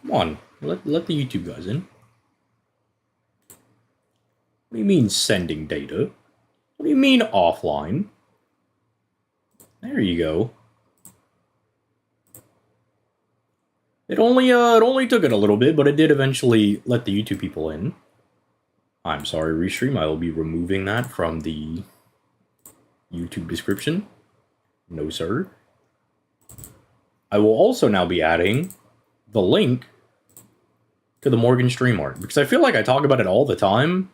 Come on, let the YouTube guys in. What do you mean sending data? What do you mean offline? There you go. It only took it a little bit, but it did eventually let the YouTube people in. I'm sorry, Restream. I will be removing that from the YouTube description. No, sir. I will also now be adding the link to the Morgan stream art, because I feel like I talk about it all the time.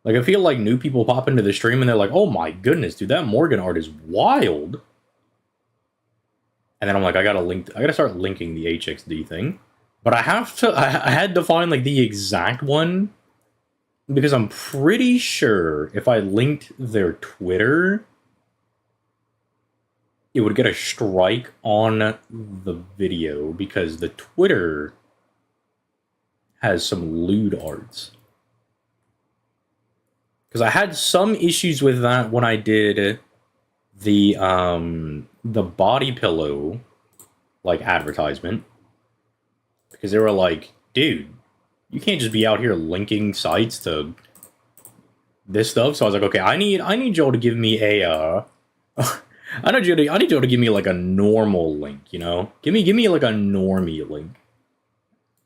Like, I feel like new people pop into the stream and they're like, oh my goodness, dude, that Morgan art is wild. And then I'm like, I gotta start linking the HXD thing. But I had to find, like, the exact one, because I'm pretty sure if I linked their Twitter, it would get a strike on the video, because the Twitter has some lewd arts. Because I had some issues with that when I did the body pillow, like, advertisement. Because they were like, dude, you can't just be out here linking sites to this stuff. So I was like, okay, I need Joe to give me a I need Joe to give me, like, a normal link, you know? Give me like a normie link,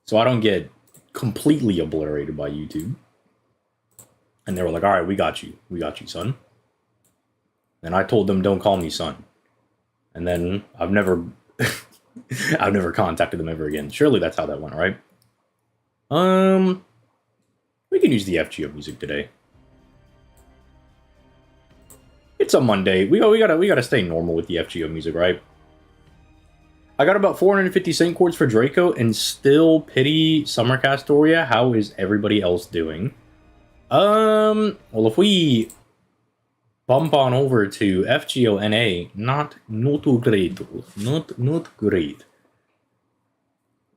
so I don't get completely obliterated by YouTube. And they were like, all right, we got you, son. And I told them, don't call me son. And then I've never contacted them ever again. Surely that's how that went, right? We can use the FGO music today. It's a Monday. We gotta stay normal with the FGO music, right? I got about 450 Saint chords for Draco and still pity Summer Castoria. How is everybody else doing? Well, if we bump on over to FGO NA, not great. Not great.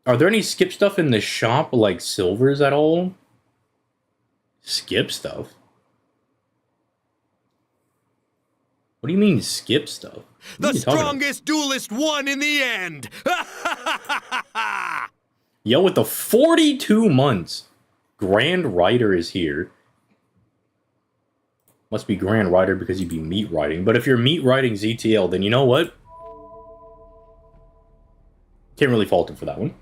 Are there any skip stuff in the shop, like silvers at all? Skip stuff? What do you mean, skip stuff? The strongest duelist won in the end! Yo, with the 42 months, Grand Rider is here. Must be Grand Rider because you'd be meat riding. But if you're meat riding ZTL, then you know what? Can't really fault him for that one.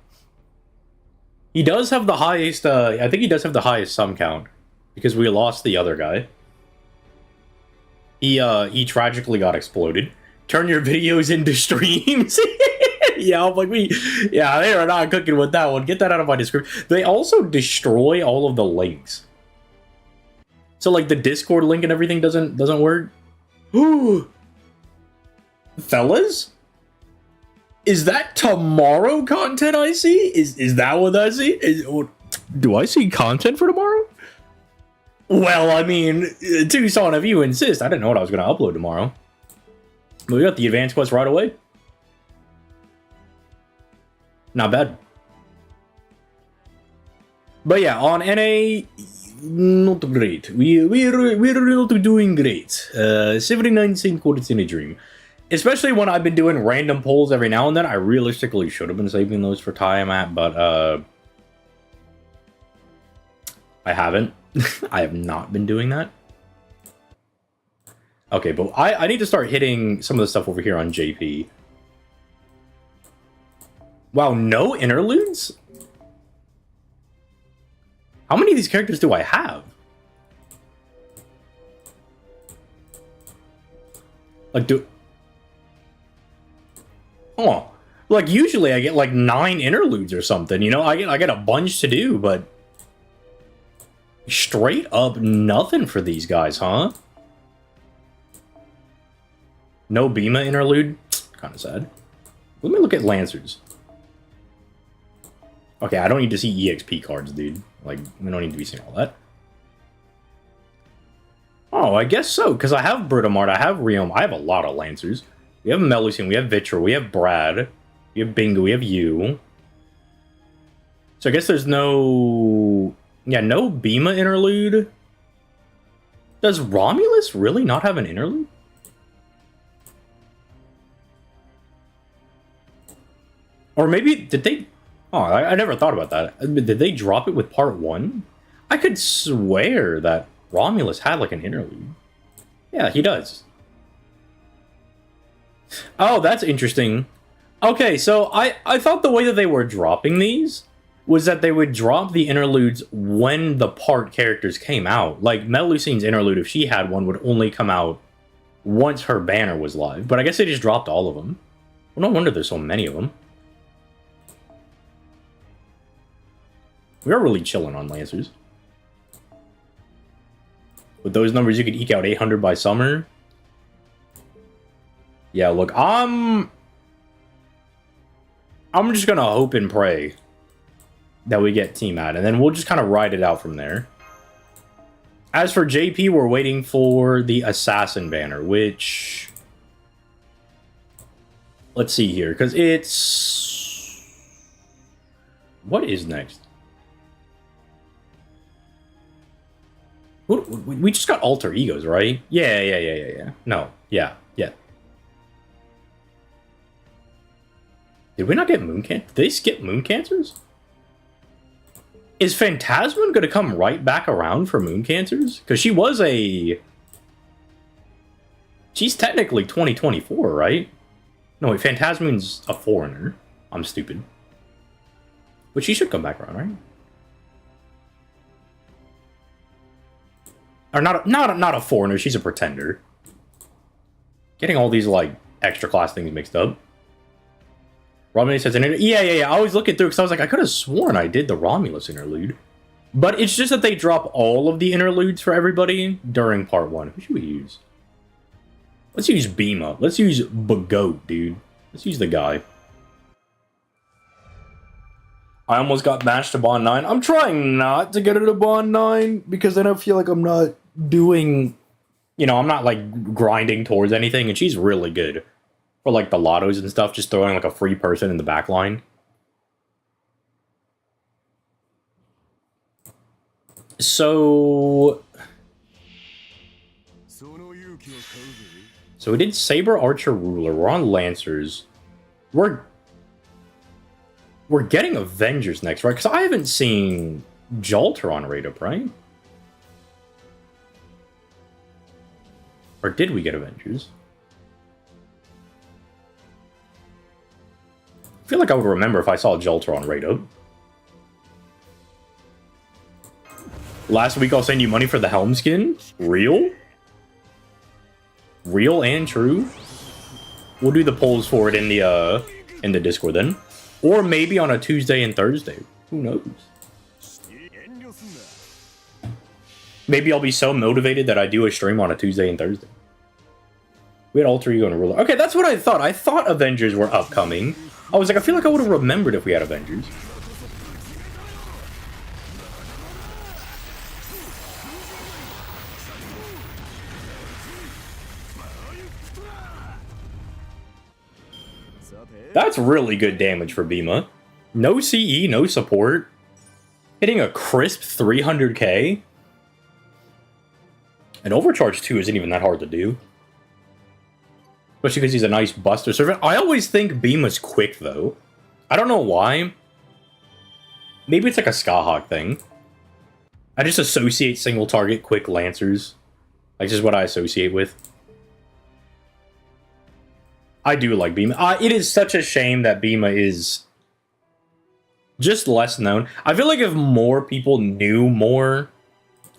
He does have the highest, I think he does have the highest sum count, because we lost the other guy. He tragically got exploded. Turn your videos into streams. Yeah, I'm like, they are not cooking with that one. Get that out of my description. They also destroy all of the links. So, like, the Discord link and everything doesn't work. Ooh. Fellas? Is that tomorrow content I see? Is that what I see? Do I see content for tomorrow? Well, I mean, Tucson, if you insist. I didn't know what I was going to upload tomorrow. But we got the advanced quest right away. Not bad. But yeah, on NA, not great. We're not doing great. 79 Saint chords in a dream. Especially when I've been doing random polls every now and then. I realistically should have been saving those for time at, but I haven't. I have not been doing that. Okay, but I need to start hitting some of the stuff over here on JP. Wow, no interludes? How many of these characters do I have? Like, oh, like usually I get like 9 interludes or something, you know? I get a bunch to do, but straight up nothing for these guys, huh? No Bima interlude? Kind of sad. Let me look at Lancers. Okay, I don't need to see EXP cards, dude. Like, we don't need to be seeing all that. Oh, I guess so, because I have Britomart, I have Riom, I have a lot of Lancers. We have Melusine, we have Vitra, we have Brad, we have Bingo, we have you. So I guess there's no... Yeah, no Bima interlude. Does Romulus really not have an interlude? Or maybe, did they... Oh, I never thought about that. Did they drop it with part 1? I could swear that Romulus had, like, an interlude. Yeah, he does. Oh, that's interesting. Okay, so I thought the way that they were dropping these was that they would drop the interludes when the part characters came out. Like, Melusine's interlude, if she had one, would only come out once her banner was live. But I guess they just dropped all of them. Well, no wonder there's so many of them. We are really chilling on Lancers. With those numbers, you could eke out 800 by summer. Yeah, look, I'm just gonna hope and pray that we get Team Ad, and then we'll just kind of ride it out from there. As for JP, we're waiting for the Assassin banner, which... Let's see here, because it's... What is next? We just got alter egos, right? Yeah. No, yeah. Did we not get Moon Cancer? Did they skip Moon Cancers? Is Phantasmin going to come right back around for Moon Cancers? Because she was a... She's technically 2024, right? No, wait, Phantasmin's a foreigner. I'm stupid. But she should come back around, right? Or not a foreigner, she's a pretender. Getting all these, like, extra class things mixed up. Romulus says, yeah. I always look it through because I was like, I could have sworn I did the Romulus interlude. But it's just that they drop all of the interludes for everybody during part 1. Who should we use? Let's use Bima. Let's use Bagoat, dude. Let's use the guy. I almost got matched to Bond 9. I'm trying not to get it to Bond 9 because then I feel like I'm not doing... You know, I'm not, like, grinding towards anything, and she's really good. For, like, the lottos and stuff, just throwing, like, a free person in the back line. So we did Saber, Archer, Ruler. We're on Lancers. We're getting Avengers next, right? Because I haven't seen Jolter on Raid Up, right? Or did we get Avengers? I feel like I would remember if I saw Jolter on Raid Up. Last week I'll send you money for the Helm skin? Real? Real and true? We'll do the polls for it in the Discord then. Or maybe on a Tuesday and Thursday. Who knows? Maybe I'll be so motivated that I do a stream on a Tuesday and Thursday. We had Alter Ego and a Ruler. Okay, that's what I thought. I thought Avengers were upcoming. I was like, I feel like I would have remembered if we had Avengers. That's really good damage for Bima. No CE, no support. Hitting a crisp 300k. And Overcharge 2 isn't even that hard to do. Especially because he's a nice Buster Servant. I always think Bima's quick, though. I don't know why. Maybe it's like a Skahawk thing. I just associate single target quick Lancers. Like, just what I associate with. I do like Bima. It is such a shame that Bima is just less known. I feel like if more people knew more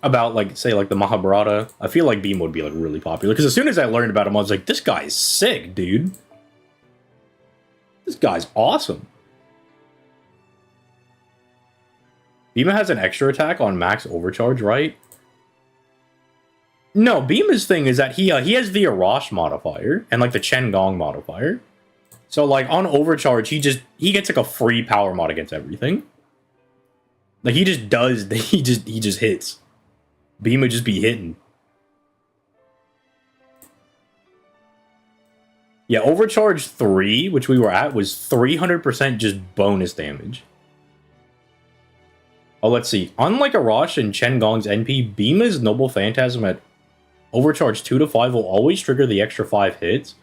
about, like, say, like, the Mahabharata, I feel like Bima would be, like, really popular. Because as soon as I learned about him, I was like, this guy's sick, dude. This guy's awesome. Bima has an extra attack on max overcharge, right? No, Bima's thing is that he has the Arash modifier and, like, the Chen Gong modifier. So, like, on overcharge, he gets, like, a free power mod against everything. Like, he just does, he just hits. Bima just be hitting. Yeah, overcharge 3, which we were at, was 300% just bonus damage. Oh, let's see. Unlike Arash and Chen Gong's NP, Bima's Noble Phantasm at overcharge 2 to 5 will always trigger the extra 5 hits,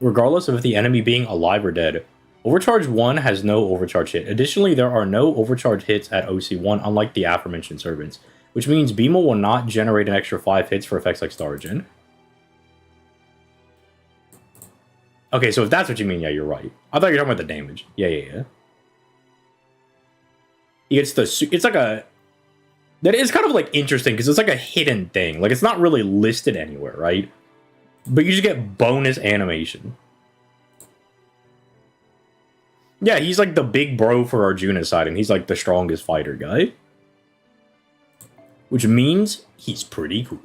regardless of if the enemy being alive or dead. Overcharge 1 has no overcharge hit. Additionally, there are no overcharge hits at OC1, unlike the aforementioned servants, which means Beamo will not generate an extra 5 hits for effects like Star Regen. Okay, so if that's what you mean, yeah, you're right. I thought you were talking about the damage. Yeah. He gets the... It's like a... That is kind of like interesting, because it's like a hidden thing. Like, it's not really listed anywhere, right? But you just get bonus animation. Yeah, he's like the big bro for Arjuna's side, and he's like the strongest fighter guy. Which means he's pretty cool.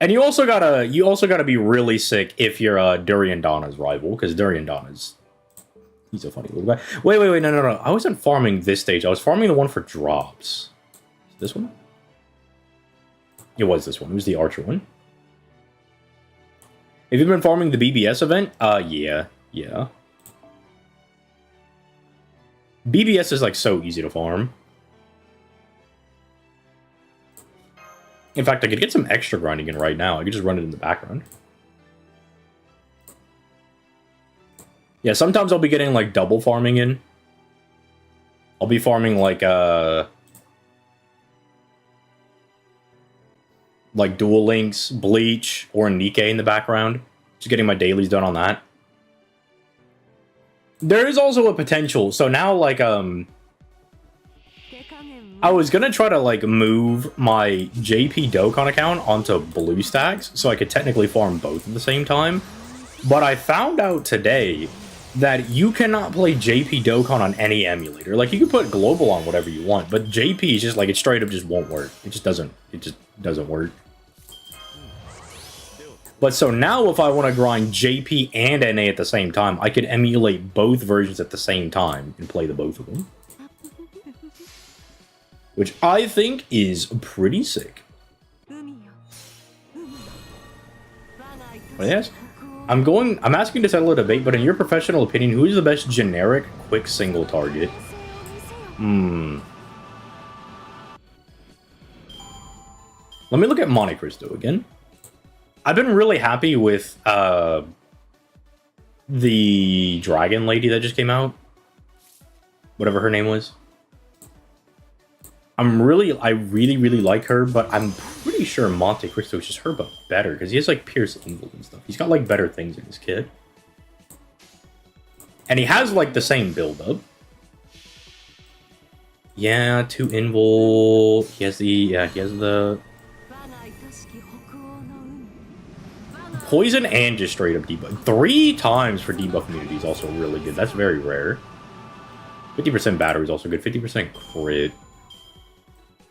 And you also gotta be really sick if you're Duriandana's rival, because Duriandana's... He's a funny little guy. Wait, no. I wasn't farming this stage. I was farming the one for drops. This one? It was this one. It was the Archer one. Have you been farming the BBS event? Yeah. BBS is like so easy to farm. In fact, I could get some extra grinding in right now. I could just run it in the background. Yeah, sometimes I'll be getting like double farming in. I'll be farming like Duel Links, Bleach, or Nikkei in the background. Just getting my dailies done on that. There is also a potential. So now, like, I was gonna try to, like, move my JP Dokkan account onto BlueStacks so I could technically farm both at the same time. But I found out today that you cannot play JP Dokkan on any emulator. Like, you can put global on whatever you want, but JP is just, like, it straight up just won't work. It just doesn't work. But so now if I want to grind JP and NA at the same time, I could emulate both versions at the same time and play the both of them. Which I think is pretty sick. But yes, I'm asking to settle a debate, but in your professional opinion, who is the best generic quick single target? Let me look at Monte Cristo again. I've been really happy with the dragon lady that just came out. Whatever her name was. I really like her, but I'm pretty sure Monte Cristo is just her, but better, because he has like Pierce Invul and stuff. He's got like better things in his kit. And he has like the same build up. Yeah, 2 Invul. He has the poison and just straight up debuff. 3 times for debuff immunity is also really good. That's very rare. 50% battery is also good. 50% crit.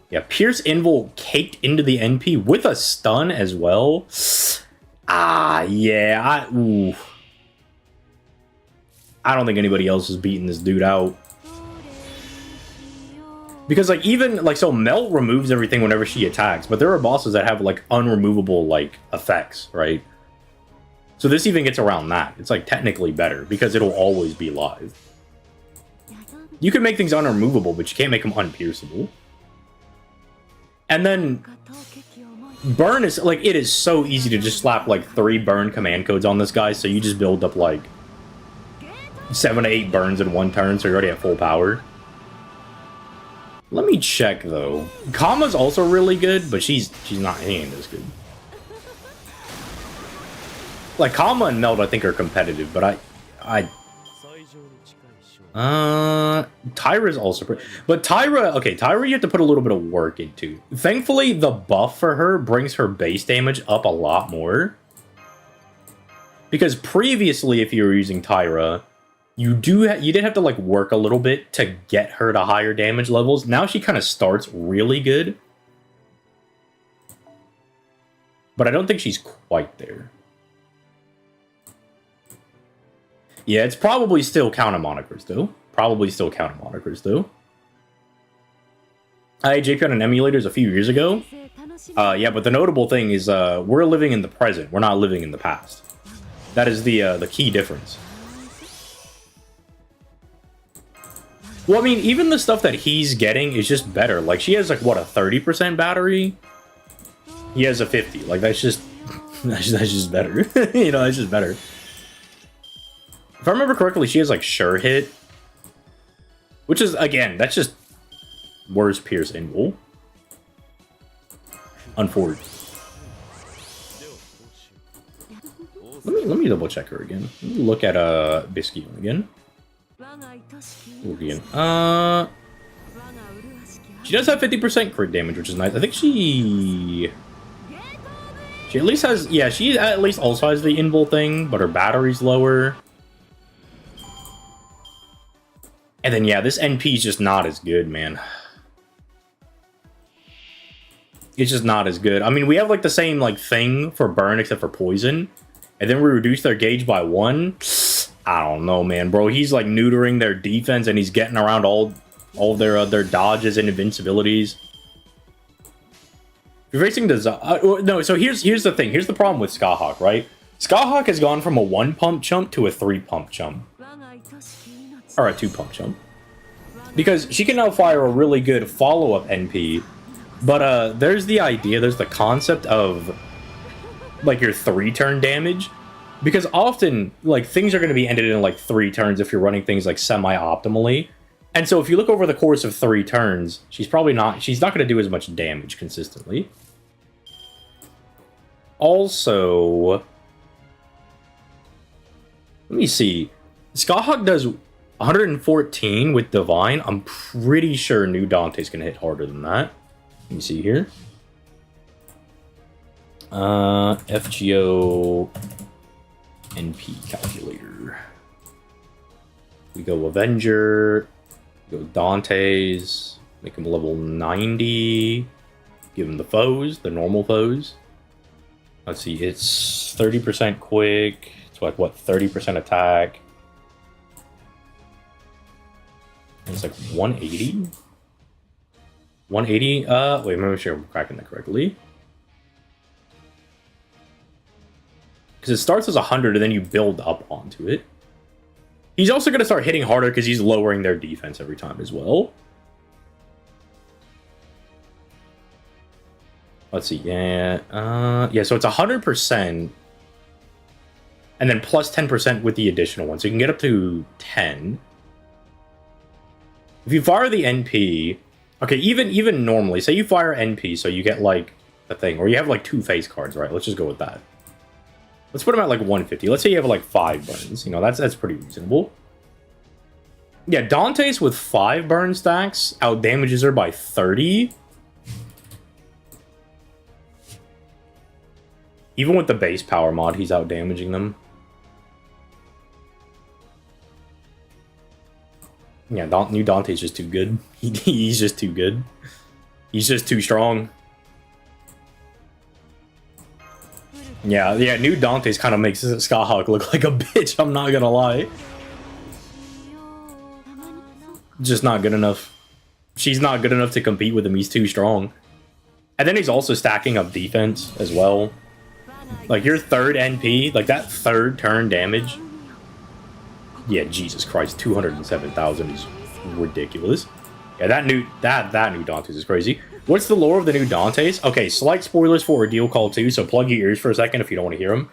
Yeah, Pierce Invul caked into the NP with a stun as well. Yeah. I don't think anybody else is beating this dude out. Because, like, even, like, so Melt removes everything whenever she attacks, but there are bosses that have, like, unremovable, like, effects, right? So this even gets around that. It's, like, technically better, because it'll always be live. You can make things unremovable, but you can't make them unpierceable. And then burn is, like, it is so easy to just slap, like, 3 burn command codes on this guy, so you just build up, like, 7 to 8 burns in 1 turn, so you're already at full power. Let me check, though. Kama's also really good, but she's not, he ain't as good. Like, Kama and Meld, I think, are competitive, but Tyra's also pretty... But Tyra, okay, Tyra you have to put a little bit of work into. Thankfully, the buff for her brings her base damage up a lot more. Because previously, if you were using Tyra, you did have to, like, work a little bit to get her to higher damage levels. Now she kind of starts really good. But I don't think she's quite there. Yeah, it's probably still Count of Monikers, though. Probably still Count of Monikers, though. I had JP on an emulators a few years ago. Yeah, but the notable thing is we're living in the present. We're not living in the past. That is the key difference. Well, I mean, even the stuff that he's getting is just better. Like, she has, like, what, a 30% battery? He has a 50. Like, that's just... that's just better. You know, that's just better. If I remember correctly, she has like sure hit, which is again that's just worse Pierce Invul. Unfortunately. Let me double check her again. Let me look at Biscuit again. She does have 50% crit damage, which is nice. I think she at least has, yeah, she at least also has the invul thing, but her battery's lower. And then yeah, this NP is just not as good, man. It's just not as good. I mean, we have like the same like thing for burn except for poison, and then we reduce their gauge by 1. I don't know, man, bro. He's like neutering their defense, and he's getting around all their dodges and invincibilities. If you're facing the no, so here's the thing. Here's the problem with Skyhawk, right? Skyhawk has gone from a 1-pump chump to a 3-pump chump, or a 2-pump chump, because she can now fire a really good follow-up NP. But there's the idea, there's the concept of like your 3-turn damage, because often like things are going to be ended in like 3 turns if you're running things like semi-optimally. And so if you look over the course of 3 turns, she's not going to do as much damage consistently. Also, let me see. Skyhawk does 114 with Divine. I'm pretty sure New Dante's going to hit harder than that. Let me see here. FGO NP calculator. We go Avenger. We go Dante's. Make him level 90. Give him the foes, the normal foes. Let's see, it's 30% quick. It's like, what, 30% attack? And it's like 180? 180? Wait, let me make sure I'm cracking that correctly. Because it starts as 100 and then you build up onto it. He's also going to start hitting harder because he's lowering their defense every time as well. Let's see, yeah, so it's 100%, and then plus 10% with the additional one, so you can get up to 10. If you fire the NP, okay, even normally, say you fire NP, so you get like the thing, or you have like 2 face cards, right? Let's just go with that. Let's put them at like 150. Let's say you have like 5 burns. You know, that's pretty reasonable. Yeah, Dante's with 5 burn stacks out damages her by 30. Even with the base power mod, he's out damaging them. Yeah, New Dante's just too good. He's just too good. He's just too strong. Yeah, New Dante's kind of makes Skyhawk look like a bitch, I'm not gonna lie. Just not good enough. She's not good enough to compete with him, he's too strong. And then he's also stacking up defense as well. Like your 3rd NP, like that 3rd turn damage. Yeah, Jesus Christ, 207,000 is ridiculous. Yeah, that new Dante's is crazy. What's the lore of the new Dante's? Okay, slight spoilers for Ordeal Call 2, so plug your ears for a second if you don't want to hear them.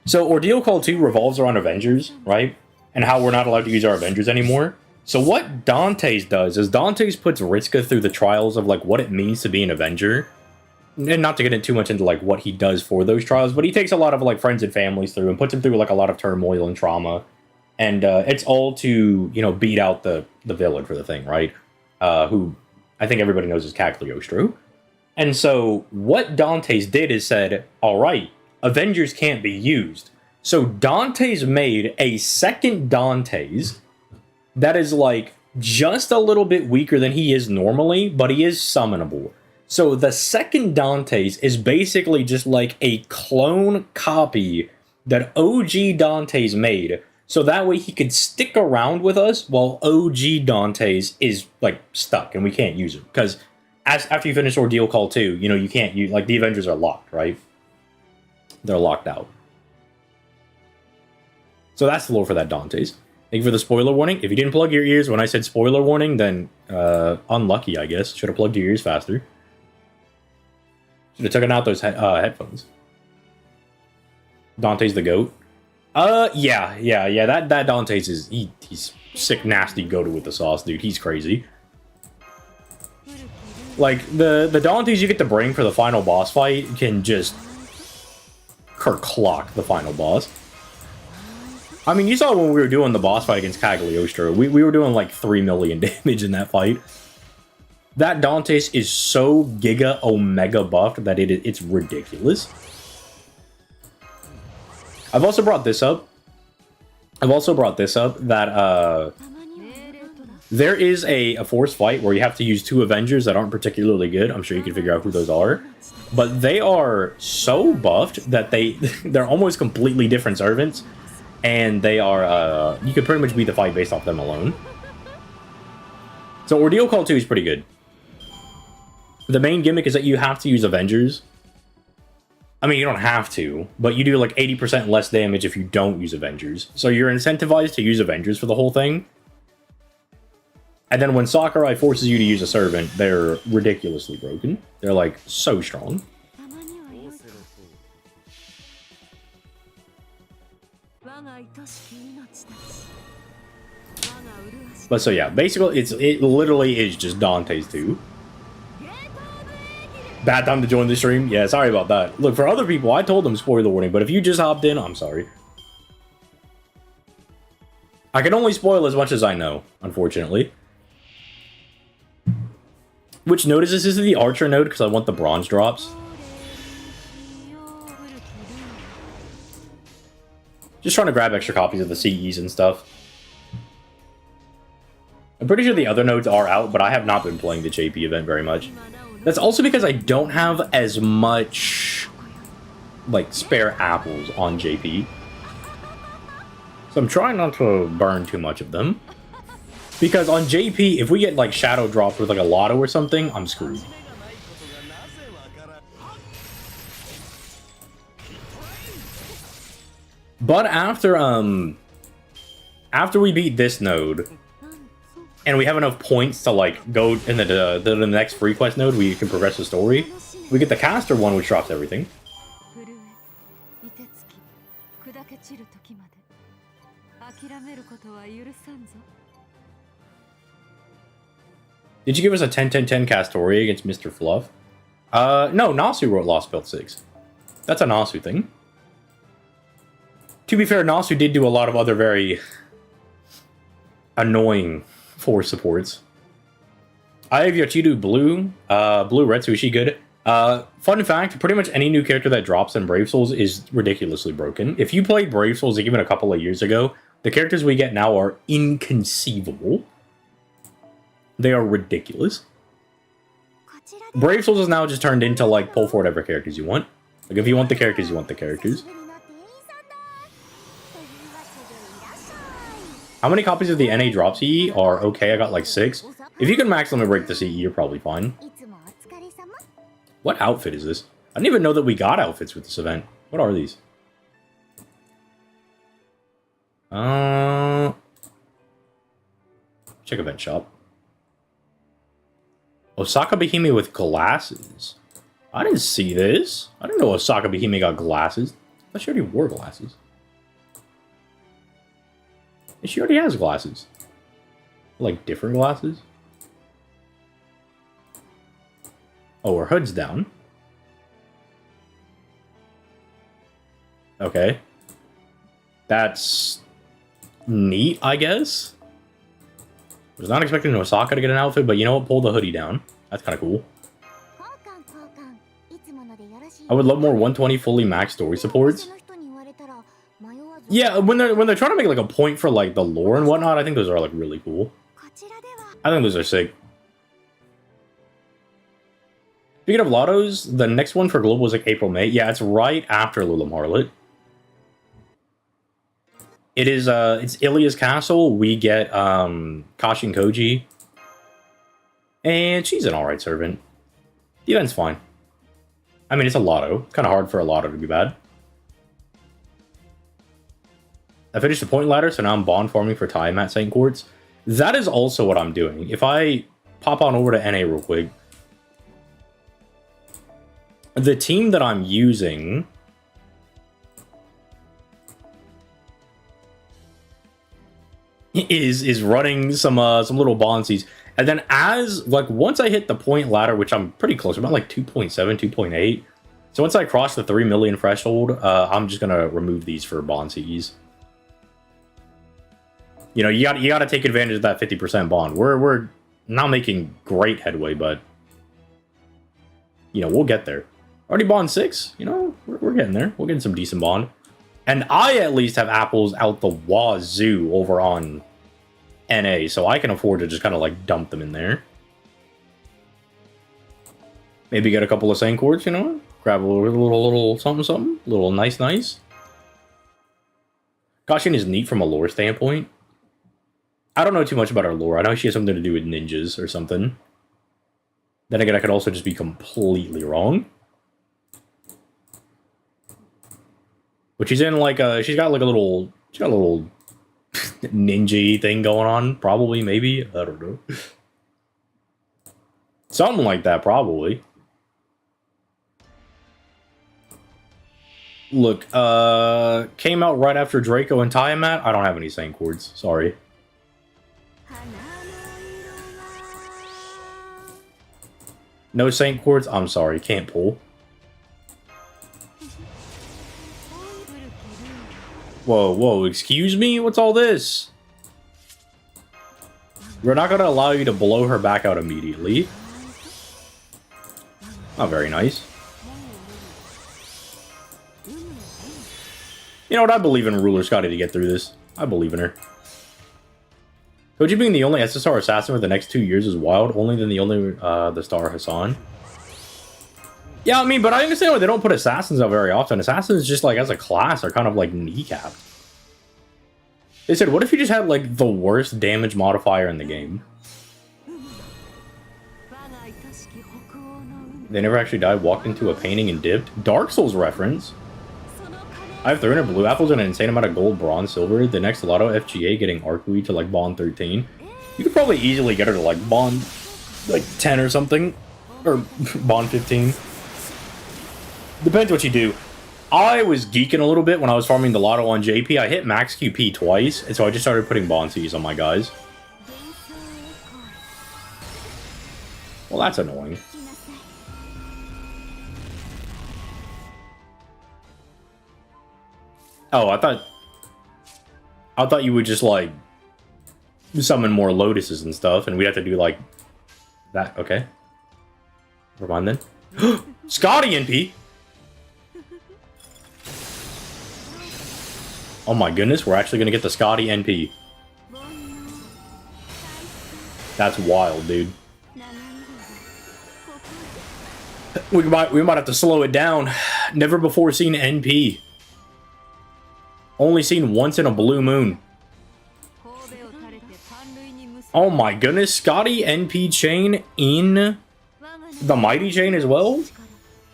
So Ordeal Call 2 revolves around Avengers, right? And how we're not allowed to use our Avengers anymore. So what Dante's does is Dante's puts Ritzka through the trials of like what it means to be an Avenger. And not to get too much into like what he does for those trials, but he takes a lot of like friends and families through and puts them through like a lot of turmoil and trauma, and it's all to, you know, beat out the villain for the thing, right? Who I think everybody knows is Cagliostro. And so what Dante's did is said, all right, Avengers can't be used. So Dante's made a second Dante's that is like just a little bit weaker than he is normally, but he is summonable. So the second Dante's is basically just like a clone copy that OG Dante's made, so that way he could stick around with us while OG Dante's is like stuck and we can't use it. Because after you finish Ordeal Call 2, you know, you can't use, like, the Avengers are locked, right? They're locked out. So that's the lore for that Dante's. Thank you for the spoiler warning. If you didn't plug your ears when I said spoiler warning, then unlucky, I guess. Should have plugged your ears faster. Should have taken out those headphones. Dante's the GOAT. Yeah. That Dante's is he's sick, nasty goated with the sauce, dude. He's crazy. Like the Dantes you get to bring for the final boss fight can just kerclock the final boss. I mean, you saw when we were doing the boss fight against Cagliostro, we were doing like 3 million damage in that fight. That Dante's is so giga omega buffed that it's ridiculous. I've also brought this up that there is a forced fight where you have to use 2 Avengers that aren't particularly good. I'm sure you can figure out who those are. But they are so buffed that they're almost completely different servants. And they are, you could pretty much beat the fight based off them alone. So Ordeal Call 2 is pretty good. The main gimmick is that you have to use Avengers. I mean, you don't have to, but you do like 80% less damage if you don't use Avengers. So you're incentivized to use Avengers for the whole thing. And then when Sakurai forces you to use a servant, they're ridiculously broken. They're like so strong. But so yeah, basically it literally is just Dante's 2. Bad time to join the stream? Yeah, sorry about that. Look, for other people, I told them spoiler warning, but if you just hopped in, I'm sorry. I can only spoil as much as I know, unfortunately. Which node is this? This is the Archer node, because I want the bronze drops. Just trying to grab extra copies of the CEs and stuff. I'm pretty sure the other nodes are out, but I have not been playing the JP event very much. That's also because I don't have as much, like, spare apples on JP. So I'm trying not to burn too much of them. Because on JP, if we get, like, shadow dropped with, like, a lotto or something, I'm screwed. But after we beat this node, and we have enough points to, like, go in the next free quest node where you can progress the story, we get the caster one, which drops everything. Did you give us a 10-10-10 Castoria against Mr. Fluff? No, Nasu wrote Lost Belt 6. That's a Nasu thing. To be fair, Nasu did do a lot of other very annoying force supports. I have Yachidu Blue. Blue Retsu, is she good? Fun fact, pretty much any new character that drops in Brave Souls is ridiculously broken. If you played Brave Souls even a couple of years ago, the characters we get now are inconceivable. They are ridiculous. Brave Souls is now just turned into, like, pull for whatever characters you want. Like, if you want the characters, you want the characters. How many copies of the NA drop CE are okay? I got like 6. If you can maximally break the CE, you're probably fine. What outfit is this? I didn't even know that we got outfits with this event. What are these? Check event shop. Osaka Bahimi with glasses. I didn't see this. I didn't know Osaka Bahimi got glasses. I thought she already wore glasses. And she already has glasses. Like, different glasses? Oh, her hood's down. Okay. That's neat, I guess. I was not expecting Osaka to get an outfit, but you know what? Pull the hoodie down. That's kind of cool. I would love more 120 fully max story supports. Yeah, when they're trying to make like a point for like the lore and whatnot, I think those are like really cool. I think those are sick. Speaking of lottos, the next one for global is like April, May. Yeah, it's right after Lulam Harlot. It is it's Ilia's Castle. We get Kashin Koji. And she's an alright servant. The event's fine. I mean, it's a lotto. It's kind of hard for a lotto to be bad. I finished the point ladder, so now I'm bond farming for time at St. Quartz. That is also what I'm doing. If I pop on over to NA real quick. The team that I'm using is running some little bonsies. And then as, like, once I hit the point ladder, which I'm pretty close, about like 2.7, 2.8. So once I cross the 3 million threshold, I'm just going to remove these for bonsies. You know, you got to take advantage of that 50% bond. We're not making great headway, but, you know, we'll get there. Already bond 6, you know, we're getting there. We're getting some decent bond. And I at least have apples out the wazoo over on NA, so I can afford to just kind of like dump them in there. Maybe get a couple of Saint Quartz, you know? Grab a little something. Little nice. Kashin is neat from a lore standpoint. I don't know too much about her lore. I know she has something to do with ninjas or something. Then again, I could also just be completely wrong. But she's in like a, she's got a little ninja thing going on, probably, maybe, I don't know. Something like that, probably. Look, came out right after Draco and Tiamat. I don't have any Saint Quartz, sorry. No Saint Quartz, I'm sorry, can't pull. Whoa, excuse me? What's all this? We're not going to allow you to blow her back out immediately. Not very nice. You know what? I believe in Ruler Scotty to get through this. I believe in her. Koji being the only SSR assassin for the next 2 years is wild. Only than the Star Hassan. Yeah, I mean, but I understand why they don't put assassins out very often. Assassins just, like, as a class are kind of, like, kneecapped. They said, what if you just had, like, the worst damage modifier in the game? They never actually died, walked into a painting and dipped. Dark Souls reference. I have 300 blue apples and an insane amount of gold, bronze, silver. The next Lotto FGA getting Arcui to, like, Bond 13. You could probably easily get her to, like, Bond, like, 10 or something. Or Bond 15. Depends what you do. I was geeking a little bit when I was farming the Lotto on JP. I hit max QP twice, and so I just started putting Bonsies on my guys. Well, that's annoying. Oh, I thought you would just, like, summon more Lotuses and stuff, and we'd have to do, like, that. Okay. Never mind then. Scotty NP! Oh my goodness, we're actually gonna get the Scotty NP. That's wild, dude. We might have to slow it down. Never before seen NP. Only seen once in a blue moon. Oh my goodness, Scotty NP chain in the Mighty chain as well?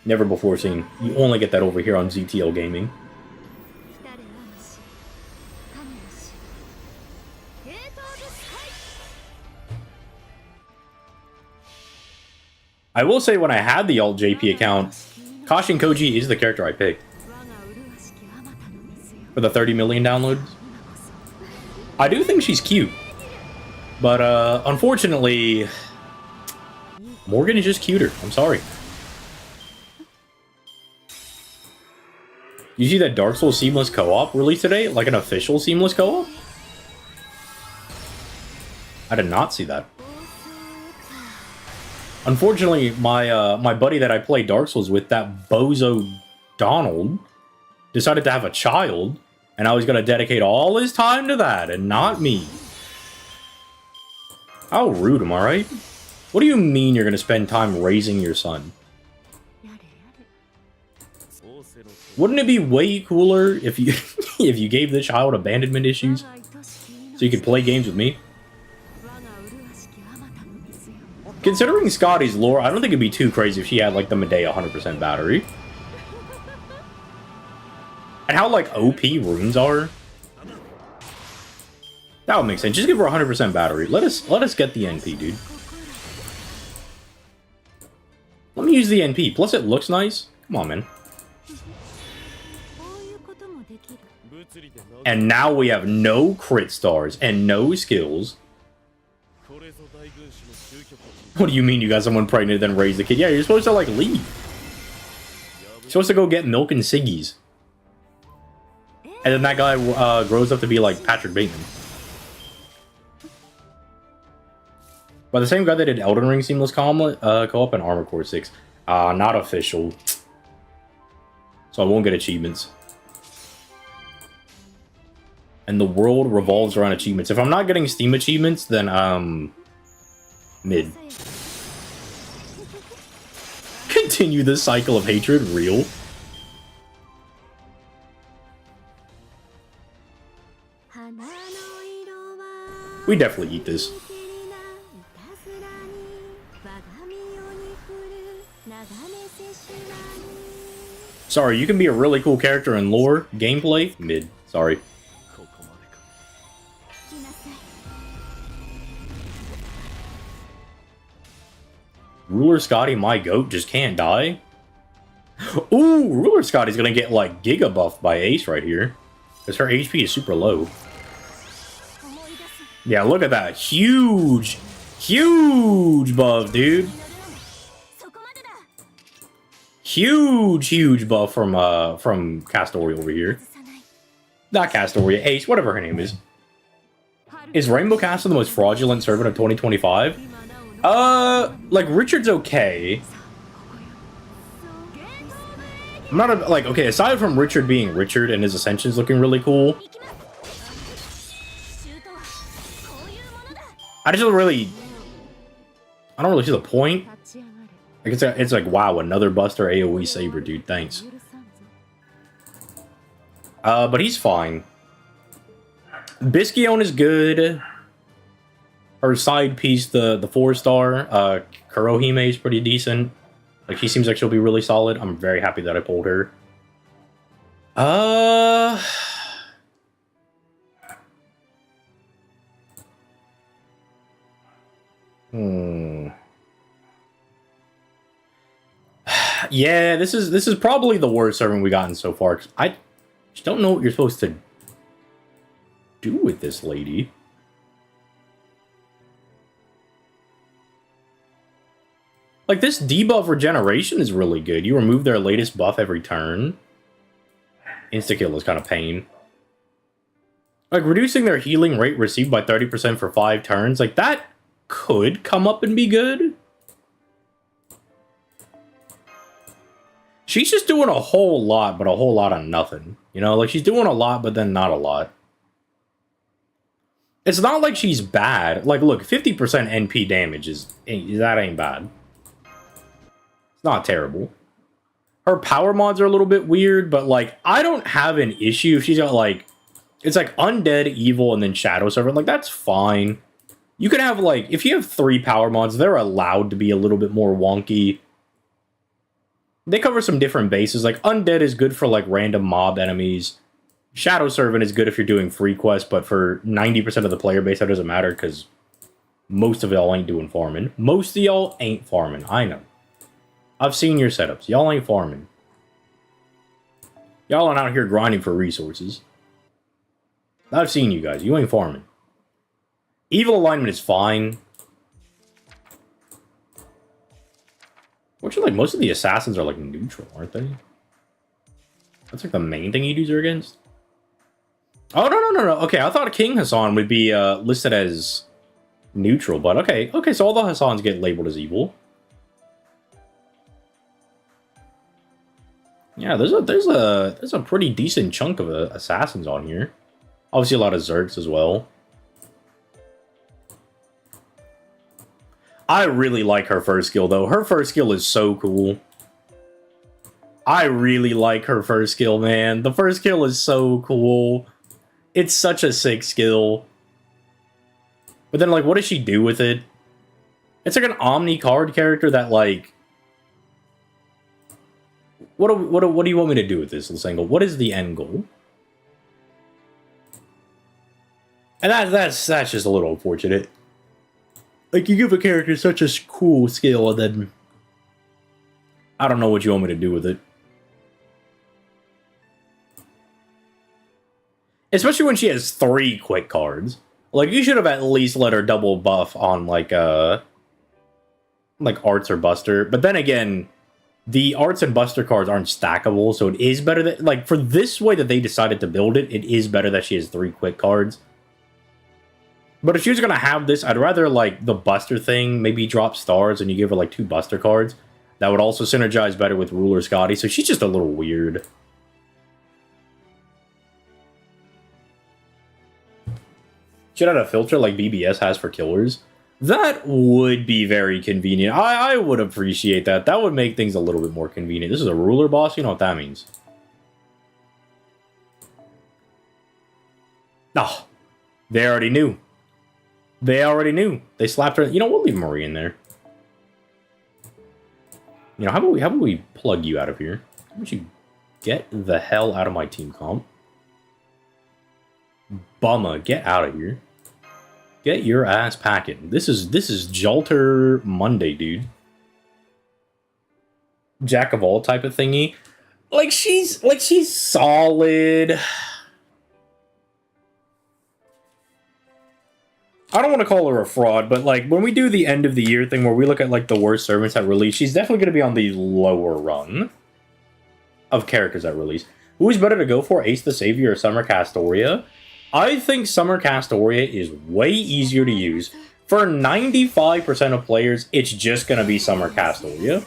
Never before seen. You only get that over here on ZTL Gaming. I will say when I had the alt JP account, Kashin Koji is the character I picked. For the 30 million downloads. I do think she's cute. But unfortunately, Morgan is just cuter. I'm sorry. You see that Dark Souls Seamless Co-op released today? Like an official Seamless Co-op? I did not see that. Unfortunately, my buddy that I play Dark Souls with, that bozo Donald, decided to have a child, and I was going to dedicate all his time to that, and not me. How rude, am I right? What do you mean you're going to spend time raising your son? Wouldn't it be way cooler if you if you gave the child abandonment issues so you could play games with me? Considering Scotty's lore, I don't think it'd be too crazy if she had, like, the Medea 100% battery. And how, like, OP runes are. That would make sense. Just give her 100% battery. Let us get the NP, dude. Let me use the NP. Plus, it looks nice. Come on, man. And now we have no crit stars and no skills. What do you mean you got someone pregnant then raise the kid? Yeah, you're supposed to, like, leave. You're supposed to go get milk and ciggies. And then that guy grows up to be like Patrick Bateman. By the same guy that did Elden Ring Seamless Co-op and Armor Core 6. Not official. So I won't get achievements. And the world revolves around achievements. If I'm not getting Steam achievements, then, mid. Continue the cycle of hatred, real. We definitely eat this. Sorry, you can be a really cool character in lore. Gameplay? Mid. Sorry. Ruler Scotty, my goat, just can't die? Ooh, Ruler Scotty's gonna get, like, Giga buffed by Ace right here. Because her HP is super low. Yeah, look at that. Huge, huge buff, dude. Huge buff from Castoria over here. Not Castoria, Ace, whatever her name is. Is Rainbow Castle the most fraudulent servant of 2025? Like, Richard's okay. I'm not like, okay, aside from Richard being Richard and his Ascension's looking really cool. I don't really see the point. Like, it's like, wow, another Buster AoE Saber, dude, thanks. But he's fine. Bisquion is good. Her side piece, the 4-star, Kurohime is pretty decent. Like, she seems like she'll be really solid. I'm very happy that I pulled her. Yeah, this is probably the worst servant we gotten so far. 'Cause I just don't know what you're supposed to do with this lady. Like, this debuff regeneration is really good. You remove their latest buff every turn. Insta-kill is kind of pain. Like, reducing their healing rate received by 30% for 5 turns. Like, that could come up and be good. She's just doing a whole lot, but a whole lot of nothing. You know, like, she's doing a lot, but then not a lot. It's not like she's bad. Like, look, 50% NP damage that ain't bad. It's not terrible. Her power mods are a little bit weird, but, like, I don't have an issue if she's got, like, it's like Undead, Evil, and then Shadow Servant. Like, that's fine. You can have, like, if you have 3 power mods, they're allowed to be a little bit more wonky. They cover some different bases. Like, Undead is good for, like, random mob enemies. Shadow Servant is good if you're doing free quests, but for 90% of the player base, that doesn't matter, because most of y'all ain't doing farming. Most of y'all ain't farming, I know. I've seen your setups. Y'all ain't farming. Y'all are out here grinding for resources. I've seen you guys. You ain't farming. Evil alignment is fine. Fortunately, like, most of the assassins are, like, neutral, aren't they? That's, like, the main thing you use her against. Oh, no. Okay, I thought King Hassan would be listed as neutral, but okay. Okay, so all the Hassans get labeled as evil. Yeah, there's a pretty decent chunk of assassins on here. Obviously, a lot of Zergs as well. I really like her first skill, though. Her first skill is so cool. I really like her first skill, man. The first skill is so cool. It's such a sick skill. But then, like, what does she do with it? It's like an Omni card character that, like... What do you want me to do with this, Lisangle? What is the end goal? And that's just a little unfortunate. Like, you give a character such a cool skill, and then... I don't know what you want me to do with it. Especially when she has 3 quick cards. Like, you should have at least let her double buff on, like Arts or Buster. But then again, the Arts and Buster cards aren't stackable, so it is better that, like, for this way that they decided to build it, it is better that she has 3 quick cards. But if she was going to have this, I'd rather, like, the Buster thing maybe drop stars and you give her, like, 2 Buster cards. That would also synergize better with Ruler Scotty, so she's just a little weird. Should have a filter like BBS has for killers. That would be very convenient. I would appreciate that. That would make things a little bit more convenient. This is a ruler boss. You know what that means. Oh, they already knew. They already knew. They slapped her. You know, we'll leave Marie in there. You know, how about we plug you out of here? How about you get the hell out of my team comp? Bumma, get out of here. Get your ass packing. This is Jolter Monday, dude. Jack of all type of thingy. Like she's solid. I don't want to call her a fraud, but like when we do the end of the year thing where we look at like the worst servants at release, she's definitely going to be on the lower rung of characters at release. Who is better to go for, Ace the Savior or Summer Castoria? I think Summer Castoria is way easier to use. For 95% of players, it's just going to be Summer Castoria.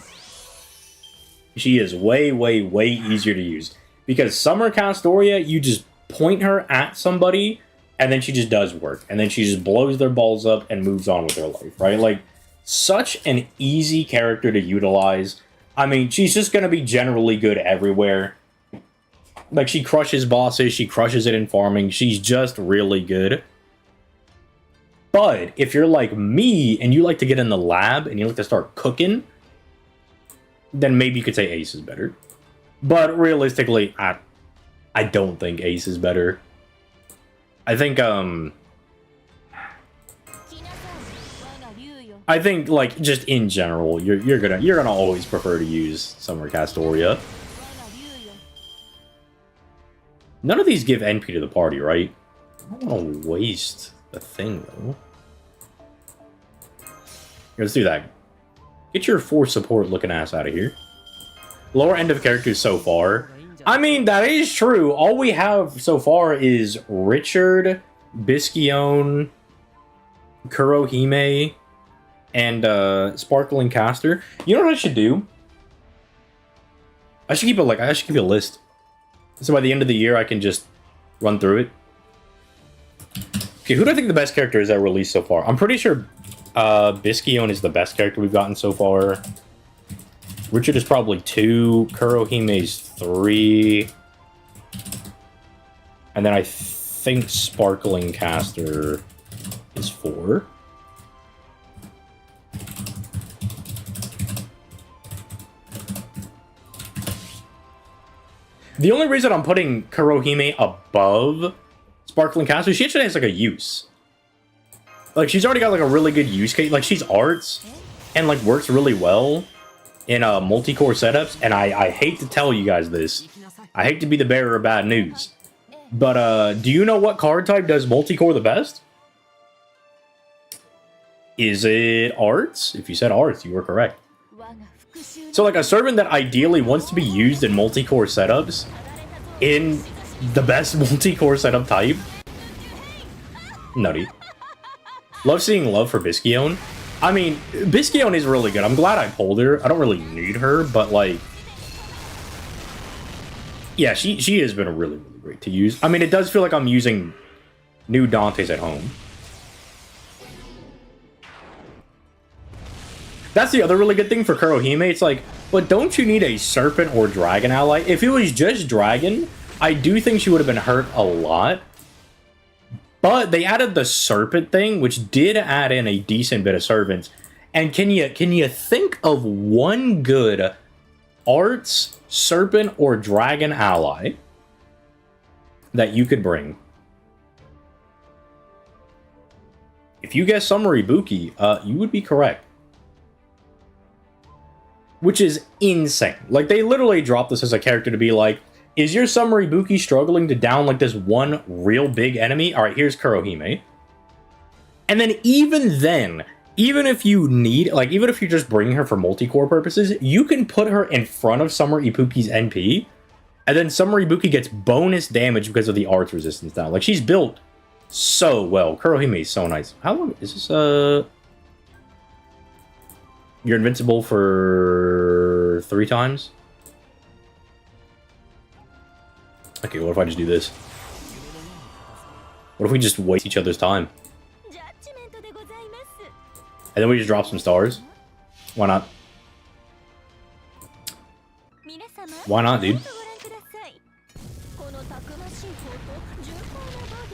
She is way, way, way easier to use. Because Summer Castoria, you just point her at somebody, and then she just does work. And then she just blows their balls up and moves on with her life, right? Like, such an easy character to utilize. I mean, she's just going to be generally good everywhere. Like, she crushes bosses, she crushes it in farming, she's just really good. But, if you're like me, and you like to get in the lab, and you like to start cooking, then maybe you could say Ace is better. But, realistically, I don't think Ace is better. I think, like, just in general, you're gonna always prefer to use Summer Castoria. None of these give NP to the party, right? I don't want to waste the thing, though. Let's do that. Get your 4 support looking ass out of here. Lower end of characters so far. I mean, that is true. All we have so far is Richard, Bisquion, Kurohime, and Sparkling Caster. You know what I should do? I should keep a list. So by the end of the year, I can just run through it. Okay, who do I think the best character is at release so far? I'm pretty sure Bisquion is the best character we've gotten so far. Richard is probably 2. Kurohime's 3. And then I think Sparkling Caster is 4. The only reason I'm putting Kurohime above Sparkling Caster, she actually has like a use. Like she's already got like a really good use case. Like she's arts and like works really well in multi-core setups. And I hate to tell you guys this. I hate to be the bearer of bad news. But do you know what card type does multi-core the best? Is it arts? If you said arts, you were correct. So like a servant that ideally wants to be used in multi-core setups in the best multi-core setup type. Nutty. Love seeing love for Bisquion. I mean, Bisquion is really good. I'm glad I pulled her. I don't really need her, but like... yeah, she has been really, really great to use. I mean, it does feel like I'm using new Dantes at home. That's the other really good thing for Kurohime. It's like, but don't you need a Serpent or Dragon ally? If it was just Dragon, I do think she would have been hurt a lot. But they added the Serpent thing, which did add in a decent bit of Servants. And can you think of one good Arts, Serpent, or Dragon ally that you could bring? If you guess Summer Ibuki, you would be correct. Which is insane. Like, they literally dropped this as a character to be like, Is your Summer Ibuki struggling to down like this one real big enemy? All right, here's Kurohime. And then even then, even if you need, like, even if you're just bringing her for multi-core purposes, you can put her in front of Summer Ibuki's NP, and then Summer Ibuki gets bonus damage because of the arts resistance now. Like, she's built so well. Kurohime is so nice. How long is this? You're invincible for 3 times? Okay, what if I just do this? What if we just waste each other's time? And then we just drop some stars? Why not? Why not, dude?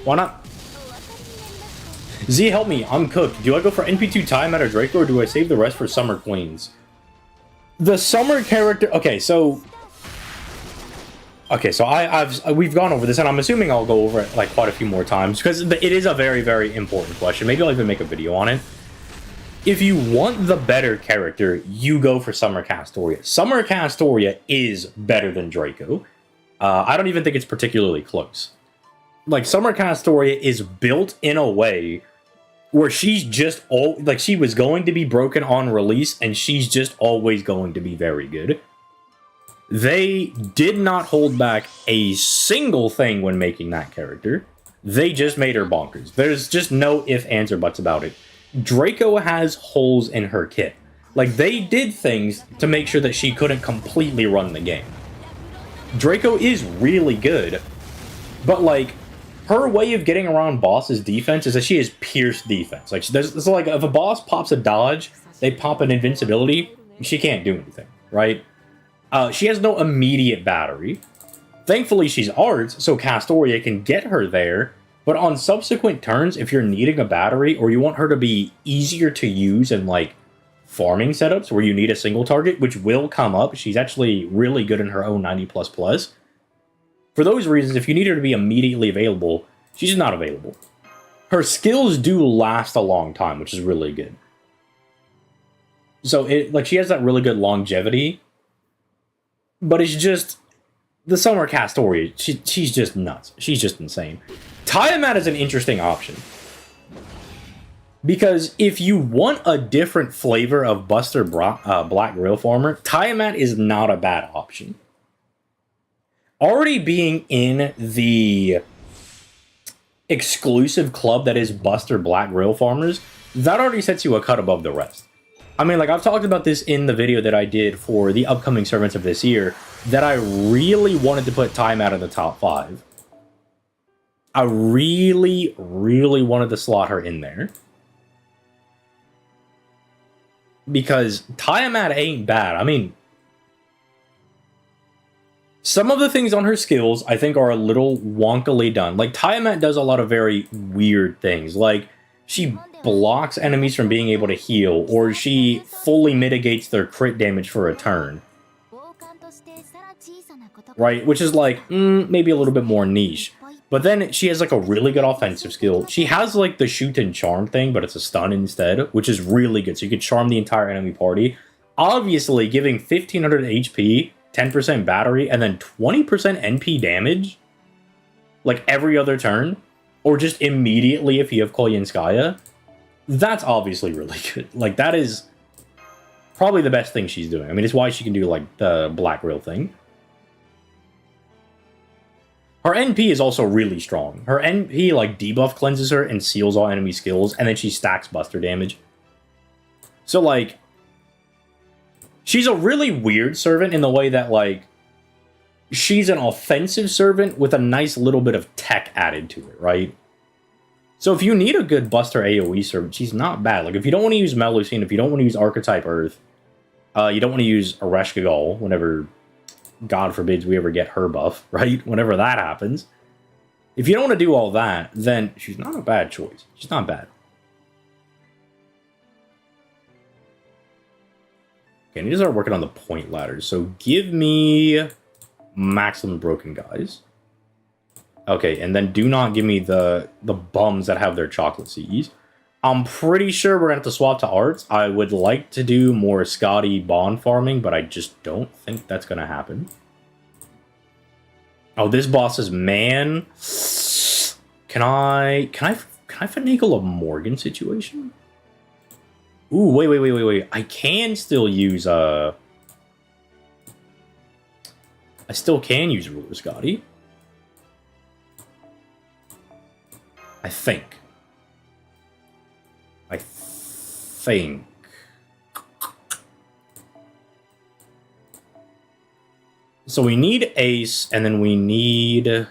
Why not? Z, help me. I'm cooked. Do I go for NP2 Time or Draco, or do I save the rest for Summer Queens? The Summer character... Okay, so we've gone over this, and I'm assuming I'll go over it like quite a few more times, because it is a very, very important question. Maybe I'll even make a video on it. If you want the better character, you go for Summer Castoria. Summer Castoria is better than Draco. I don't even think it's particularly close. Like, Summer Castoria is built in a way where she's just like, she was going to be broken on release, and she's just always going to be very good. They did not hold back a single thing when making that character. They just made her bonkers. There's just no ifs, ands, or buts about it. Draco has holes in her kit. Like, they did things to make sure that she couldn't completely run the game. Draco is really good, but, like, her way of getting around boss's defense is that she has pierced defense. Like, there's like, if a boss pops a dodge, they pop an invincibility, she can't do anything, right? She has no immediate battery. Thankfully, she's arts, so Castoria can get her there, but on subsequent turns, if you're needing a battery, or you want her to be easier to use in, like, farming setups where you need a single target, which will come up, she's actually really good in her own 90++. For those reasons, if you need her to be immediately available, she's not available. Her skills do last a long time, which is really good. So, she has that really good longevity, but it's just, the Summer Castoria, she's just nuts. She's just insane. Tiamat is an interesting option. Because if you want a different flavor of Buster Black Grill Farmer, Tiamat is not a bad option. Already being in the exclusive club that is Buster Black Grill Farmers, that already sets you a cut above the rest. I mean, like, I've talked about this in the video that I did for the upcoming Servants of this year, that I really wanted to put Tiamat in the top 5. I really, really wanted to slot her in there. Because Tiamat ain't bad. I mean, some of the things on her skills, I think, are a little wonkily done. Like, Tiamat does a lot of very weird things. Like, she blocks enemies from being able to heal, or she fully mitigates their crit damage for a turn. Right? Which is, like, maybe a little bit more niche. But then she has, like, a really good offensive skill. She has, like, the shoot and charm thing, but it's a stun instead, which is really good. So you can charm the entire enemy party. Obviously, giving 1500 HP, 10% battery, and then 20% NP damage, like, every other turn, or just immediately if you have Koyenskaya, that's obviously really good. Like, that is probably the best thing she's doing. I mean, it's why she can do, like, the Black Grill thing. Her NP is also really strong. Her NP, like, debuff cleanses her and seals all enemy skills, and then she stacks Buster damage. So, like, she's a really weird servant in the way that, like, she's an offensive servant with a nice little bit of tech added to it, right? So if you need a good Buster AoE servant, she's not bad. Like, if you don't want to use Melusine, if you don't want to use Archetype Earth, you don't want to use Ereshkigal whenever, God forbids, we ever get her buff, right? Whenever that happens. If you don't want to do all that, then she's not a bad choice. She's not bad. Okay, I need to start working on the point ladders. So give me maximum broken guys. Okay, and then do not give me the bums that have their chocolate CEs. I'm pretty sure we're going to have to swap to arts. I would like to do more Scotty bond farming, but I just don't think that's going to happen. Oh, this boss is man. Can I finagle a Morgan situation? Ooh, wait. I can still use I still can use Ruler Scotty. I think. So we need Ace, and then we need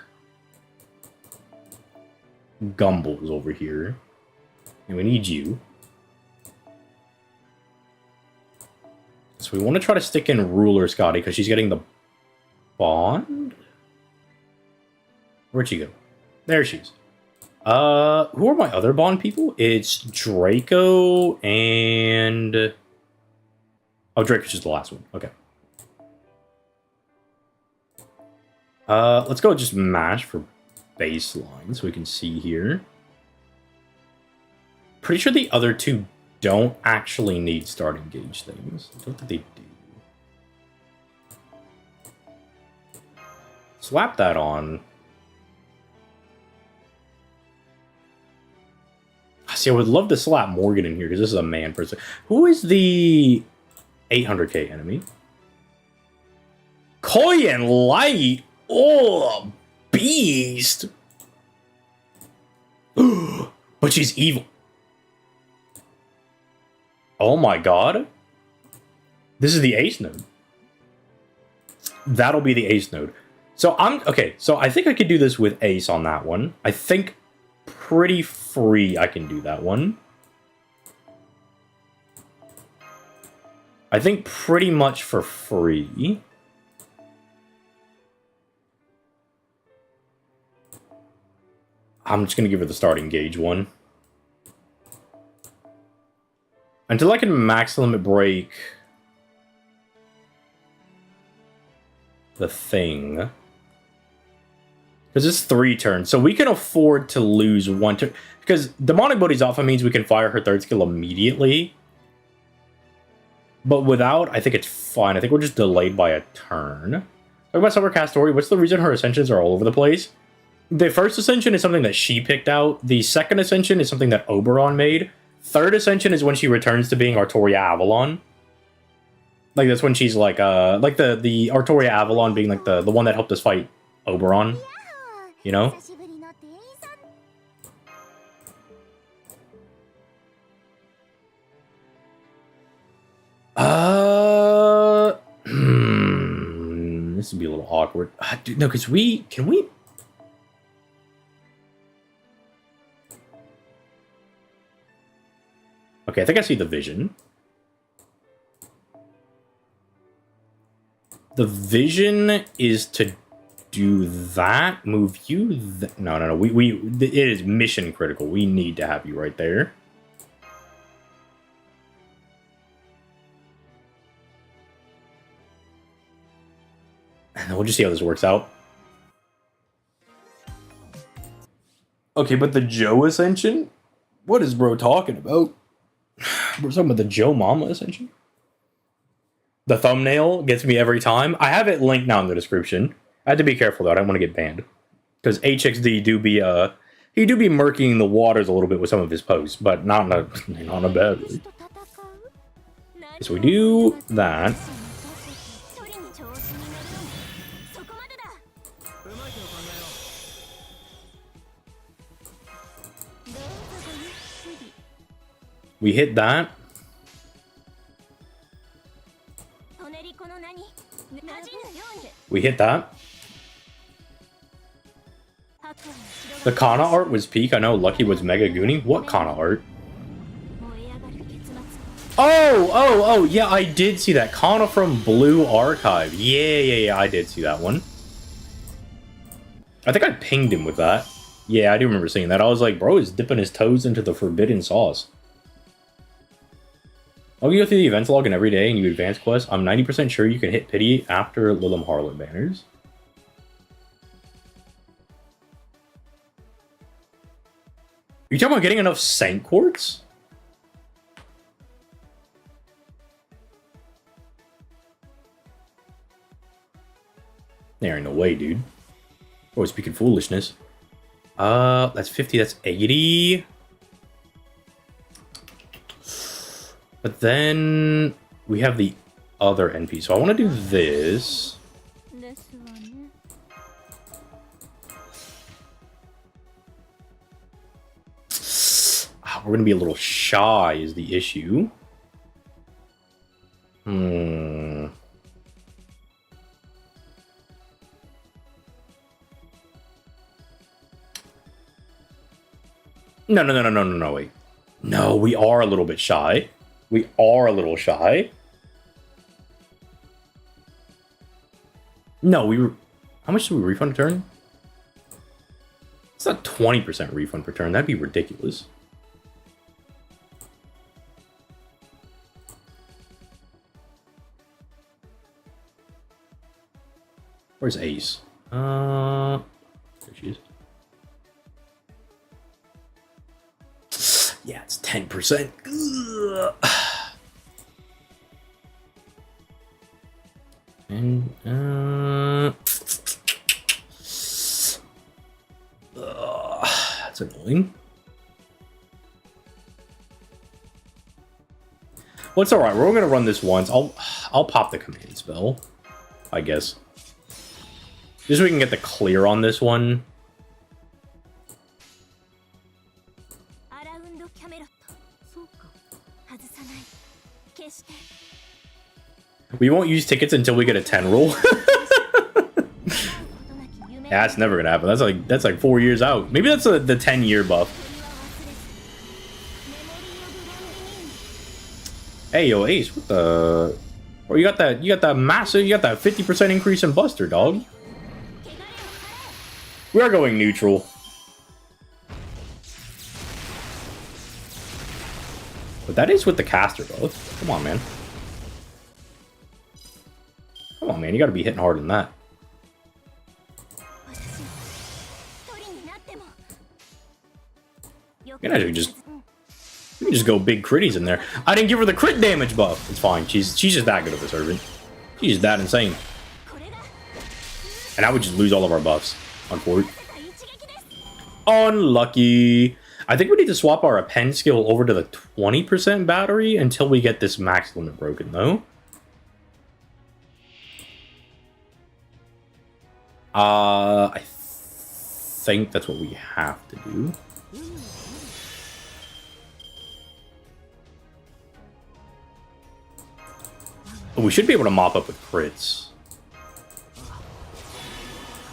Gumballs over here. And we need you. So we want to try to stick in Ruler Scotty, because she's getting the bond? Where'd she go? There she is. Who are my other bond people? It's Draco and... Oh, Draco's just the last one. Okay. Let's go just mash for baseline so we can see here. Pretty sure the other two don't actually need starting gauge things. I don't think they do. Slap that on. See, I would love to slap Morgan in here because this is a man person. Who is the 800k enemy? Koyan Light! Oh, beast! But she's evil. Oh my god. This is the ace node. That'll be the ace node. So okay, so I think I could do this with ace on that one. I think pretty free I can do that one. I think pretty much for free. I'm just going to give her the starting gauge one. Until I can max limit break the thing. Because it's 3 turns, so we can afford to lose 1 turn. Because Demonic Body's Alpha means we can fire her 3rd skill immediately. But without, I think it's fine. I think we're just delayed by a turn. Talk about Summercast story. What's the reason her ascensions are all over the place? The first ascension is something that she picked out. The second ascension is something that Oberon made. Third ascension is when she returns to being Artoria Avalon. Like, that's when she's like the Artoria Avalon being like the one that helped us fight Oberon. You know? This would be a little awkward. Dude, no, because can we? Okay, I think I see the vision. The vision is to do that, move you. No. It is mission critical. We need to have you right there. And we'll just see how this works out. Okay, but the Joe Ascension? What is bro talking about? We're talking about the Joe Mama Ascension? The thumbnail gets me every time. I have it linked now in the description. I had to be careful though. I don't want to get banned. Because HXD do be murking the waters a little bit with some of his posts, but not in a bad way. So we do that. We hit that. We hit that. The Kana art was peak. I know Lucky was Mega Goonie. What Kana art? Oh, yeah, I did see that. Kana from Blue Archive. Yeah, I did see that one. I think I pinged him with that. Yeah, I do remember seeing that. I was like, bro is dipping his toes into the forbidden sauce. I'll go through the events log and every day and you advance quests. I'm 90% sure you can hit pity after Lilim Harlan banners. Are you talking about getting enough Saint Quartz? There ain't no way, dude. Oh, speaking foolishness. That's 50, that's 80. But then we have the other NP. So I want to do this. We're going to be a little shy is the issue. No, wait. No, we are a little bit shy. We are a little shy. No, how much do we refund per turn? It's not 20% refund per turn. That'd be ridiculous. Where's Ace? There she is. Yeah, it's 10%. And that's annoying. Well, it's all right. We're only gonna run this once. I'll pop the command spell, I guess. Just so we can get the clear on this one. We won't use tickets until we get a 10 roll. Yeah, that's never gonna happen. That's like 4 years out. Maybe that's the 10-year buff. Hey, yo, Ace, what the? Or you got that 50% increase in Buster, dog. We are going neutral. But that is with the caster buff. Come on, man. Come on, man. You gotta be hitting harder than that. You can actually just go big critties in there. I didn't give her the crit damage buff. It's fine. She's just that good of a servant. She's just that insane. And I would just lose all of our buffs on Fort. Unlucky. I think we need to swap our append skill over to the 20% battery until we get this max limit broken, though. I think that's what we have to do. We should be able to mop up with crits.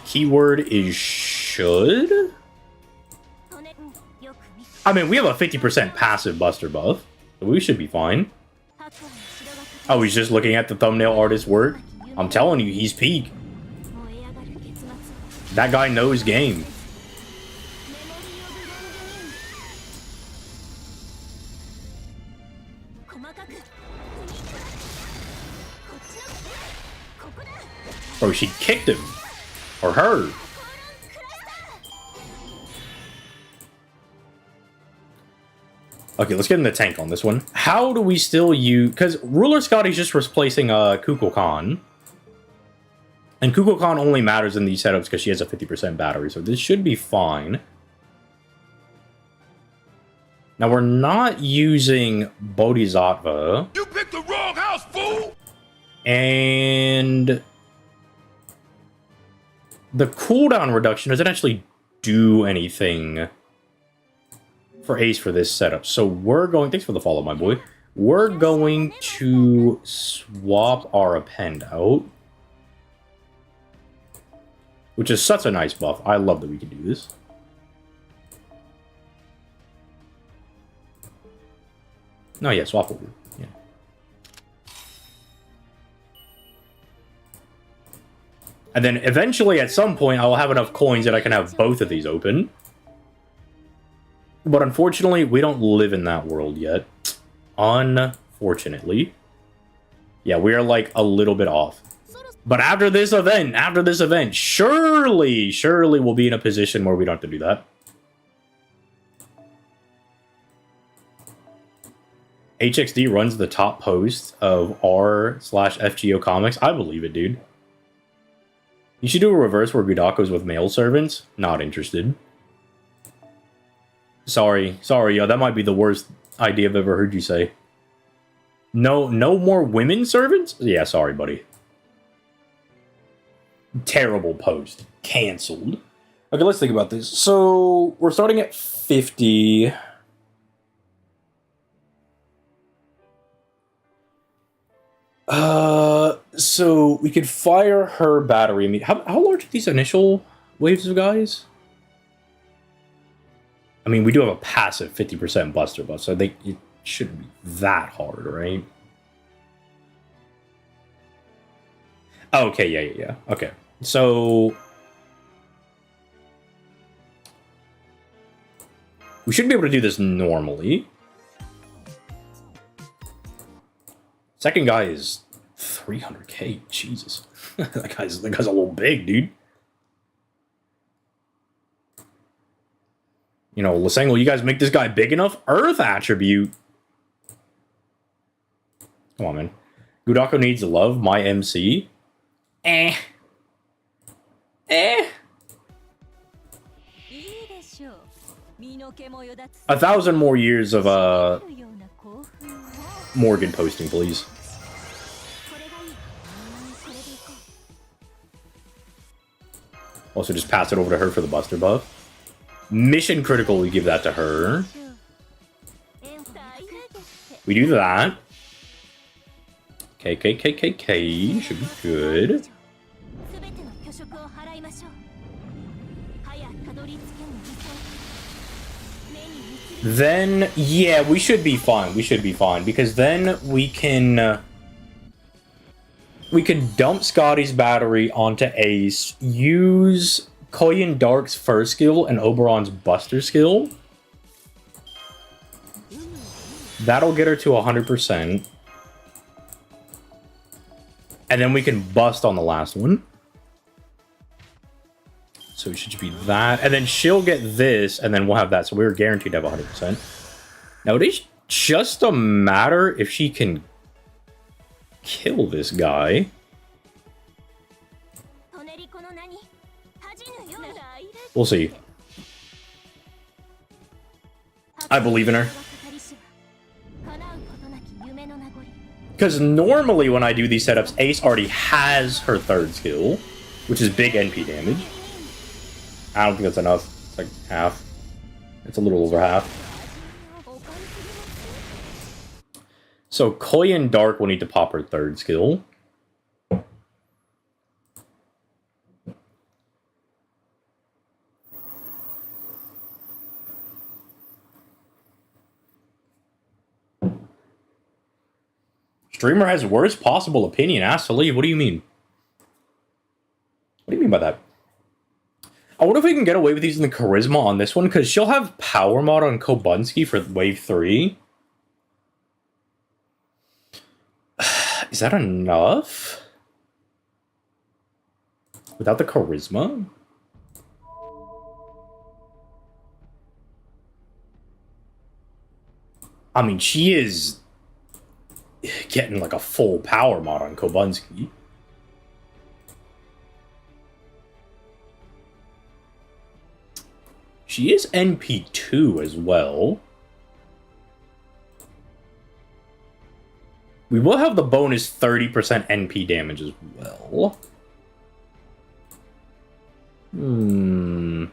Keyword is should? I mean, we have a 50% passive Buster buff, so we should be fine. Oh, he's just looking at the thumbnail artist's work? I'm telling you, he's peak. That guy knows game. Bro, she kicked him. Or her. Okay, let's get in the tank on this one. How do we still use... Because Ruler Scotty's just replacing Kukulkan. And Kukulkan only matters in these setups because she has a 50% battery. So this should be fine. Now, we're not using Bodhisattva. You picked the wrong house, fool! And... the cooldown reduction doesn't actually do anything for Ace for this setup. So we're going... Thanks for the follow, my boy. We're going to swap our append out. Which is such a nice buff. I love that we can do this. No, yeah, swap over. Yeah. And then eventually, at some point, I'll have enough coins that I can have both of these open. But unfortunately, we don't live in that world yet. Unfortunately. Yeah, we are like a little bit off. But after this event, surely we'll be in a position where we don't have to do that. HXD runs the top post of r/FGO comics. I believe it, dude. You should do a reverse where Gudako's with male servants. Not interested. Sorry, yo, that might be the worst idea I've ever heard you say. No more women servants? Yeah, sorry, buddy. Terrible post. Cancelled. Okay, let's think about this. So, we're starting at 50. So we could fire her battery. How large are these initial waves of guys? I mean, we do have a passive 50% buster buff, so it shouldn't be that hard, right? Okay, yeah. Okay, so we should be able to do this normally. Second guy is 300k. Jesus, that guy's a little big, dude. You know, Lasengo, you guys make this guy big enough? Earth attribute. Come on, man. Gudako needs love. My MC. 1,000 more years of Morgan posting, please. Also, just pass it over to her for the buster buff. Mission critical, we give that to her. We do that. KKKKK should be good. Then, yeah, we should be fine. We should be fine because then we can dump Scotty's battery onto Ace, use Koyan Dark's first skill and Oberon's buster skill. That'll get her to 100%. And then we can bust on the last one. So it should be that. And then she'll get this, and then we'll have that. So we're guaranteed to have 100%. Now it is just a matter if she can kill this guy. We'll see. I believe in her. Because normally when I do these setups, Ace already has her third skill, which is big NP damage. I don't think that's enough. It's like half. It's a little over half. So Koyan Dark will need to pop her third skill. Streamer has worst possible opinion. Asked to leave. What do you mean? What do you mean by that? I wonder if we can get away with using the charisma on this one, because she'll have power mod on Kobunsky for wave 3. Is that enough? Without the charisma? I mean, she is getting like a full power mod on Kobunsky. She is NP2 as well. We will have the bonus 30% NP damage as well. You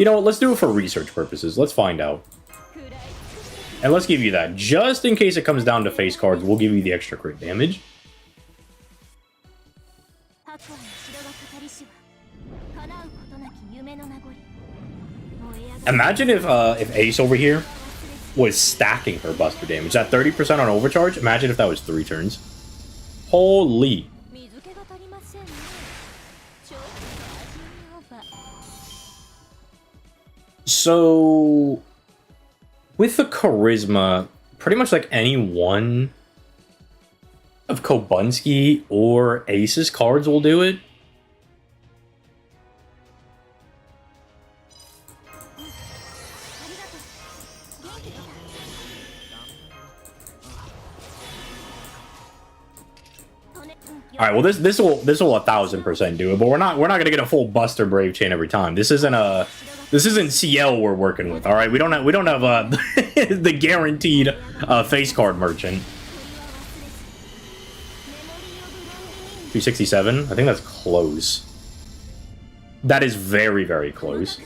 know what? Let's do it for research purposes. Let's find out. And let's give you that. Just in case it comes down to face cards, we'll give you the extra crit damage. Imagine if Ace over here was stacking her buster damage. That 30% on overcharge, imagine if that was 3 turns. Holy. So, with the charisma, pretty much like any one of Kobunsky or Ace's cards will do it. All right, well this will 1000% do it, but we're not gonna get a full Buster Brave chain every time. This isn't CL we're working with. All right, we don't have the guaranteed face card merchant. 267. I think that's close. That is very, very close.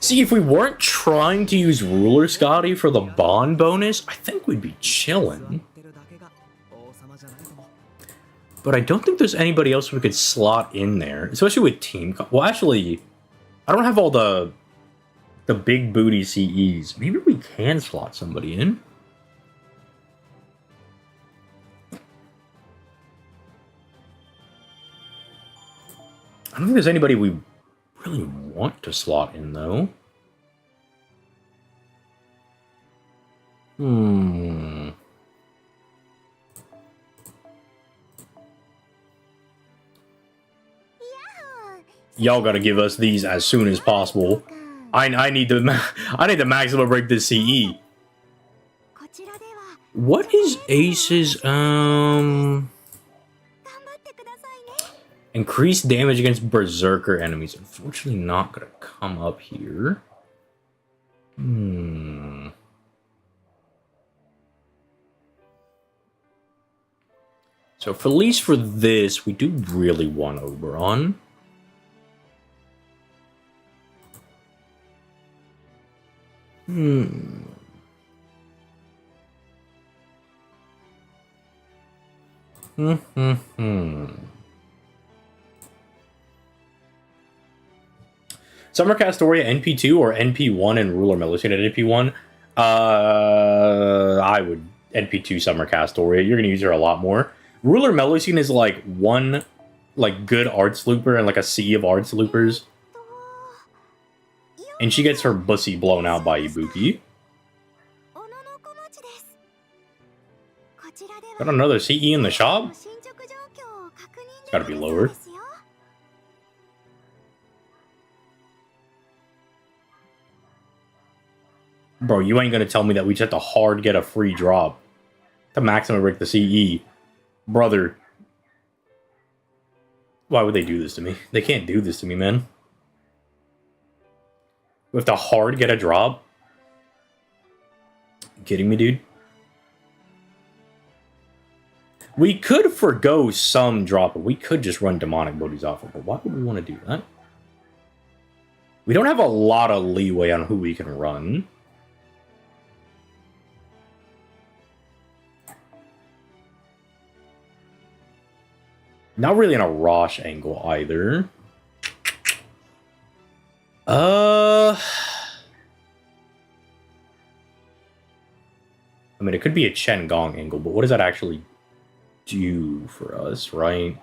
See, if we weren't trying to use Ruler Scotty for the bond bonus, I think we'd be chilling. But I don't think there's anybody else we could slot in there, especially with team. Well, actually, I don't have all the big booty CEs. Maybe we can slot somebody in. I don't think there's anybody we really want to slot in, though. Y'all gotta give us these as soon as possible. I need the maximum break this CE. What is Ace's increased damage against Berserker enemies? Unfortunately not gonna come up here. So for at least for this, we do really want Oberon. Summer Castoria NP2 or NP1 and Ruler Millicent at NP1? I would NP2 Summer Castoria. You're gonna use her a lot more. Ruler Melusine is like one good arts looper and like a sea of arts loopers. And she gets her bussy blown out by Ibuki. Got another CE in the shop? It's gotta be lower. Bro, you ain't gonna tell me that we just have to hard get a free drop to maximum break the CE. Brother. Why would they do this to me? They can't do this to me, man. We have to hard get a drop? You kidding me, dude? We could forgo some drop, but we could just run Demonic Bodhisattva. But why would we want to do that? We don't have a lot of leeway on who we can run. Not really in a Rosh angle either. I mean, it could be a Chen Gong angle, but what does that actually do for us, right?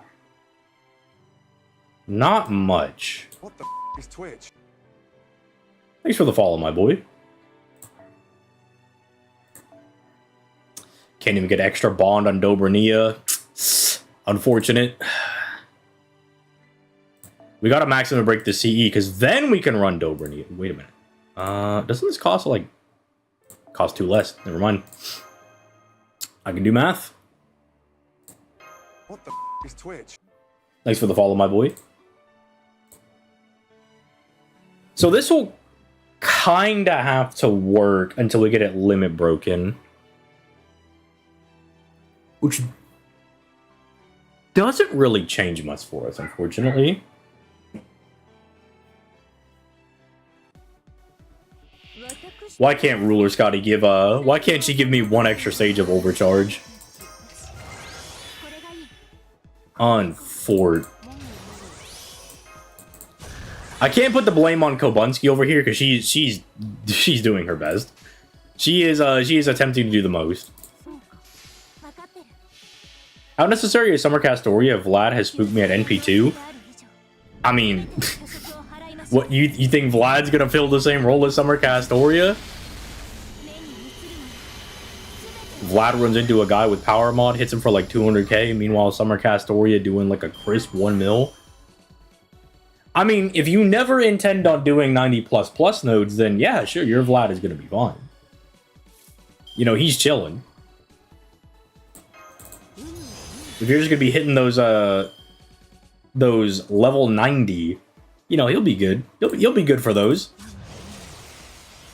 Not much. What the is Twitch? Thanks for the follow, my boy. Can't even get extra bond on Dobrania. Unfortunate. We gotta maximum break the CE, because then we can run Dobrania. Wait a minute. Doesn't this cost, like... Cost 2 less. Never mind. I can do math. What the is Twitch? Thanks for the follow, my boy. So this will kinda have to work until we get it limit broken. Which doesn't really change much for us, unfortunately. Why can't Ruler Scotty give why can't she give me one extra stage of overcharge? On Fort. I can't put the blame on Kobunsky over here because she's doing her best. She is attempting to do the most. How necessary is Summer Castoria if Vlad has spooked me at NP2? I mean, what you think Vlad's gonna fill the same role as Summer Castoria? Vlad runs into a guy with power mod, hits him for like 200k. Meanwhile, Summer Castoria doing like a crisp 1 mil. I mean, if you never intend on doing 90++ nodes, then yeah, sure, your Vlad is going to be fine. You know, he's chilling. If you're just going to be hitting those level 90, you know, he'll be good. He'll be good for those.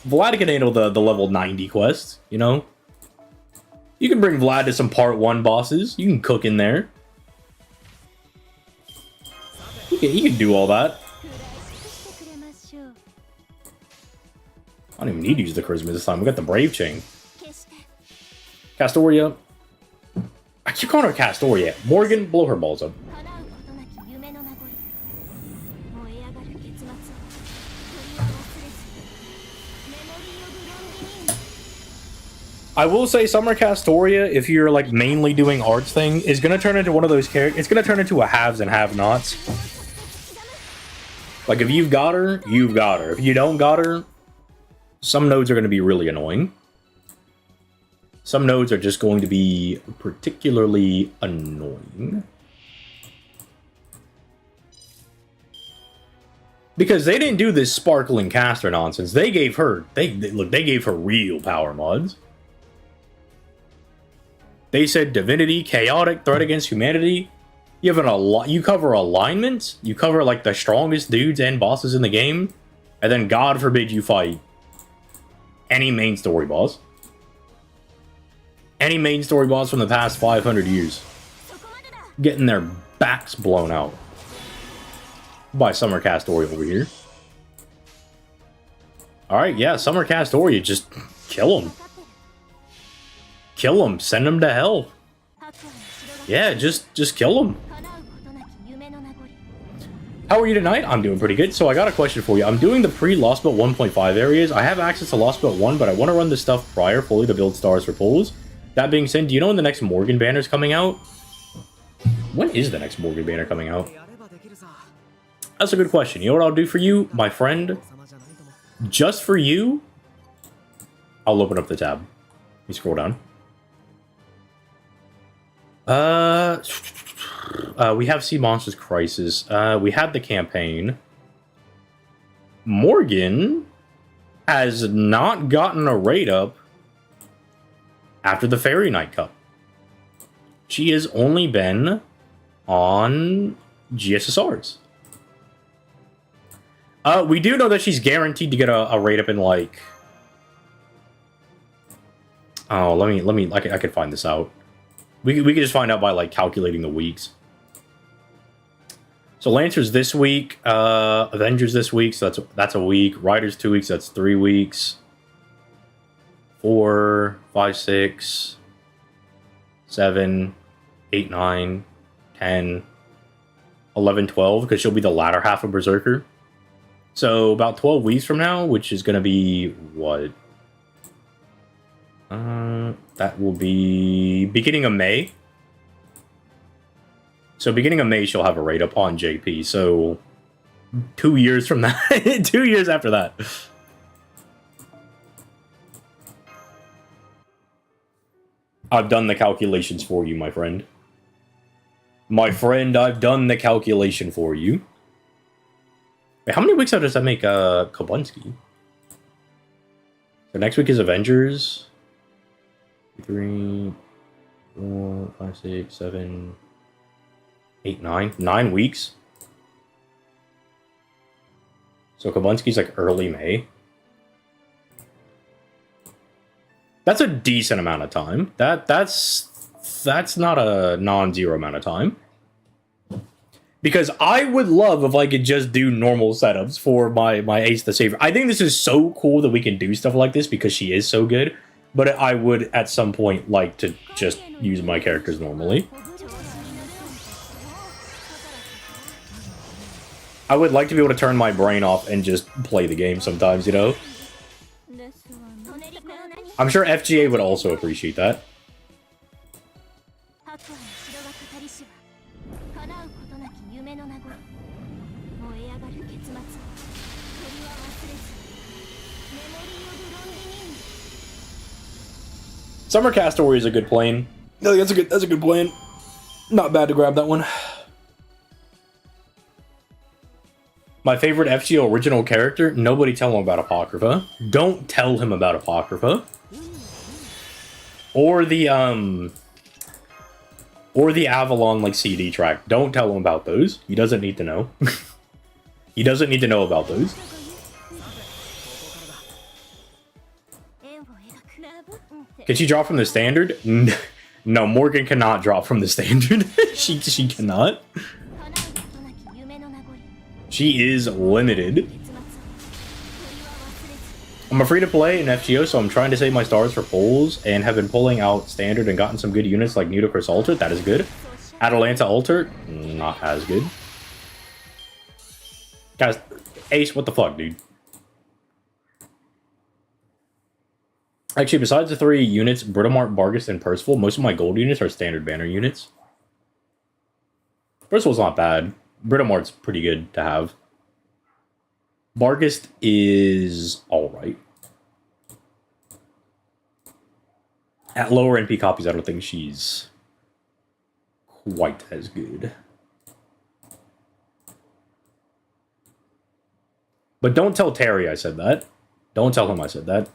Vlad can handle the level 90 quests, you know? You can bring Vlad to some part 1 bosses. You can cook in there. He can do all that. I don't even need to use the charisma this time. We got the Brave Chain. Castoria. I keep calling her Castoria. Morgan, blow her balls up. I will say Summer Castoria, if you're like mainly doing arts thing, is gonna turn into one of those characters. It's gonna turn into a haves and have-nots. Like if you've got her, you've got her. If you don't got her, some nodes are gonna be really annoying. Some nodes are just going to be particularly annoying. Because they didn't do this sparkling caster nonsense. They gave her, they gave her real power mods. They said divinity, chaotic, threat against humanity. You have you cover alignments. You cover like the strongest dudes and bosses in the game, and then God forbid you fight any main story boss. Any main story boss from the past 500 years, getting their backs blown out by Summer Castoria over here. All right, yeah, Summer Castoria, just kill him. Kill him. Send him to hell. Yeah, just kill him. How are you tonight? I'm doing pretty good. So I got a question for you. I'm doing the pre-Lost Belt 1.5 areas. I have access to Lost Belt 1, but I want to run this stuff prior fully to build stars for pulls. That being said, do you know when the next Morgan banner is coming out? When is the next Morgan banner coming out? That's a good question. You know what I'll do for you, my friend? Just for you, I'll open up the tab. Let me scroll down. We have Sea Monsters Crisis. We had the campaign. Morgan has not gotten a raid up after the Fairy Night Cup. She has only been on GSSRs. We do know that she's guaranteed to get a raid up in like... Oh, let me. I could find this out. We could just find out by like calculating the weeks. So Lancers this week, Avengers this week, so that's a week. Riders 2 weeks, that's 3 weeks. 4, 5, 6, 7, 8, 9, 10, 11, 12, because she'll be the latter half of Berserker. So about 12 weeks from now, which is going to be what? That will be beginning of May. So beginning of May, she'll have a raid up on JP. So 2 years from that, 2 years after that. I've done the calculations for you, my friend. My friend, I've done the calculation for you. Wait, how many weeks out does that make Kobunski? So next week is Avengers. 3, 4, 5, 6, 7, 8, 9. 9 weeks. So Kobunski's like early May. That's a decent amount of time. That's not a non-zero amount of time. Because I would love if I could just do normal setups for my Ace the Savior. I think this is so cool that we can do stuff like this because she is so good. But I would, at some point, like to just use my characters normally. I would like to be able to turn my brain off and just play the game sometimes, you know? I'm sure FGA would also appreciate that. Summer Castoria is a good plane. No, that's a good plan. Not bad to grab that one. My favorite FGO original character? Nobody tell him about Apocrypha. Don't tell him about Apocrypha. Or the Avalon like CD track. Don't tell him about those. He doesn't need to know. He doesn't need to know about those. Can she drop from the standard? No, Morgan cannot drop from the standard. she cannot. She is limited. I'm a free-to-play in FGO, so I'm trying to save my stars for pulls, and have been pulling out standard and gotten some good units like Nudicrous Altar. That is good. Atalanta Altar, not as good. Guys, Ace, what the fuck, dude? Actually, besides the 3 units, Britomart, Bargus, and Percival, most of my gold units are standard banner units. Percival's not bad. Britomart's pretty good to have. Bargus is alright. At lower NP copies, I don't think she's quite as good. But don't tell Terry I said that. Don't tell him I said that.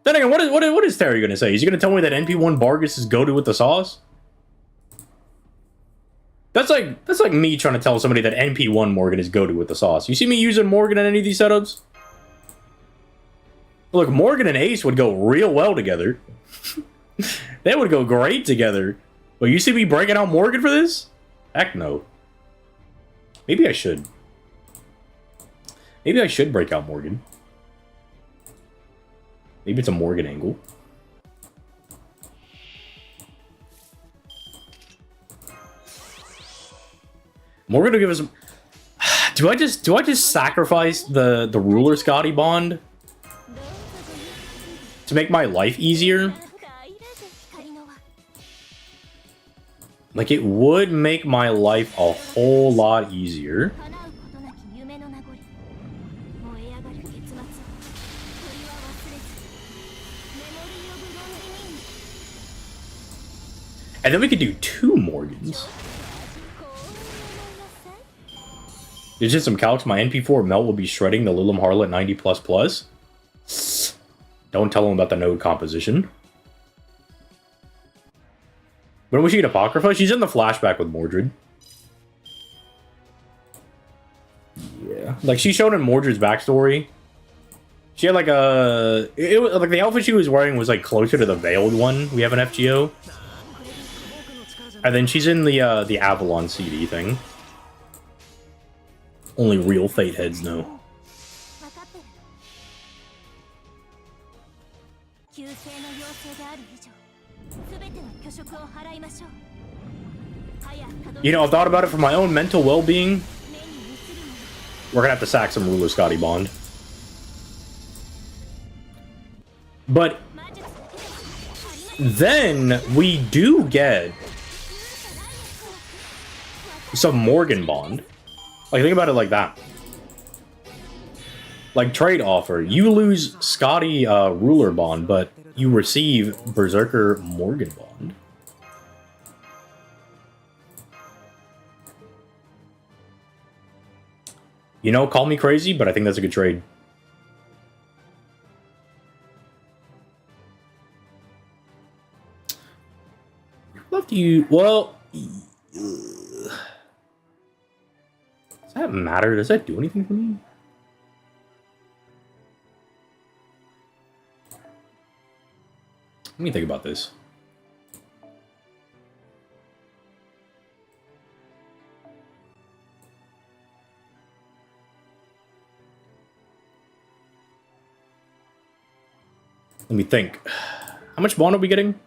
Then again, what is Terry going to say? Is he going to tell me that NP1 Bargus is goated with the sauce? That's like me trying to tell somebody that NP1 Morgan is goated with the sauce. You see me using Morgan in any of these setups? Look, Morgan and Ace would go real well together. They would go great together. But you see me breaking out Morgan for this? Heck no. Maybe I should. Maybe I should break out Morgan. Maybe it's a Morgan angle. Morgan will give us. Do I just sacrifice the ruler Scotty bond to make my life easier? Like, it would make my life a whole lot easier. And then we could do 2 Morgans. There's just some calcs. My NP4 Melt will be shredding the Lilim Harlot 90++. Don't tell him about the node composition. When was she get Apocrypha? She's in the flashback with Mordred. Yeah. Like, she showed in Mordred's backstory. She had like a... like the outfit she was wearing was like closer to the veiled one we have in FGO. And then she's in the Avalon CD thing. Only real Fate heads know. You know, I've thought about it for my own mental well-being. We're gonna have to sack some Ruler Scotty Bond. But then we do get some Morgan Bond. Like, think about it like that. Like, trade offer. You lose Scotty Ruler Bond, but you receive Berserker Morgan Bond. You know, call me crazy, but I think that's a good trade. Left you... Well... Does that matter? Does that do anything for me? Let me think about this. Let me think. How much bond are we getting?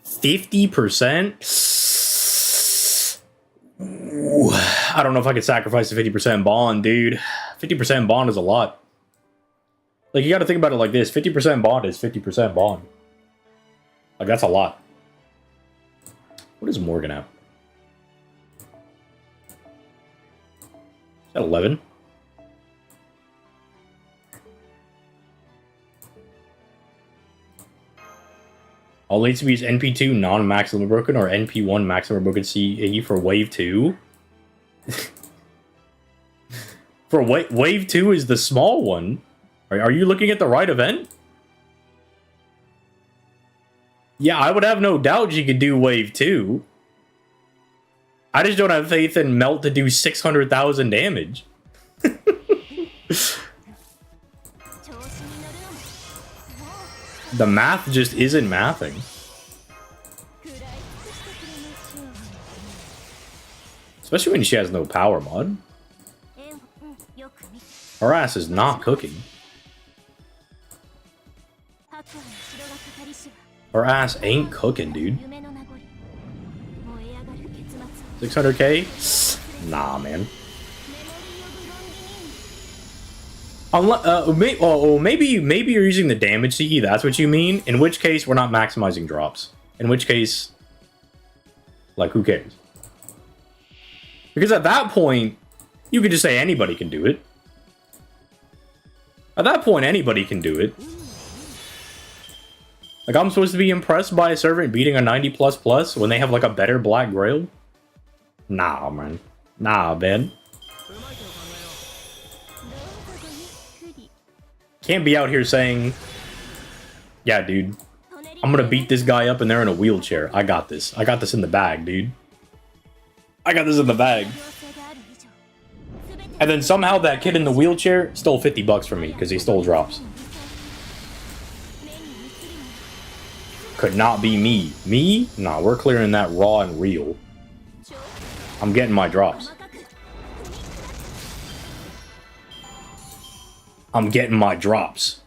50%? Ooh, I don't know if I could sacrifice the 50% bond, dude. 50% bond is a lot. Like, you gotta think about it like this. 50% bond is 50% bond. Like, that's a lot. What is Morgan at? Is that 11? All needs to be is NP2 non-max limit broken or NP1 max limit broken CE for wave 2. For wave 2 is the small one. Are you looking at the right event? Yeah, I would have no doubt she could do wave 2. I just don't have faith in Melt to do 600,000 damage. The math just isn't mathing. Especially when she has no power mod. Her ass is not cooking. Her ass ain't cooking, dude. 600k? Nah, man. Maybe you're using the damage CE. That's what you mean. In which case, we're not maximizing drops. In which case, like, who cares? Because at that point, you could just say anybody can do it. At that point, anybody can do it. Like, I'm supposed to be impressed by a servant beating a 90++ when they have, like, a better Black Grail? Nah, man. Nah, man. Can't be out here saying, yeah, dude, I'm gonna beat this guy up and they're in a wheelchair. I got this. I got this in the bag, dude. I got this in the bag. And then somehow that kid in the wheelchair stole 50 bucks from me because he stole drops. Could not be me. Me? Nah, we're clearing that raw and real. I'm getting my drops. I'm getting my drops.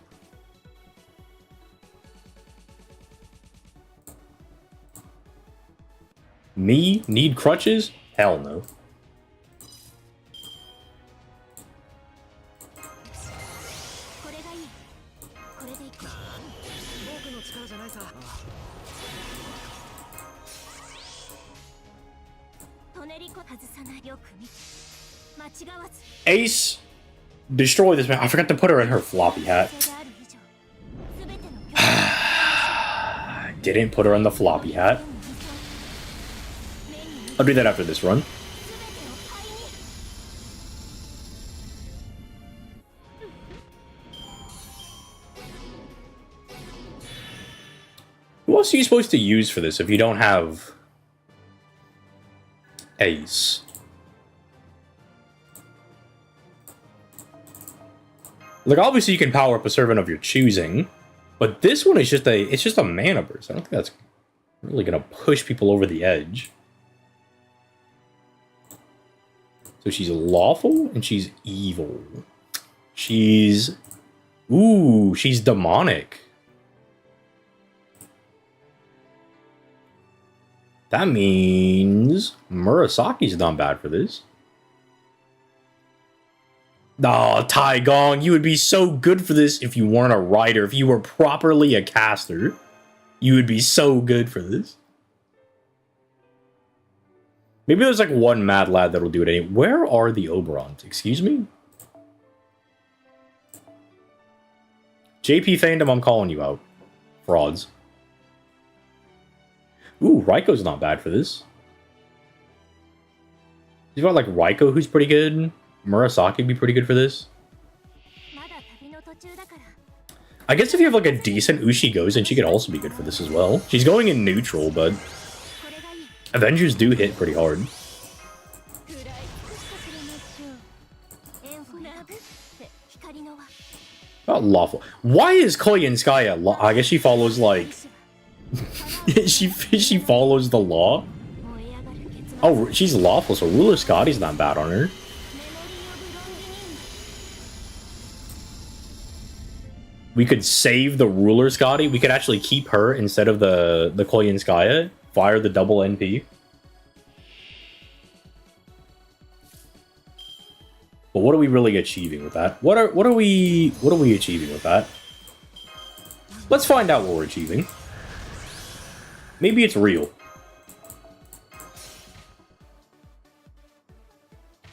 Me? Need crutches? Hell no. Ace, destroy this man. I forgot to put her in her floppy hat. Didn't put her in the floppy hat. I'll do that after this run. Who else are you supposed to use for this if you don't have Ace? Like, obviously you can power up a servant of your choosing, but this one is just a mana burst. I don't think that's really gonna push people over the edge. So she's lawful and she's evil. She's demonic. That means Murasaki's not bad for this. Oh, Tai Gong, you would be so good for this if you weren't a writer. If you were properly a caster, you would be so good for this. Maybe there's like one mad lad that'll do it anyway. Where are the Oberons? Excuse me? JP Fandom, I'm calling you out. Frauds. Ooh, Raiko's not bad for this. You've got like Raiko, who's pretty good. Murasaki would be pretty good for this. I guess if you have like a decent Ushi Gozen, she could also be good for this as well. She's going in neutral, but Avengers do hit pretty hard. Not lawful. Why is Koyenskaya? I guess she follows like she follows the law. Oh, she's lawful, so Ruler Scotty's not bad on her. We could save the Ruler Scotty. We could actually keep her instead of the Koyenskaya. Fire the double NP. But what are we really achieving with that? What are we achieving with that? Let's find out what we're achieving. Maybe it's real.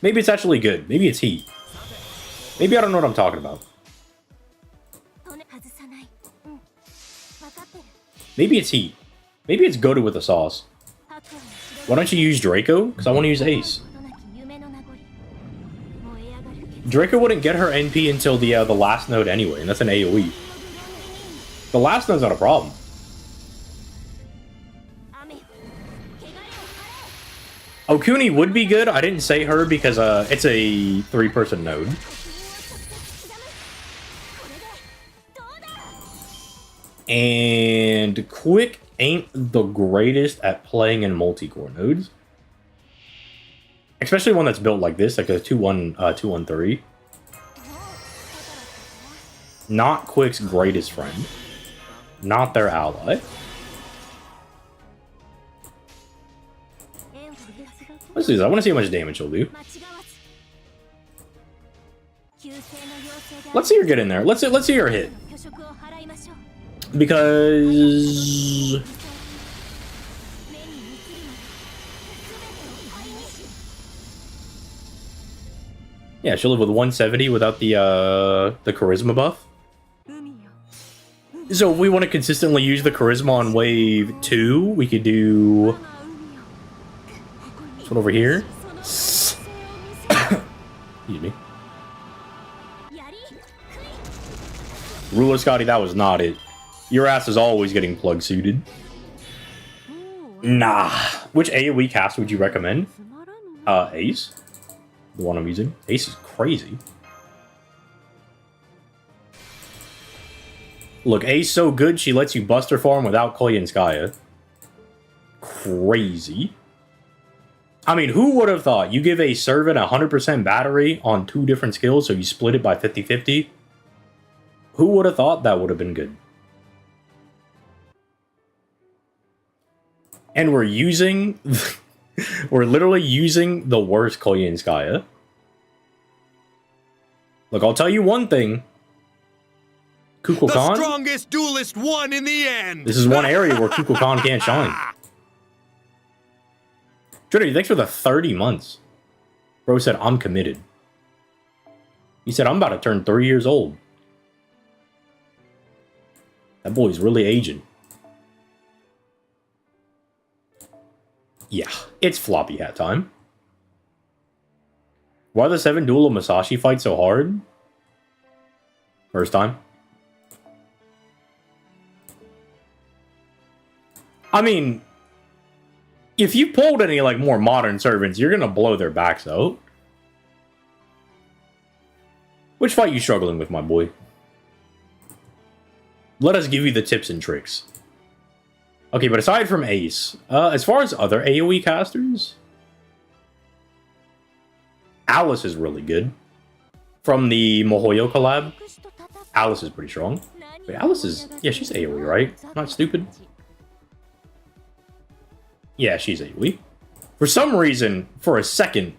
Maybe it's actually good. Maybe it's heat. Maybe I don't know what I'm talking about. Maybe it's heat. Maybe it's goated with the sauce. Why don't you use Draco? Because I want to use Ace. Draco wouldn't get her NP until the last node anyway, and that's an AoE. The last node's not a problem. Okuni would be good. I didn't say her because it's a 3-person node. And Quick ain't the greatest at playing in multi-core nodes. Especially one that's built like this, like a 2-1-3. Not Quick's greatest friend. Not their ally. Let's do this. I want to see how much damage he'll do. Let's see her get in there. Let's see her hit. Because yeah, she'll live with 170 without the charisma buff. So if we want to consistently use the charisma on wave 2, we could do this one over here. Excuse me. Ruler Scotty, that was not it. Your ass is always getting plug suited. Nah. Which AoE cast would you recommend? Ace. The one I'm using. Ace is crazy. Look, Ace so good she lets you Buster farm without Koyanskaya. Crazy. I mean, who would have thought you give a servant 100% battery on 2 different skills, so you split it by 50-50? Who would have thought that would have been good? And we're using... we're literally using the worst Koyanskaya. Look, I'll tell you one thing. Kukulkan, The strongest duelist won in the end. this is one area where Kukulkan can't shine. Trinity, thanks for the 30 months. Bro said, I'm committed. He said, I'm about to turn 3 years old. That boy's really aging. Yeah, it's floppy hat time. Why are the 7 duel Masashi fight so hard? First time. I mean, if you pulled any like more modern servants, you're gonna blow their backs out. Which fight you struggling with, my boy? Let us give you the tips and tricks. Okay, but aside from Ace, as far as other AoE casters, Alice is really good. From the Mohoyo collab, Alice is pretty strong. Wait, Alice is... yeah, she's AoE, right? I'm not stupid. Yeah, she's AoE. For some reason, for a second,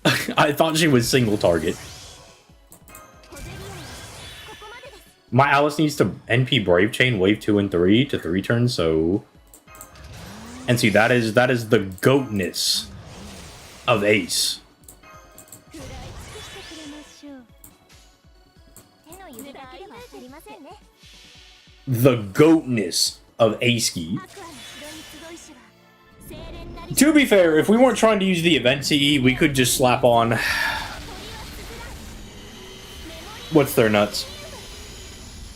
I thought she was single target. My Alice needs to NP Brave Chain wave 2 and 3 to 3 turns, so... and see, that is the goatness of Ace. The goatness of Ace-ski. To be fair, if we weren't trying to use the event CE, we could just slap on... what's their nuts?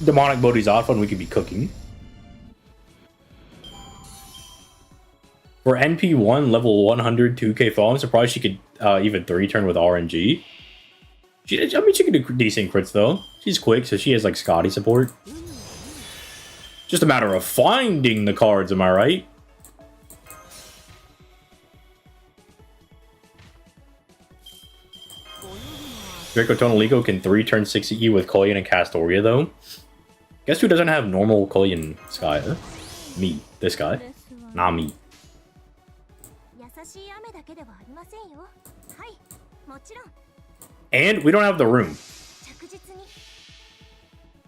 Demonic Bodhisattva, and we could be cooking. For NP1, level 100, 2k fall, I'm surprised she could even 3-turn with RNG. I mean, she can do decent crits, though. She's quick, so she has, like, Scotty support. Just a matter of finding the cards, am I right? Draco Tonalico can 3-turn 60E with Koyan and Castoria, though. Guess who doesn't have normal Koyan Skya? Me. This guy. Not me. And we don't have the room.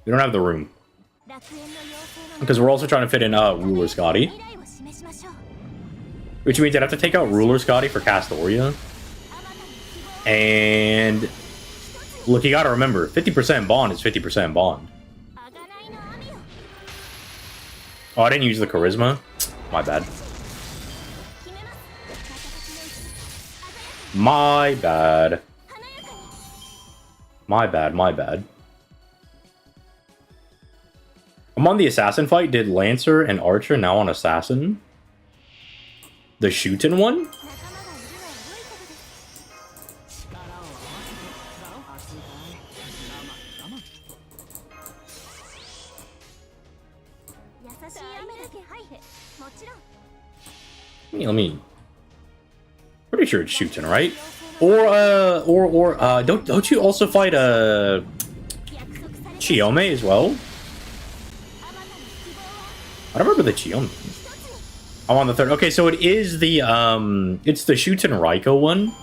We don't have the room. Because we're also trying to fit in Ruler Scotty. Which means I'd have to take out Ruler Scotty for Castoria. And... look, you gotta remember, 50% bond is 50% bond. Oh, I didn't use the charisma? My bad. My bad. My bad, my bad. I'm on the assassin fight. Did Lancer and Archer, now on assassin. The shooting one? Let me. Pretty sure it's shooting, right? Or don't you also fight Chiyome as well? I don't remember the Chiyome. I'm on the third. Okay, so it is the it's the Shuten Raiko one.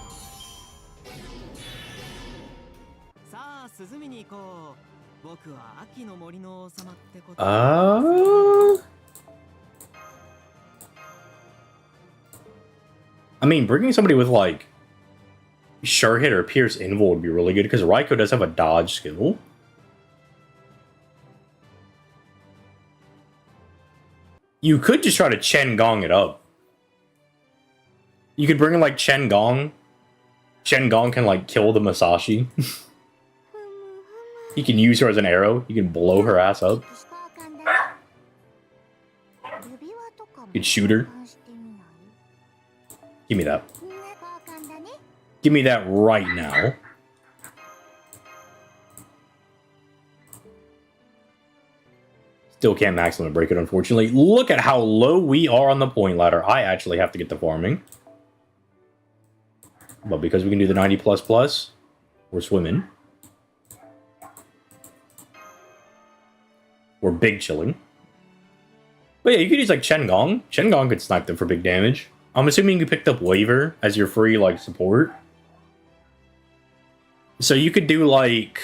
I mean, bringing somebody with like Sure Hit or Pierce Invul would be really good because Raiko does have a dodge skill. You could just try to Chen Gong it up. You could bring in like Chen Gong. Chen Gong can like kill the Masashi. You can use her as an arrow. You can blow her ass up. You could shoot her. Give me that. Give me that right now. Still can't maximum break it, unfortunately. Look at how low we are on the point ladder. I actually have to get the farming. But because we can do the 90++, we're swimming. We're big chilling. But yeah, you could use like Chen Gong. Chen Gong could snipe them for big damage. I'm assuming you picked up Waver as your free like support. So you could do like...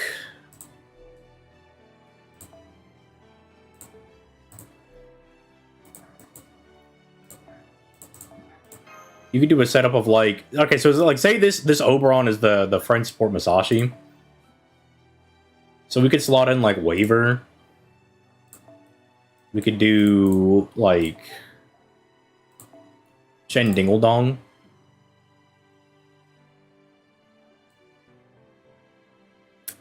You could do a setup of like... Okay, so like say this Oberon is the friend support Masashi. So we could slot in like Waver. We could do like Chen Dingledong.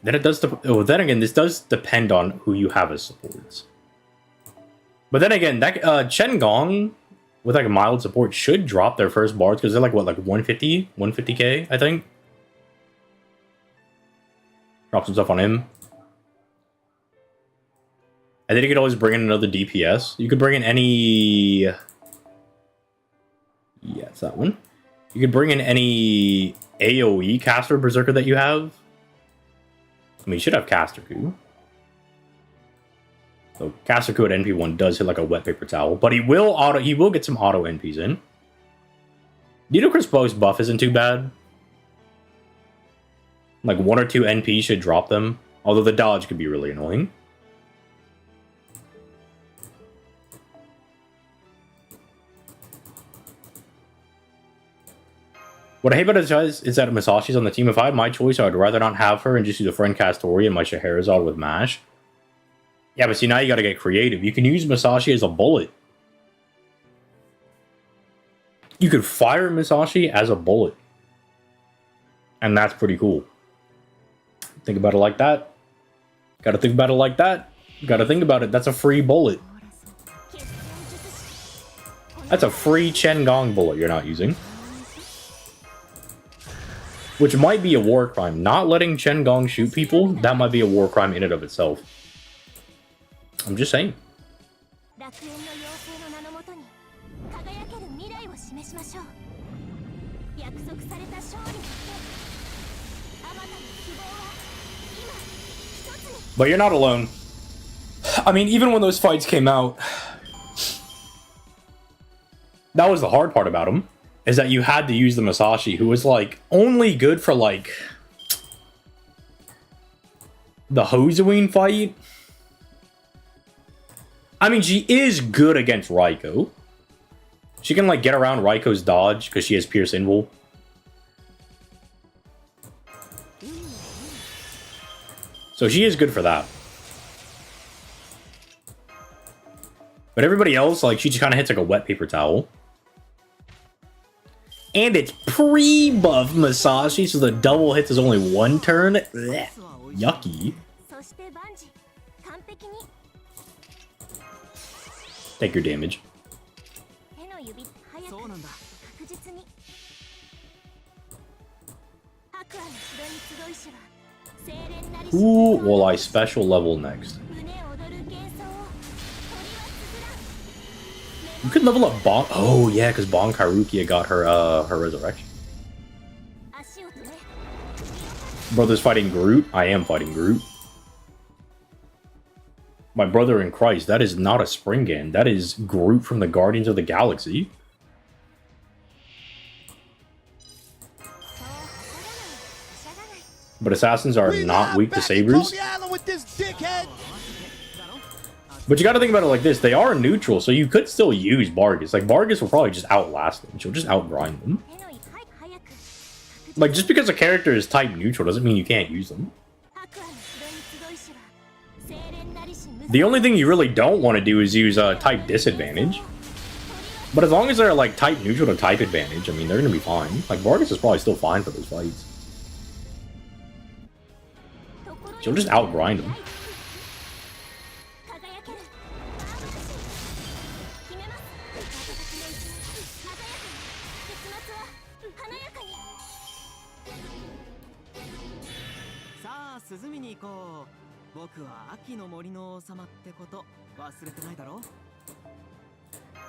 Then it does. Oh, then again, this does depend on who you have as supports. But then again, that Chen Gong with like a mild support should drop their first bards because they're like what, like 150k, I think. Drop some stuff on him. And then you could always bring in another DPS. You could bring in any... Yeah, it's that one. You could bring in any AoE caster berserker that you have. I mean, you should have Caster Coup. So Caster Coup at NP1 does hit like a wet paper towel, but he will get some auto NPs in. Ludicrous Bow's buff isn't too bad. Like 1 or 2 NPs should drop them, although the dodge could be really annoying. What I hate about it is that Masashi's on the team. If I had my choice, I would rather not have her and just use a friend Castori and my Scheherazade with Mash. Yeah, but see, now you gotta get creative. You can use Masashi as a bullet. You could fire Masashi as a bullet. And that's pretty cool. Think about it like that. Gotta think about it like that. Gotta think about it. That's a free bullet. That's a free Chen Gong bullet you're not using. Which might be a war crime. Not letting Chen Gong shoot people, that might be a war crime in and of itself. I'm just saying. But you're not alone. I mean, even when those fights came out, that was the hard part about them. Is that you had to use the Masashi, who was like only good for like the Hozuin fight. I mean, she is good against Raiko. She can like get around Raiko's dodge because she has Pierce Invul. So she is good for that. But everybody else, like, she just kind of hits like a wet paper towel. And it's pre-buff Masashi, so the double hits is only one turn. Blech. Yucky. Take your damage. Ooh, will I special level next? You could level up Bon. Oh yeah, because Bon Kairukia got her her resurrection. Brother's fighting Groot. I am fighting Groot. My brother in Christ, that is not a Springan. That is Groot from the Guardians of the Galaxy. But assassins are not weak to sabers. But you gotta think about it like this. They are neutral, so you could still use Bargus. Like, Bargus will probably just outlast them. She'll just outgrind them. Like, just because a character is type neutral doesn't mean you can't use them. The only thing you really don't want to do is use type disadvantage. But as long as they're, like, type neutral to type advantage, I mean, they're gonna be fine. Like, Bargus is probably still fine for those fights. She'll just outgrind them.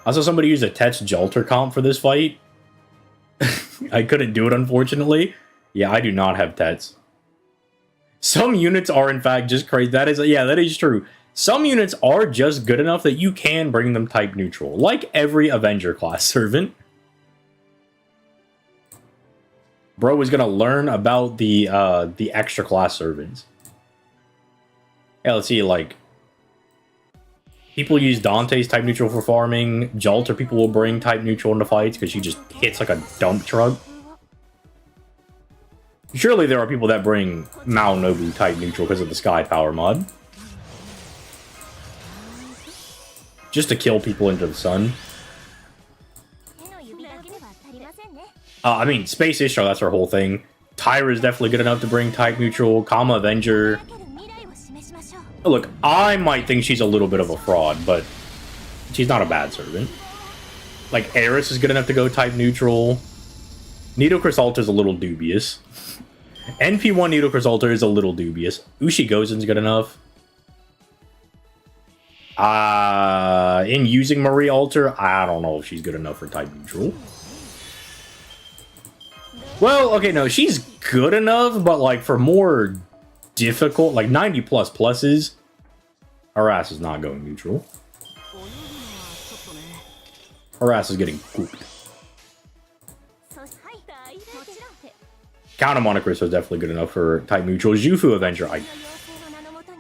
I saw somebody use a Tet's Jolter comp for this fight. I couldn't do it, unfortunately. Yeah, I do not have Tets. Some units are, in fact, just crazy. That is, yeah, that is true. Some units are just good enough that you can bring them type neutral, like every Avenger class servant. Bro is gonna learn about the extra class servants. Yeah, let's see, like, people use Dante's type neutral for farming. Jolter people will bring type neutral into fights because she just hits like a dump truck. Surely there are people that bring Maonobu type neutral because of the Sky Power mod. Just to kill people into the sun. I mean, Space Ishtar, that's her whole thing. Tyra is definitely good enough to bring type neutral. Kama Avenger. Look, I might think she's a little bit of a fraud, but she's not a bad servant. Like, Eris is good enough to go type neutral. Nido Altar is a little dubious. NP1 Nido Altar is a little dubious. Ushi Gozen's good enough. In using Marie Altar, I don't know if she's good enough for type neutral. Well, okay, no, she's good enough, but like for more difficult, like 90 plus pluses, her ass is not going neutral. Her ass is getting pooped. Count of Monte Cristo is definitely good enough for type neutral. Jufu Avenger, I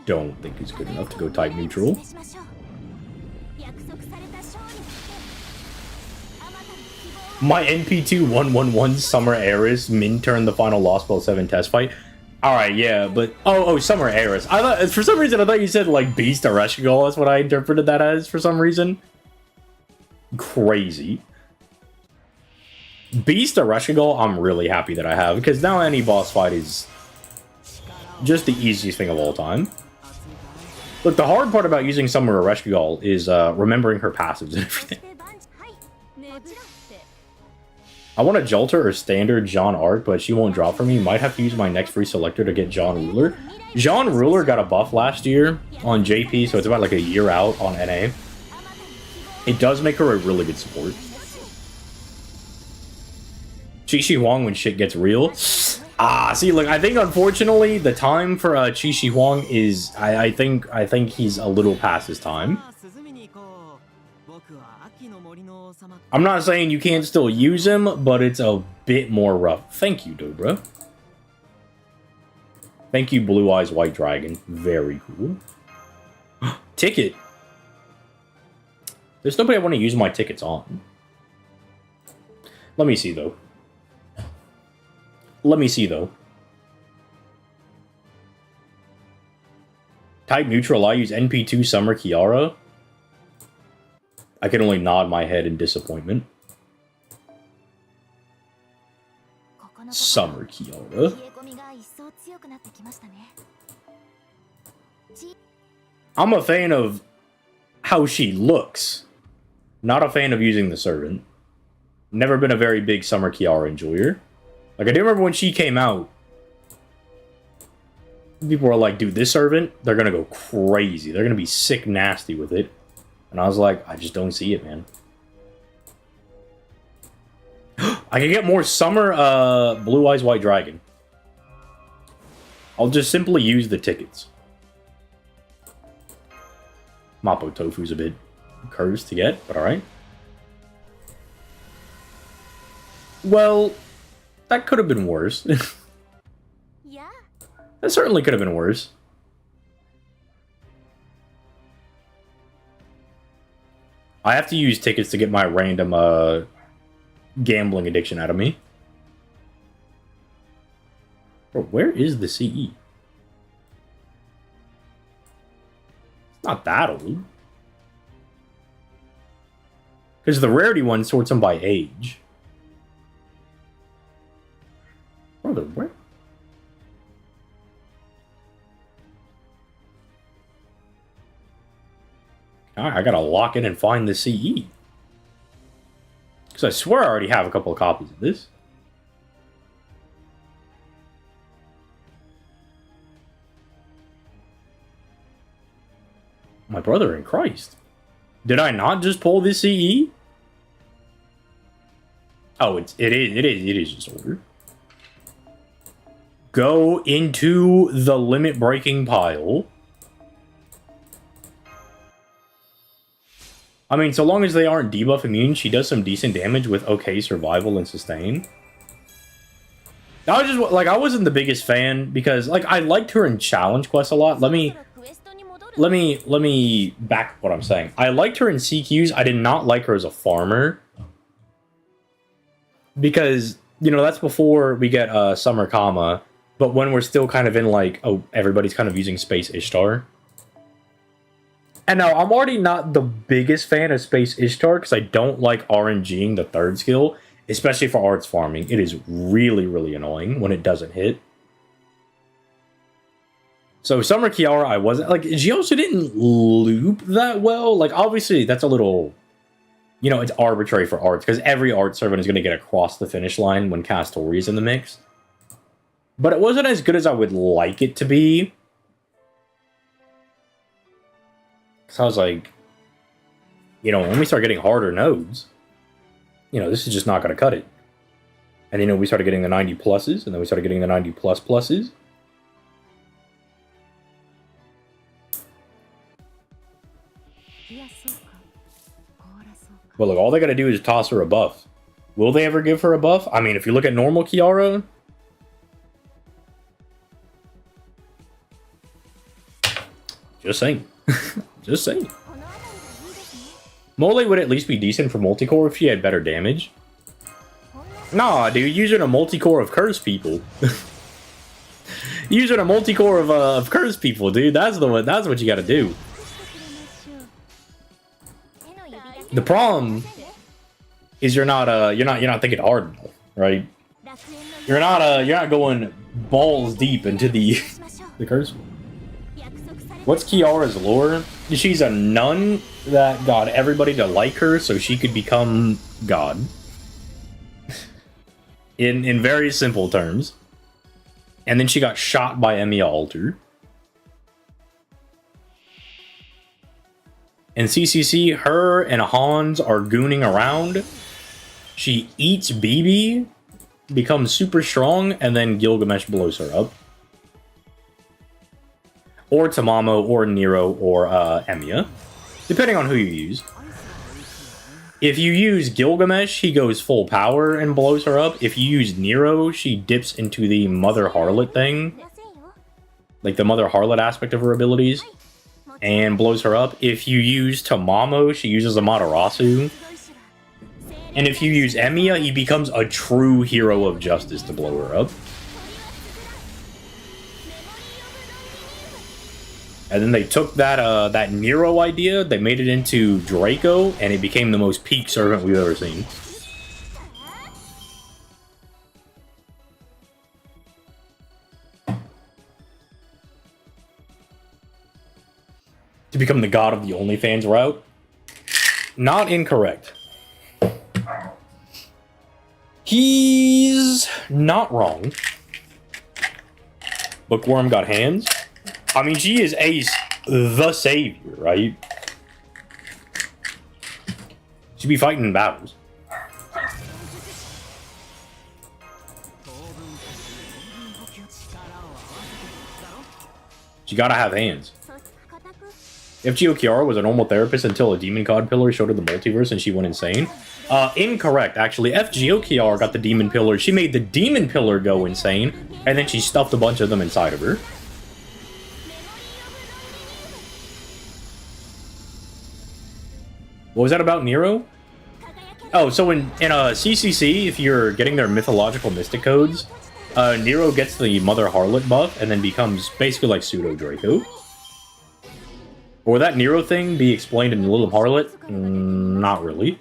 don't think he's good enough to go type neutral. My NP2 111 Summer Eris min turn the final Lost Spell 7 test fight. Alright, yeah, but oh, Summer Eris. I thought, for some reason, I thought you said like Beast Ereshkigal. That's what I interpreted that as for some reason. Crazy. Beast Ereshkigal, I'm really happy that I have, because now any boss fight is just the easiest thing of all time. Look, the hard part about using Summer Ereshkigal is remembering her passives and everything. I want a Jolter or standard John Arc, but she won't drop for me. Might have to use my next free selector to get John Ruler. John Ruler got a buff last year on JP, so it's about like a year out on NA. It does make her a really good support. Chi-Chi Huang when shit gets real. See, look, I think unfortunately the time for Chi-Chi Huang is, I think he's a little past his time. I'm not saying you can't still use him, but it's a bit more rough. Thank you, Dobra. Thank you, Blue Eyes White Dragon. Very cool. Ticket. There's nobody I want to use my tickets on. Let me see, though. Type neutral, I use NP2 Summer Kiara. I can only nod my head in disappointment. Summer Kiara. I'm a fan of how she looks. Not a fan of using the servant. Never been a very big Summer Kiara enjoyer. Like, I do remember when she came out, people were like, dude, this servant, they're gonna go crazy. They're gonna be sick nasty with it. And I was like, I just don't see it, man. I can get more Summer Blue Eyes White Dragon. I'll just simply use the tickets. Mapo Tofu's a bit cursed to get, but alright. Well, that could have been worse. Yeah. That certainly could have been worse. I have to use tickets to get my random gambling addiction out of me. Bro, where is the CE? It's not that old. Because the rarity one sorts them by age. Brother, where? I gotta lock in and find the CE. Because I swear I already have a couple of copies of this. My brother in Christ. Did I not just pull this CE? Oh, it is just older. Go into the limit breaking pile. I mean, so long as they aren't debuff immune, she does some decent damage with okay survival and sustain. I was just like, I wasn't the biggest fan because like I liked her in challenge quests a lot. Let me back what I'm saying. I liked her in CQs. I did not like her as a farmer because, you know, that's before we get Summer Kama, but when we're still kind of in like, oh, everybody's kind of using Space Ishtar. And now, I'm already not the biggest fan of Space Ishtar because I don't like RNGing the third skill, especially for arts farming. It is really, really annoying when it doesn't hit. So, Summer Kiara, I wasn't... Like, she also didn't loop that well. Like, obviously, that's a little... You know, it's arbitrary for arts because every art servant is going to get across the finish line when Castori is in the mix. But it wasn't as good as I would like it to be. So I was like, you know, when we start getting harder nodes, you know, this is just not going to cut it. And, you know, we started getting the 90 pluses, and then we started getting the 90 plus pluses. But look, all they got to do is toss her a buff. Will they ever give her a buff? I mean, if you look at normal Kiara... Just saying. Just saying. Mole would at least be decent for multicore if she had better damage. Nah, dude, using a multicore of cursed people. Using a multicore of cursed people, dude. That's the one. That's what you gotta do. The problem is you're not thinking hard enough, right? You're not going balls deep into the curse. What's Kiara's lore? She's a nun that got everybody to like her so she could become God. in very simple terms. And then she got shot by Emiya Alter. In CCC, her and Hans are gooning around. She eats BB, becomes super strong, and then Gilgamesh blows her up. Or Tamamo, or Nero, or Emiya, depending on who you use. If you use Gilgamesh, he goes full power and blows her up. If you use Nero, she dips into the Mother Harlot thing. Like the Mother Harlot aspect of her abilities. And blows her up. If you use Tamamo, she uses Amaterasu. And if you use Emiya, he becomes a true hero of justice to blow her up. And then they took that that Nero idea, they made it into Draco, and it became the most peak servant we've ever seen. become the god of the OnlyFans route. Not incorrect. He's not wrong. Bookworm got hands. I mean, she is Ace, the savior, right? She'd be fighting in battles. She gotta have hands. Yugioh Kiara was a normal therapist until a demon god pillar showed her the multiverse and she went insane. Incorrect, actually. Yugioh Kiara got the demon pillar. She made the demon pillar go insane, and then she stuffed a bunch of them inside of her. What was that about Nero? Oh, so in CCC, if you're getting their mythological mystic codes, Nero gets the Mother Harlot buff and then becomes basically like pseudo Draco. Or would that Nero thing be explained in Little Harlot? Not really.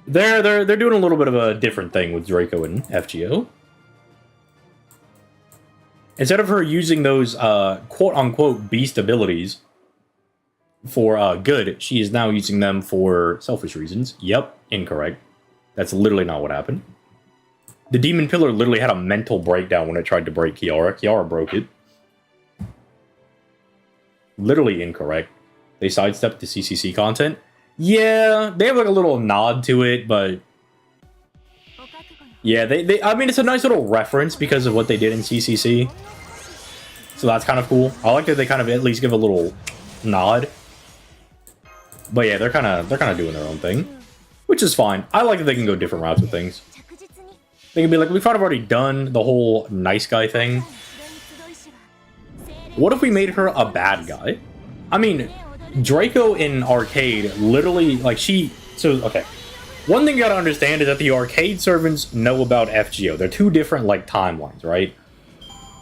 They're doing a little bit of a different thing with Draco and FGO. Instead of her using those quote-unquote beast abilities for good, she is now using them for selfish reasons. Yep, incorrect. That's literally not what happened. The Demon Pillar literally had a mental breakdown when it tried to break Kiara. Kiara broke it. Literally incorrect. They sidestepped the CCC content. Yeah, they have like a little nod to it, but yeah, I mean, it's a nice little reference because of what they did in CCC. So that's kind of cool. I like that they kind of at least give a little nod. But yeah, they're kind of doing their own thing, which is fine. I like that they can go different routes with things. They can be like, we've kind of already done the whole nice guy thing. What if we made her a bad guy? I mean, Draco in Arcade literally, like, okay. One thing you gotta understand is that the Arcade servants know about FGO. They're two different, like, timelines, right?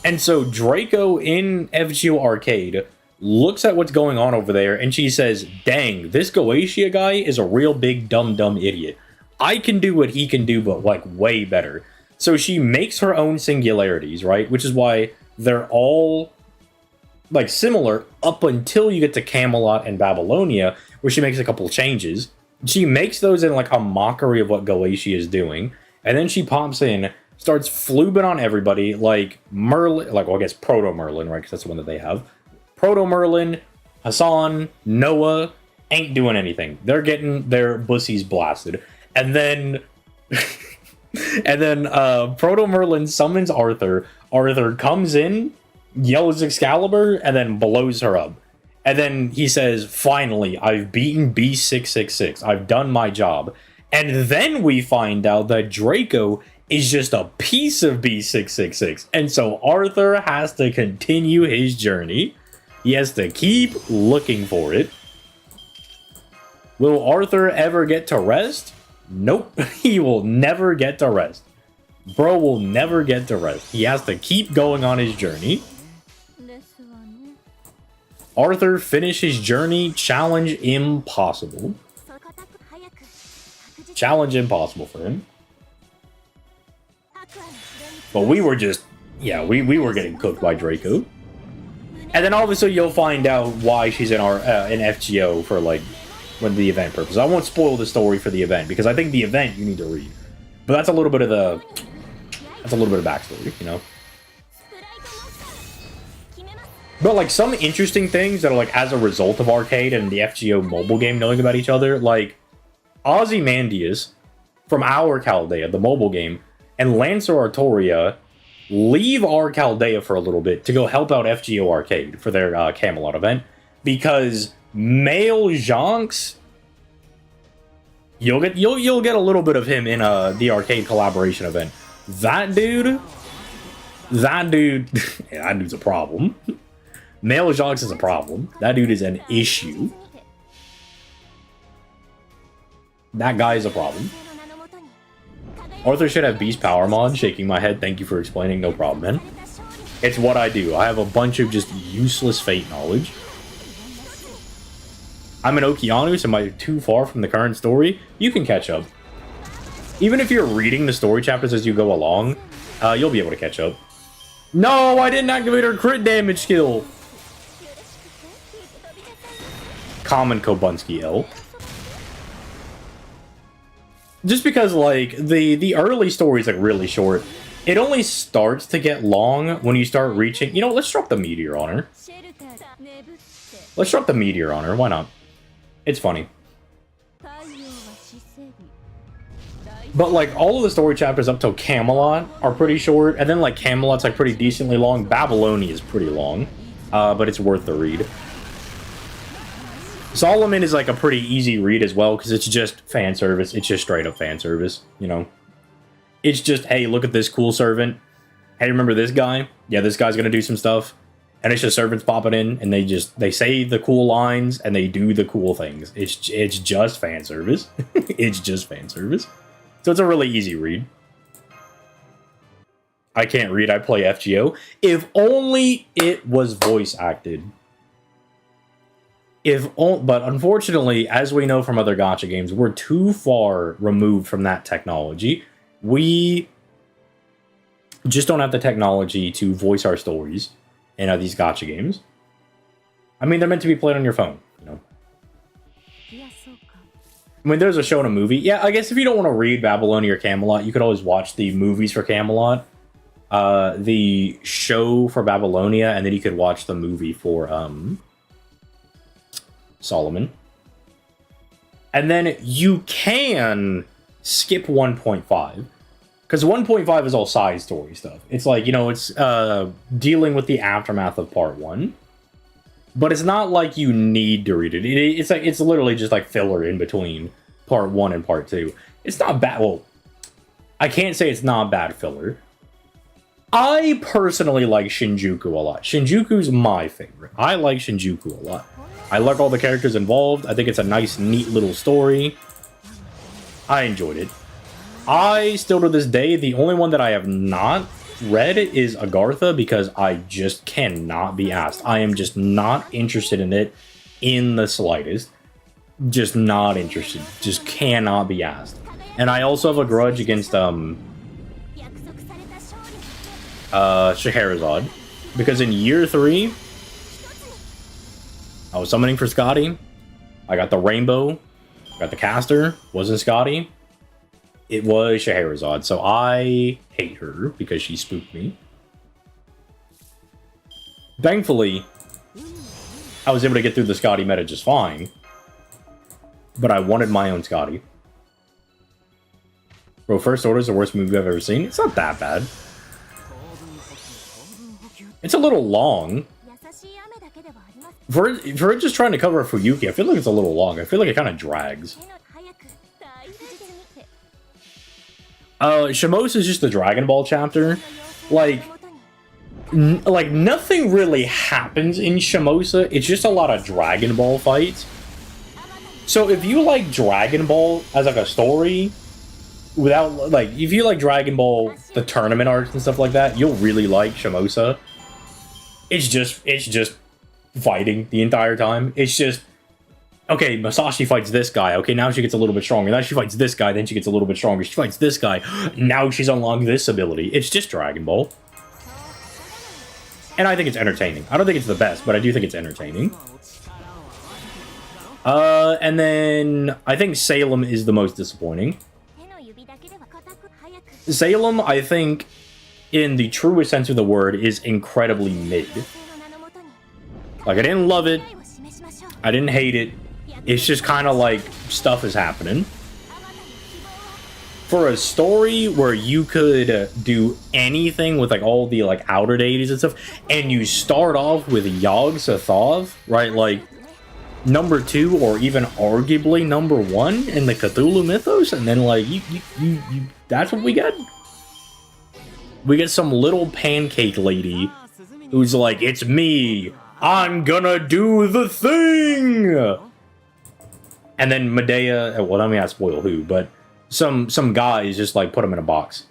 And so Draco in FGO Arcade looks at what's going on over there, and she says, dang, this Goetia guy is a real big dumb idiot. I can do what he can do, but, like, way better. So she makes her own singularities, right? Which is why they're all, like, similar up until you get to Camelot and Babylonia, where she makes a couple changes. She makes those in, like, a mockery of what Goetia is doing, and then she pops in, starts flubing on everybody, like Merlin, like, well, I guess Proto-Merlin, right, because that's the one that they have. Proto-Merlin, Hassan, Noah, ain't doing anything. They're getting their bussies blasted. And then Proto-Merlin summons Arthur. Arthur comes in, yells Excalibur, and then blows her up. And then he says, finally, I've beaten B666. I've done my job. And then we find out that Draco is just a piece of B666. And so Arthur has to continue his journey. He has to keep looking for it. Will Arthur ever get to rest? Nope. He will never get to rest. Bro will never get to rest. He has to keep going on his journey. Arthur finish his journey. Challenge impossible. Challenge impossible for him. But we were just, yeah, we were getting cooked by Draco. And then obviously you'll find out why she's in our in FGO for, like, when the event purpose. I won't spoil the story for the event because I think the event you need to read. But that's a little bit of backstory, you know. But, like, some interesting things that are, like, as a result of Arcade and the FGO mobile game knowing about each other, like, Ozymandias from our Chaldea, the mobile game, and Lancer Artoria leave our Chaldea for a little bit to go help out FGO Arcade for their Camelot event, because male Jonks, you'll get a little bit of him in the Arcade collaboration event. That dude, yeah, that dude's a problem. Male Jonks is a problem. That dude is an issue. That guy is a problem. Arthur should have Beast Power Mod. Shaking my head. Thank you for explaining. No problem, man. It's what I do. I have a bunch of just useless Fate knowledge. I'm an Okeanos. Am I too far from the current story? You can catch up. Even if you're reading the story chapters as you go along, you'll be able to catch up. No, I didn't activate her crit damage skill. common Kobunsky ill. Just because, like, the early story is, like, really short. It only starts to get long when you start reaching... You know, let's drop the meteor on her. Let's drop the meteor on her. Why not? It's funny. But, like, all of the story chapters up till Camelot are pretty short. And then, like, Camelot's, like, pretty decently long. Babylonia is pretty long. But it's worth the read. Solomon is, like, a pretty easy read as well, because it's just fan service. It's just straight up fan service, you know? It's just, hey, look at this cool servant. Hey, remember this guy? Yeah, this guy's gonna do some stuff. And it's just servants popping in, and they say the cool lines, and they do the cool things. It's just fan service. It's just fan service. So it's a really easy read. I can't read, I play FGO. If only it was voice acted. But unfortunately, as we know from other gacha games, we're too far removed from that technology. We just don't have the technology to voice our stories in these gacha games. I mean, they're meant to be played on your phone, you know? I mean, there's a show and a movie. Yeah, I guess if you don't want to read Babylonia or Camelot, you could always watch the movies for Camelot, the show for Babylonia, and then you could watch the movie for Solomon. And then you can skip 1.5. Because 1.5 is all side story stuff. It's like, you know, it's dealing with the aftermath of part 1. But it's not like you need to read it. It's literally just like filler in between part 1 and part 2. It's not bad. Well, I can't say it's not bad filler. I personally like Shinjuku a lot. Shinjuku's my favorite. I like Shinjuku a lot. I like all the characters involved. I think it's a nice, neat little story. I enjoyed it. I still to this day, the only one that I have not read is Agartha because I just cannot be asked. I am just not interested in it in the slightest. Just not interested. Just cannot be asked. And I also have a grudge against Scheherazade because in year 3 I was summoning for Scotty. I got the rainbow, got the caster, wasn't Scotty. It was Scheherazade, so I hate her because she spooked me. Thankfully, I was able to get through the Scotty meta just fine. But I wanted my own Scotty. Bro, First Order is the worst movie I've ever seen. It's not that bad. It's a little long. For it just trying to cover Fuyuki, I feel like it's a little long. I feel like it kind of drags. Shimosa is just the Dragon Ball chapter. Like nothing really happens in Shimosa. It's just a lot of Dragon Ball fights. So if you like Dragon Ball as like a story, without like if you like Dragon Ball the tournament arcs and stuff like that, you'll really like Shimosa. It's just fighting the entire time. It's just okay, Masashi fights this guy. Okay, now she gets a little bit stronger. Now she fights this guy, then she gets a little bit stronger. She fights this guy. Now she's unlocked this ability. It's just Dragon Ball. And I think it's entertaining. I don't think it's the best, but I do think it's entertaining. And then I think Salem is the most disappointing. Salem, I think, in the truest sense of the word, is incredibly mid. Like, I didn't love it. I didn't hate it. It's just kind of like stuff is happening. For a story where you could do anything with like all the like outer deities and stuff, and you start off with Yog-Sothoth, right? Like number 2 or even arguably number 1 in the Cthulhu mythos, and then like you that's what we get. We get some little pancake lady who's like, it's me, I'm gonna do the thing. And then Medea, well, let me not spoil who, but some guys just like put him in a box.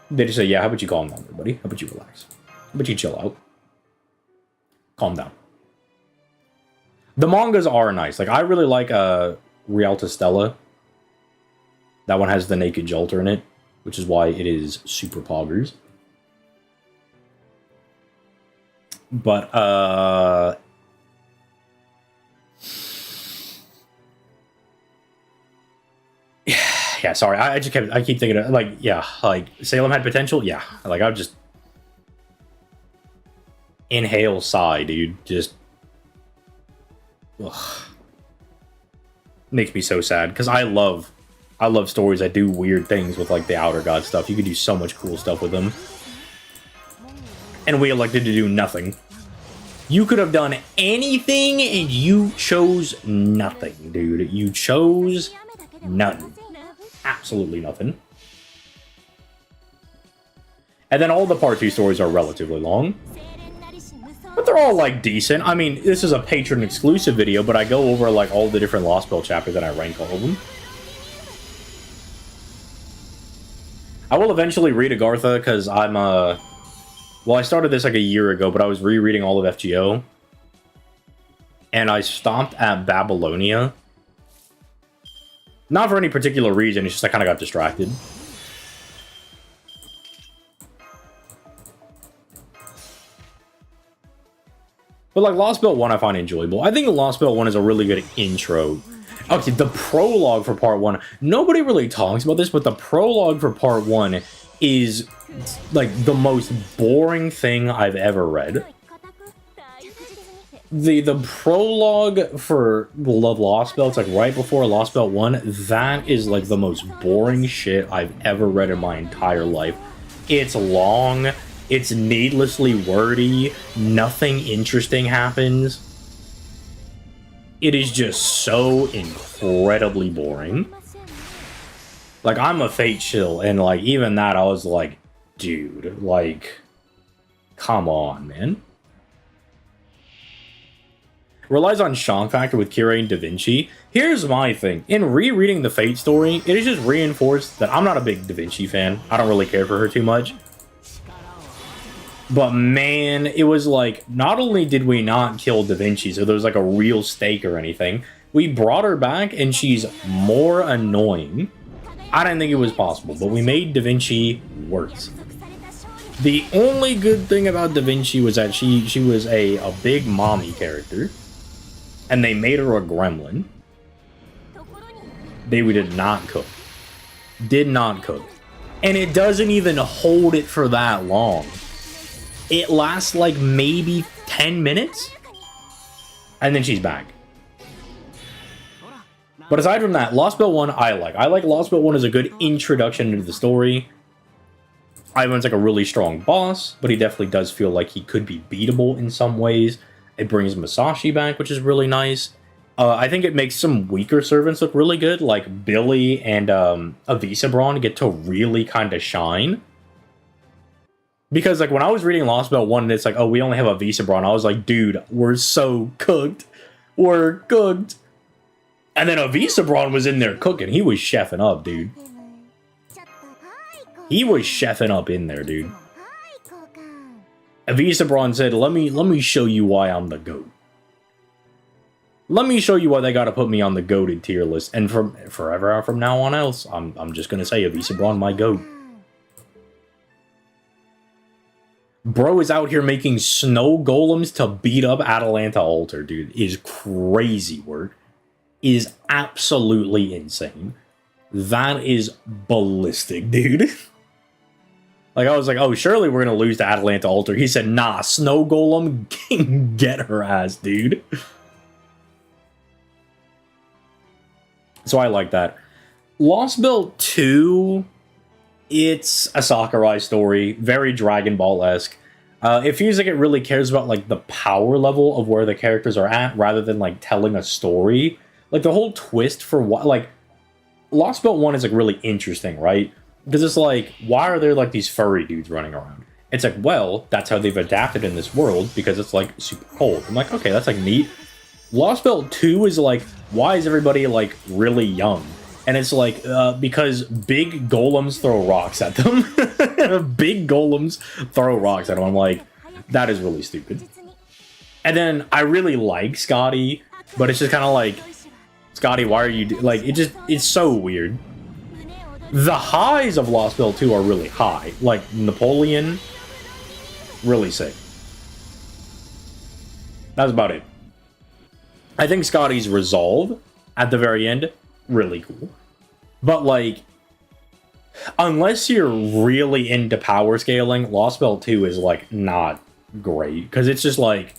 They just say, yeah, how about you calm down, everybody? How about you relax? How about you chill out? Calm down. The mangas are nice. Like, I really like Rialta Stella. That one has the Naked Jolter in it, which is why it is super poggers. But, Yeah, sorry. I keep thinking of, like, yeah, like Salem had potential. Yeah, like I'll just inhale, sigh, dude. Just ugh. Makes me so sad because I love stories that do weird things with like the Outer God stuff. You could do so much cool stuff with them, and we elected to do nothing. You could have done anything, and you chose nothing, dude. You chose nothing. Absolutely nothing. And then all the part 2 stories are relatively long. But they're all, like, decent. I mean, this is a patron exclusive video, but I go over, like, all the different Lost Belt chapters and I rank all of them. I will eventually read Agartha, because I'm, well, I started this, like, a year ago, but I was rereading all of FGO. And I stopped at Babylonia. Not for any particular reason, it's just I kind of got distracted. But like Lost Belt 1 I find enjoyable. I think Lost Belt 1 is a really good intro. Okay, the prologue for part 1. Nobody really talks about this, but the prologue for part 1 is like the most boring thing I've ever read. The prologue for Lost Belt, it's like right before Lost Belt 1, that is like the most boring shit I've ever read in my entire life. It's long, it's needlessly wordy, nothing interesting happens. It is just so incredibly boring. Like, I'm a Fate shill, and like, even that I was like, dude, like, come on, man. Relies on shock factor with Kira and Da Vinci. Here's my thing. In rereading the Fate story, it is just reinforced that I'm not a big Da Vinci fan. I don't really care for her too much. But man, it was like, not only did we not kill Da Vinci, so there was like a real stake or anything, we brought her back and she's more annoying. I didn't think it was possible, but we made Da Vinci worse. The only good thing about Da Vinci was that she was a big mommy character. And they made her a gremlin. They did not cook. Did not cook. And it doesn't even hold it for that long. It lasts like maybe 10 minutes. And then she's back. But aside from that, Lost Belt 1 I like. I like Lost Belt 1 as a good introduction into the story. Ivan's like a really strong boss, but he definitely does feel like he could be beatable in some ways. It brings Masashi back, which is really nice. I think it makes some weaker servants look really good, like Billy and Avisabron get to really kind of shine. Because like when I was reading Lost Belt 1 and it's like, oh, we only have Avisabron, I was like, dude, we're so cooked. We're cooked. And then Avisabron was in there cooking. He was chefing up, dude. He was chefing up in there, dude. Avisabron said, let me show you why I'm the GOAT. Let me show you why they gotta put me on the GOATed tier list. And from forever from now on else, I'm just gonna say Avisabron my GOAT. Bro is out here making snow golems to beat up Atalanta Altar, dude. Is crazy work. Is absolutely insane. That is ballistic, dude. Like, I was like, oh, surely we're going to lose to Atalanta Altar. He said, nah, Snow Golem can get her ass, dude. So I like that. Lost Belt 2, it's a Sakurai story. Very Dragon Ball-esque. It feels like it really cares about, like, the power level of where the characters are at, rather than, like, telling a story. Like, the whole twist for what, like, Lost Belt 1 is, like, really interesting, right? Because it's like, why are there, like, these furry dudes running around? It's like, well, that's how they've adapted in this world, because it's, like, super cold. I'm like, okay, that's, like, neat. Lost Belt 2 is, like, why is everybody, like, really young? And it's, like, because big golems throw rocks at them. Big golems throw rocks at them. I'm like, that is really stupid. And then, I really like Scotty, but it's just kind of like, Scotty, why are you... Like, it's so weird. The highs of Lost Belt 2 are really high. Like, Napoleon, really sick. That's about it. I think Scotty's resolve at the very end, really cool. But like, unless you're really into power scaling, Lost Belt 2 is like not great, because it's just like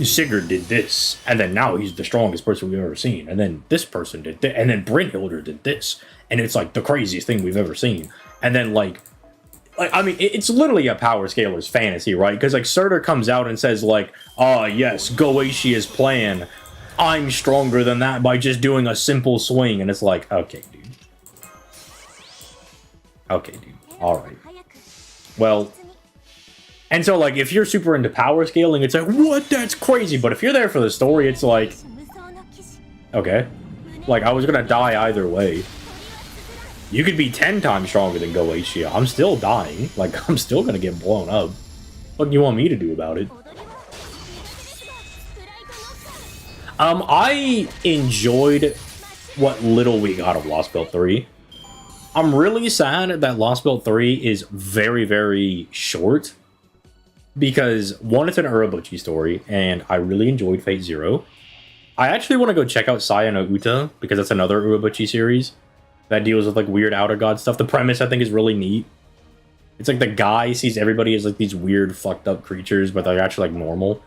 Sigurd did this, and then now he's the strongest person we've ever seen, and then this person did this, and then Brynhildr did this, and it's like the craziest thing we've ever seen. And then like I mean, it's literally a power scaler's fantasy, right? Because like Surtur comes out and says like, "Ah, yes, Goetia's plan. I'm stronger than that by just doing a simple swing," and it's like, okay, dude. Okay, dude. All right. Well, and so like if you're super into power scaling, it's like, what? That's crazy. But if you're there for the story, it's like, okay, like I was gonna die either way. You could be 10 times stronger than Goetia. I'm still dying. Like, I'm still gonna get blown up. What do you want me to do about it? I enjoyed what little we got of Lost Belt 3. I'm really sad that Lost Belt 3 is very, very short. Because, one, it's an Urabuchi story, and I really enjoyed Fate Zero. I actually want to go check out Saya no Uta, because that's another Urabuchi series that deals with like weird outer god stuff. The premise I think is really neat. It's like the guy sees everybody as like these weird fucked up creatures, but they're actually like normal.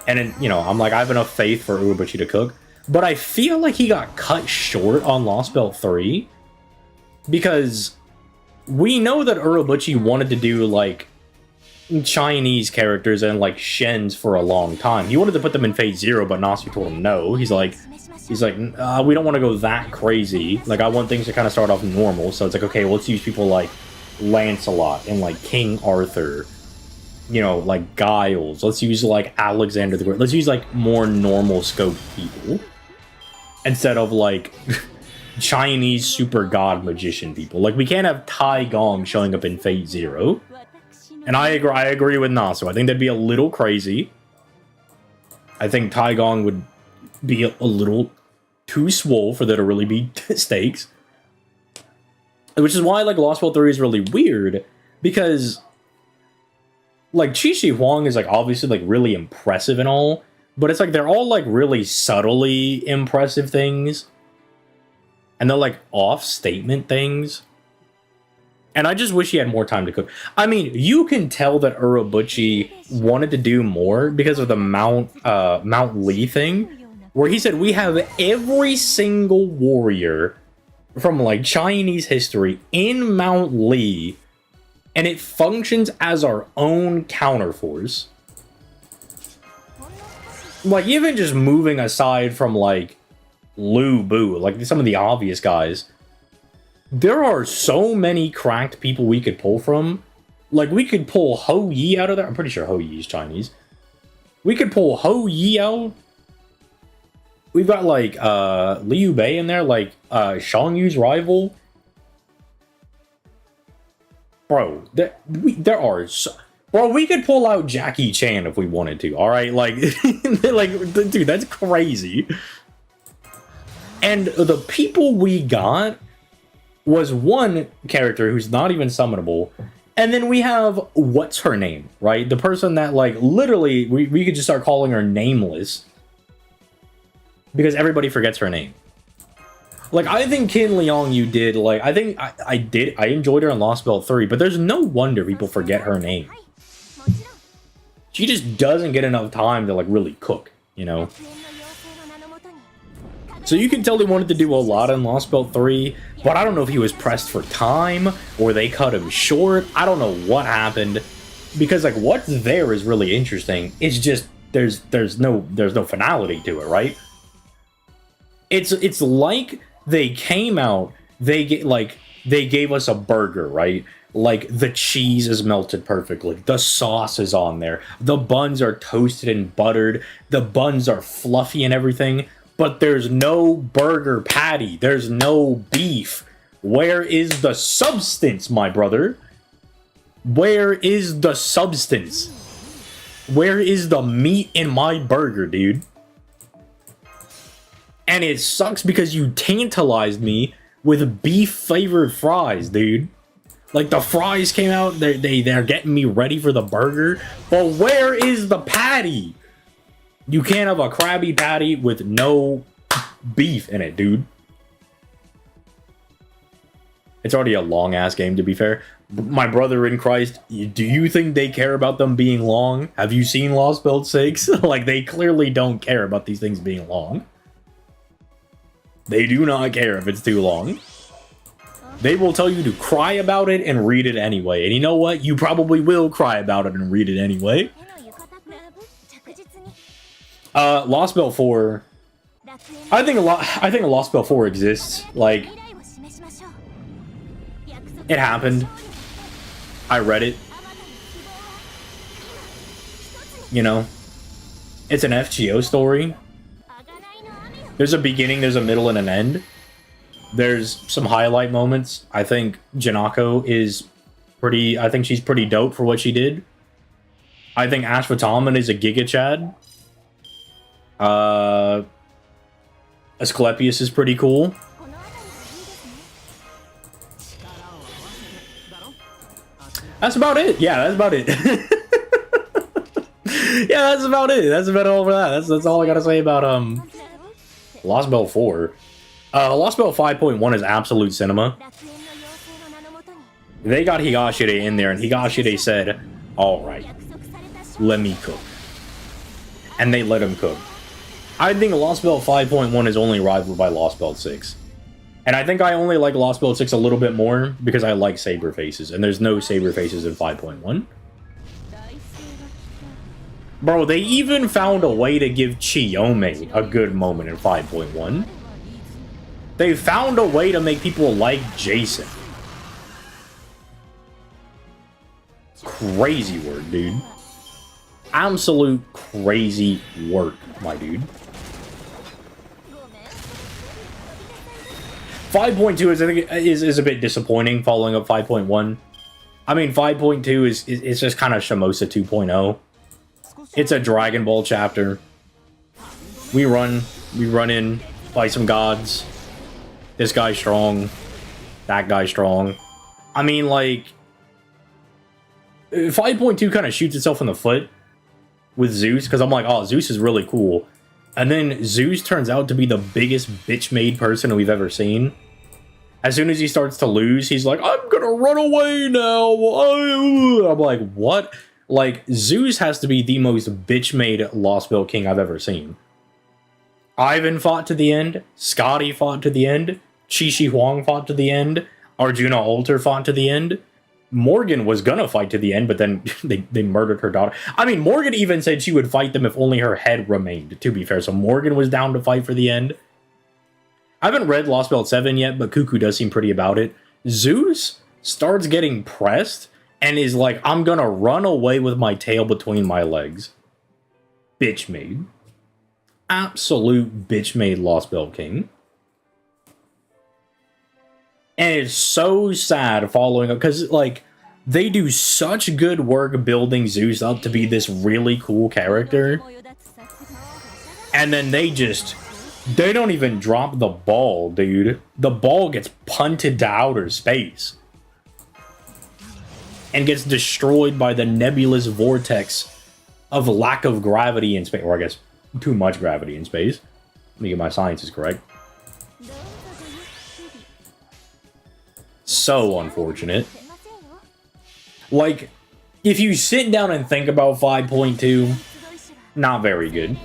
And then, you know, I'm like, I have enough faith for Urabuchi to cook. But I feel like he got cut short on Lost Belt 3. Because we know that Urabuchi wanted to do like Chinese characters and like Shens for a long time. He wanted to put them in Fate Zero, but Nasu told him no. He's like, we don't want to go that crazy. Like, I want things to kind of start off normal. So it's like, okay, well, let's use people like Lancelot and like King Arthur. You know, like Giles. Let's use like Alexander the Great. Let's use like more normal scope people. Instead of like Chinese super god magician people. Like, we can't have Tai Gong showing up in Fate Zero. And I agree with Nasu. I think that'd be a little crazy. I think Tai Gong would be a little too swole for there to really be stakes. Which is why, like, Lost World 3 is really weird. Because, like, Chi Shi Huang is, like, obviously, like, really impressive and all. But it's, like, they're all, like, really subtly impressive things. And they're, like, off-statement things. And I just wish he had more time to cook. I mean, you can tell that Urabuchi wanted to do more because of the Mount Lee thing. Where he said, we have every single warrior from, like, Chinese history in Mount Lee, and it functions as our own counterforce. Like, even just moving aside from, like, Lu Bu, like, some of the obvious guys, there are so many cracked people we could pull from. Like, we could pull Ho Yi out of there. I'm pretty sure Ho Yi is Chinese. We could pull Ho Yi out. We've got, like, Liu Bei in there, like, Shang Yu's rival. Bro, there are... Bro, we could pull out Jackie Chan if we wanted to, alright? Like, like, dude, that's crazy. And the people we got was one character who's not even summonable. And then we have, what's her name, right? The person that, like, literally, we could just start calling her Nameless. Because everybody forgets her name. Like, I think Qin Liang Yu did, like, I think I enjoyed her in Lost Belt 3, but there's no wonder people forget her name. She just doesn't get enough time to, like, really cook, you know? So you can tell they wanted to do a lot in Lost Belt 3, but I don't know if he was pressed for time, or they cut him short. I don't know what happened. Because, like, what's there is really interesting. It's just, there's no finality to it, right? It's like they came out, they gave us a burger, right? Like, the cheese is melted perfectly, the sauce is on there, the buns are toasted and buttered, the buns are fluffy and everything, but there's no burger patty, there's no beef. Where is the substance, my brother? Where is the substance? Where is the meat in my burger, dude? And it sucks because you tantalized me with beef-flavored fries, dude. Like, the fries came out, they're getting me ready for the burger. But where is the patty? You can't have a Krabby Patty with no beef in it, dude. It's already a long ass game, to be fair. My brother in Christ, do you think they care about them being long? Have you seen Lost Belt 6? Like, they clearly don't care about these things being long. They do not care if it's too long. They will tell you to cry about it and read it anyway. And you know what? You probably will cry about it and read it anyway. Lost Belt 4. I think a Lost Belt 4 exists. Like, it happened. I read it. You know, it's an FGO story. There's a beginning, there's a middle, and an end. There's some highlight moments. I think Janako is pretty... I think she's pretty dope for what she did. I think Ashwataman is a Giga Chad. Asclepius is pretty cool. That's about it. Yeah, that's about it. Yeah, that's about it. That's about all for that. That's all I gotta say about Lost Belt 4. Lost Belt 5.1 is absolute cinema. They got Higashide in there, and Higashide said, "Alright, let me cook." And they let him cook. I think Lost Belt 5.1 is only rivaled by Lost Belt 6. And I think I only like Lost Belt 6 a little bit more because I like saber faces, and there's no saber faces in 5.1. Bro, they even found a way to give Chiyome a good moment in 5.1. They found a way to make people like Jason. Crazy work, dude. Absolute crazy work, my dude. 5.2 is, I think, is a bit disappointing following up 5.1. I mean, 5.2 is just kind of Shimosa 2.0. It's a Dragon Ball chapter. We run in, fight some gods. This guy's strong. That guy's strong. I mean, like, 5.2 kind of shoots itself in the foot with Zeus, because I'm like, oh, Zeus is really cool. And then Zeus turns out to be the biggest bitch-made person we've ever seen. As soon as he starts to lose, he's like, I'm gonna run away now. I'm like, what? Like, Zeus has to be the most bitch-made Lost Belt King I've ever seen. Ivan fought to the end. Scotty fought to the end. Chi Huang fought to the end. Arjuna Alter fought to the end. Morgan was gonna fight to the end, but then they murdered her daughter. I mean, Morgan even said she would fight them if only her head remained, to be fair. So Morgan was down to fight for the end. I haven't read Lost Belt 7 yet, but Cuckoo does seem pretty about it. Zeus starts getting pressed and is like, I'm gonna run away with my tail between my legs. Bitch made. Absolute bitch made Lost Belt King. And it's so sad following up, because, like, they do such good work building Zeus up to be this really cool character. And then they don't even drop the ball, dude. The ball gets punted to outer space. And gets destroyed by the nebulous vortex of lack of gravity in space. Or I guess, too much gravity in space. Let me get my sciences correct. So unfortunate. Like, if you sit down and think about 5.2, not very good.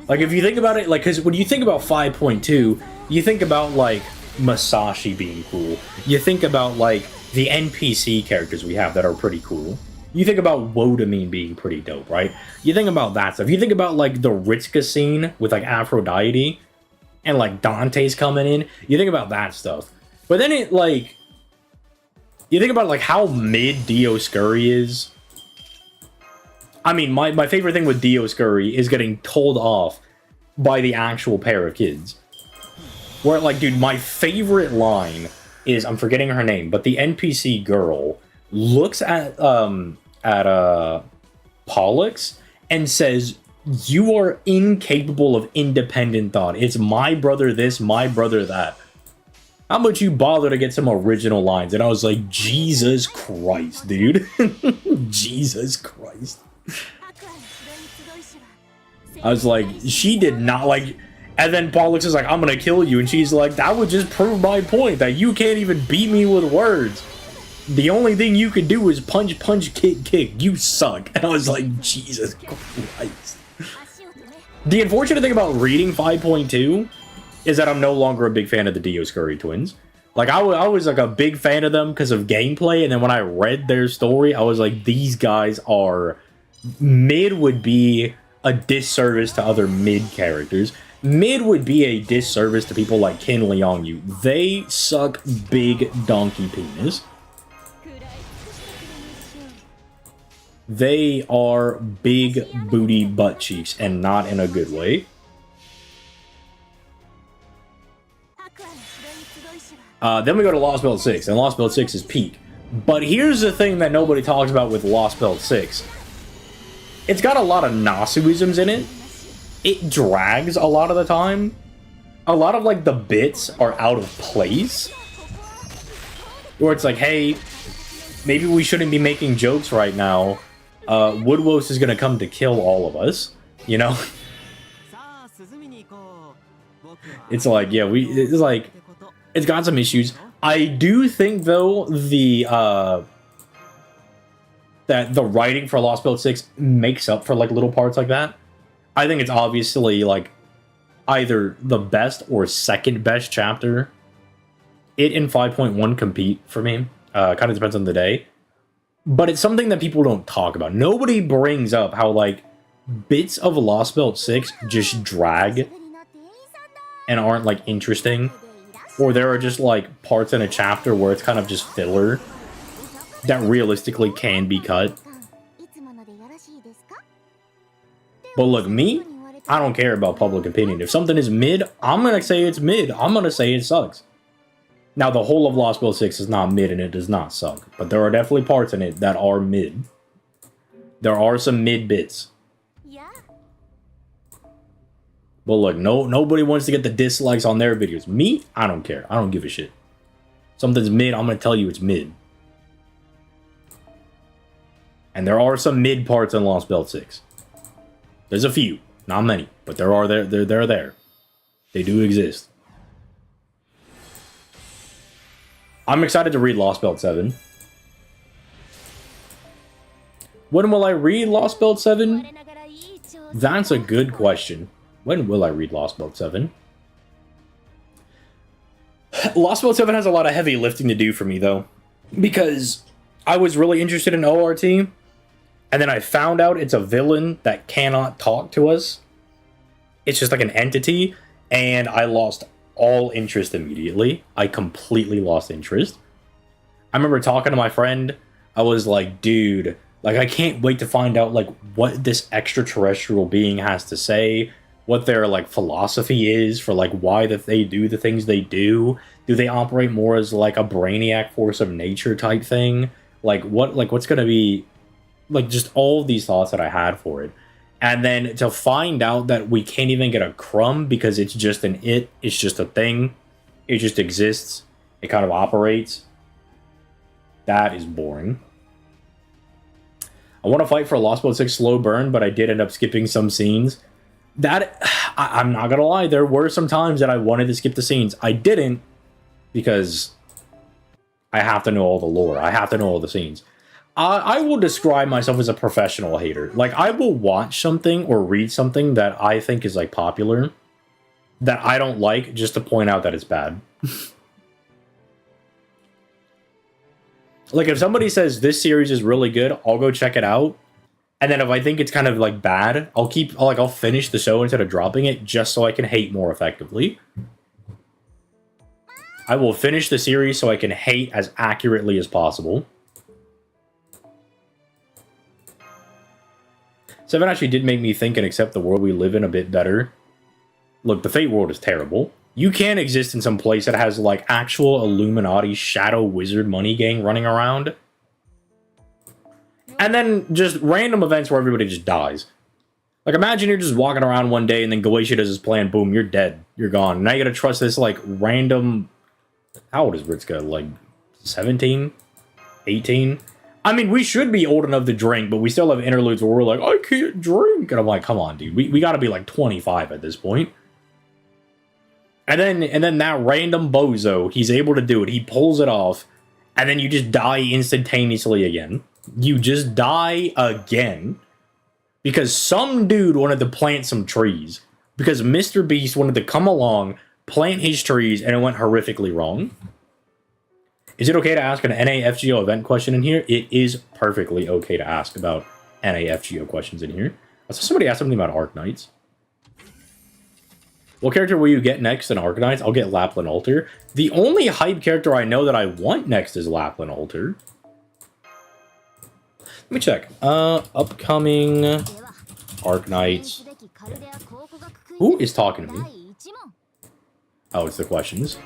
Like, if you think about it, like, because when you think about 5.2, you think about, like, Masashi being cool. You think about, like, the NPC characters we have that are pretty cool. You think about Wotamine being pretty dope, right? You think about that stuff. You think about, like, the Ritsuka scene with, like, Aphrodite and, like, Dante's coming in. You think about that stuff. But then it, like... You think about, like, how mid Dioscuri is. I mean, my favorite thing with Dioscuri is getting told off by the actual pair of kids. Where, like, dude, my favorite line is, I'm forgetting her name, but the NPC girl looks at Pollux and says, you are incapable of independent thought. It's my brother this, my brother that. How much you bother to get some original lines? And I was like, Jesus Christ, dude. Jesus Christ. I was like, she did not, like, And then Pollux is like, I'm gonna kill you. And she's like, that would just prove my point that you can't even beat me with words. The only thing you can do is punch, punch, kick, kick. You suck. And I was like, Jesus Christ. The unfortunate thing about reading 5.2 is that I'm no longer a big fan of the Dioscuri twins. Like, I was like a big fan of them because of gameplay, and then when I read their story, I was like, these guys are... Mid would be a disservice to other mid characters. Mid would be a disservice to people like Kin Leongyu. They suck big donkey penis. They are big booty butt cheeks, and not in a good way. Then we go to Lost Belt 6, and Lost Belt 6 is peak. But here's the thing that nobody talks about with Lost Belt 6. It's got a lot of Nasuisms in it. It drags a lot of the time. A lot of, like, the bits are out of place. Where it's like, hey, maybe we shouldn't be making jokes right now. Woodwose is gonna come to kill all of us. You know? It's like, yeah, it's like... It's got some issues. I do think, though, that the writing for Lost Belt 6 makes up for, like, little parts like that. I think it's obviously, like, either the best or second best chapter. It and 5.1 compete for me. Kind of depends on the day. But it's something that people don't talk about. Nobody brings up how, like, bits of Lost Belt 6 just drag and aren't, like, interesting. Or there are just, like, parts in a chapter where it's kind of just filler that realistically can be cut. But look, me, I don't care about public opinion. If something is mid, I'm gonna say it's mid. I'm gonna say it sucks. Now, the whole of Lost Belt 6 is not mid and it does not suck. But there are definitely parts in it that are mid. There are some mid bits. But look, nobody wants to get the dislikes on their videos. Me, I don't care. I don't give a shit. Something's mid, I'm going to tell you it's mid. And there are some mid parts in Lost Belt 6. There's a few. Not many. But they're there. They do exist. I'm excited to read Lost Belt 7. When will I read Lost Belt 7? That's a good question. When will I read Lost Belt 7? Lost Belt 7 has a lot of heavy lifting to do for me, though. Because I was really interested in ORT, and then I found out it's a villain that cannot talk to us. It's just like an entity, and I lost all interest immediately. I completely lost interest. I remember talking to my friend. I was like, dude, like, I can't wait to find out, like, what this extraterrestrial being has to say. What their, like, philosophy is for, like, why that they do the things they do. Do they operate more as, like, a brainiac force of nature type thing? Like, what's gonna be, like, just all of these thoughts that I had for it. And then to find out that we can't even get a crumb because it's just it's just a thing. It just exists. It kind of operates. That is boring. I want to fight for Lost Belt 6 slow burn, but I did end up skipping some scenes. I'm not gonna lie, there were some times that I wanted to skip the scenes. I didn't, because I have to know all the lore. I have to know all the scenes. I will describe myself as a professional hater. Like, I will watch something or read something that I think is, like, popular, that I don't like, just to point out that it's bad. Like, if somebody says this series is really good, I'll go check it out. And then if I think it's kind of, like, bad, I'll finish the show instead of dropping it, just so I can hate more effectively. I will finish the series so I can hate as accurately as possible. 7 actually did make me think and accept the world we live in a bit better. Look, the Fate world is terrible. You can't exist in some place that has, like, actual Illuminati shadow wizard money gang running around. And then just random events where everybody just dies. Like, imagine you're just walking around one day and then Glacier does his plan, boom, you're dead. You're gone. Now you gotta trust this, like, random... How old is Ritsuka? Like, 17? 18? I mean, we should be old enough to drink, but we still have interludes where we're like, I can't drink. And I'm like, come on, dude. We gotta be, like, 25 at this point. And then that random bozo, he's able to do it. He pulls it off, and then you just die instantaneously again. You just die again. Because some dude wanted to plant some trees. Because Mr. Beast wanted to come along, plant his trees, and it went horrifically wrong. Is it okay to ask an NAFGO event question in here? It is perfectly okay to ask about NAFGO questions in here. I saw somebody ask something about Arknights. What character will you get next in Arknights? I'll get Lapland Alter. The only hype character I know that I want next is Lapland Alter. Let me check. Upcoming Arknights. Who is talking to me? Oh, it's the questions.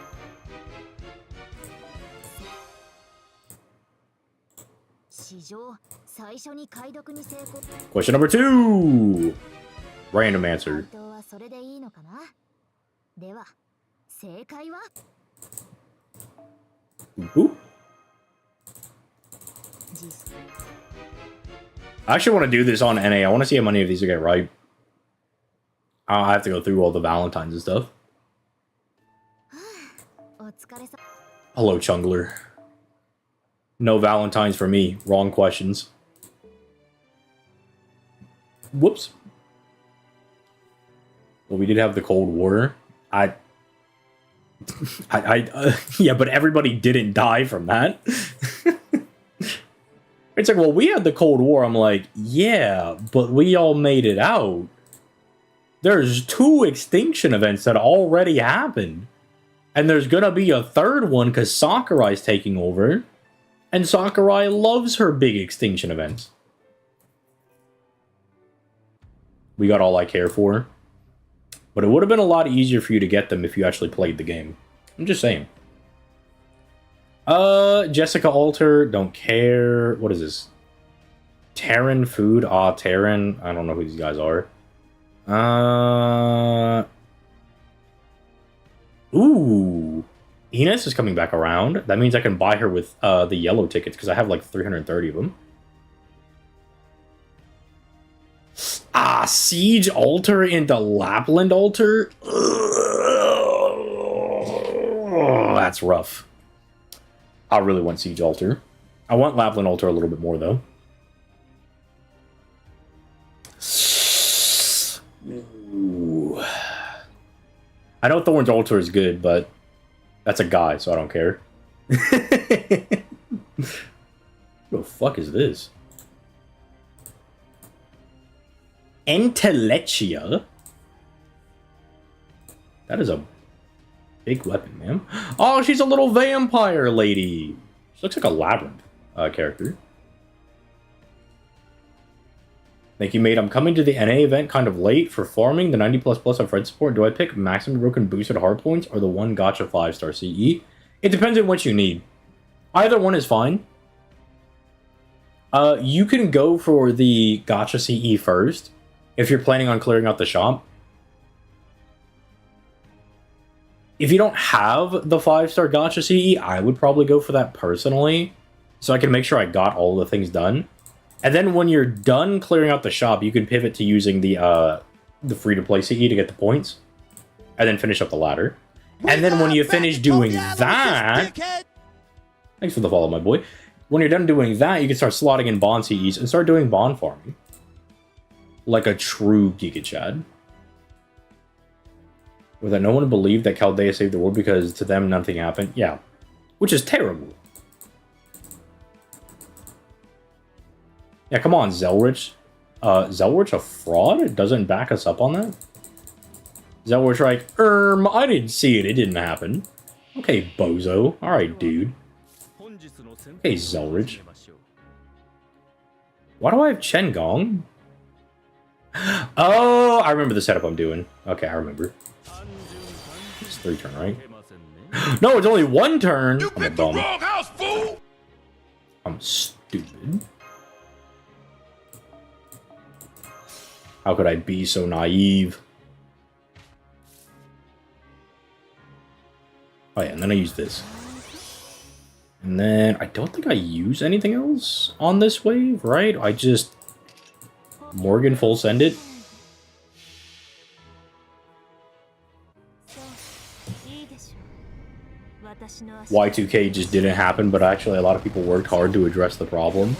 Question number 2. Random answer. Ooh. I actually want to do this on NA. I want to see how many of these I get right. I have to go through all the Valentines and stuff. Hello, Chungler. No Valentines for me. Wrong questions. Whoops. Well, we did have the Cold War. Yeah, but everybody didn't die from that. It's like, well, we had the Cold War. I'm like, yeah, but we all made it out. There's 2 extinction events that already happened. And there's gonna be a 3rd one because Sakurai's taking over. And Sakurai loves her big extinction events. We got all I care for. But it would have been a lot easier for you to get them if you actually played the game. I'm just saying. Jessica Alter, don't care. What is this? Terran Food. Terran. I don't know who these guys are. Ooh. Ines is coming back around. That means I can buy her with the yellow tickets because I have like 330 of them. Siege Altar into Lapland Altar? Oh, that's rough. I really want Siege Altar. I want Lapland Altar a little bit more, though. Ooh. I know Thorn's Altar is good, but that's a guy, so I don't care. What the fuck is this? Entelechia? That is a big weapon, man. Oh, she's a little vampire lady. She looks like a Labyrinth character. Thank you, mate. I'm coming to the NA event kind of late for farming the 90++ of Fred support. Do I pick maximum broken boosted hard points or the one gacha 5-star CE? It depends on what you need. Either one is fine. You can go for the gacha CE first if you're planning on clearing out the shop. If you don't have the 5-star gacha CE, I would probably go for that personally, so I can make sure I got all the things done. And then when you're done clearing out the shop, you can pivot to using the free-to-play CE to get the points, and then finish up the ladder. And then when you finish doing that... Thanks for the follow, my boy. When you're done doing that, you can start slotting in bond CEs and start doing bond farming. Like a true Giga Chad. Where that no one believed that Chaldea saved the world because to them nothing happened. Yeah. Which is terrible. Yeah, come on, Zelrich. Zelrich a fraud? It doesn't back us up on that? Zelrich like, I didn't see it. It didn't happen. Okay, bozo. Alright, dude. Okay, Zelrich. Why do I have Chen Gong? Oh, I remember the setup I'm doing. Okay, I remember. It's 3 turn, right? No, it's only 1 turn. I'm a bum. House, fool! I'm stupid. How could I be so naive? Oh yeah, and then I use this. And then I don't think I use anything else on this wave, right? I just Morgan full send it. Y2K just didn't happen, but actually a lot of people worked hard to address the problem.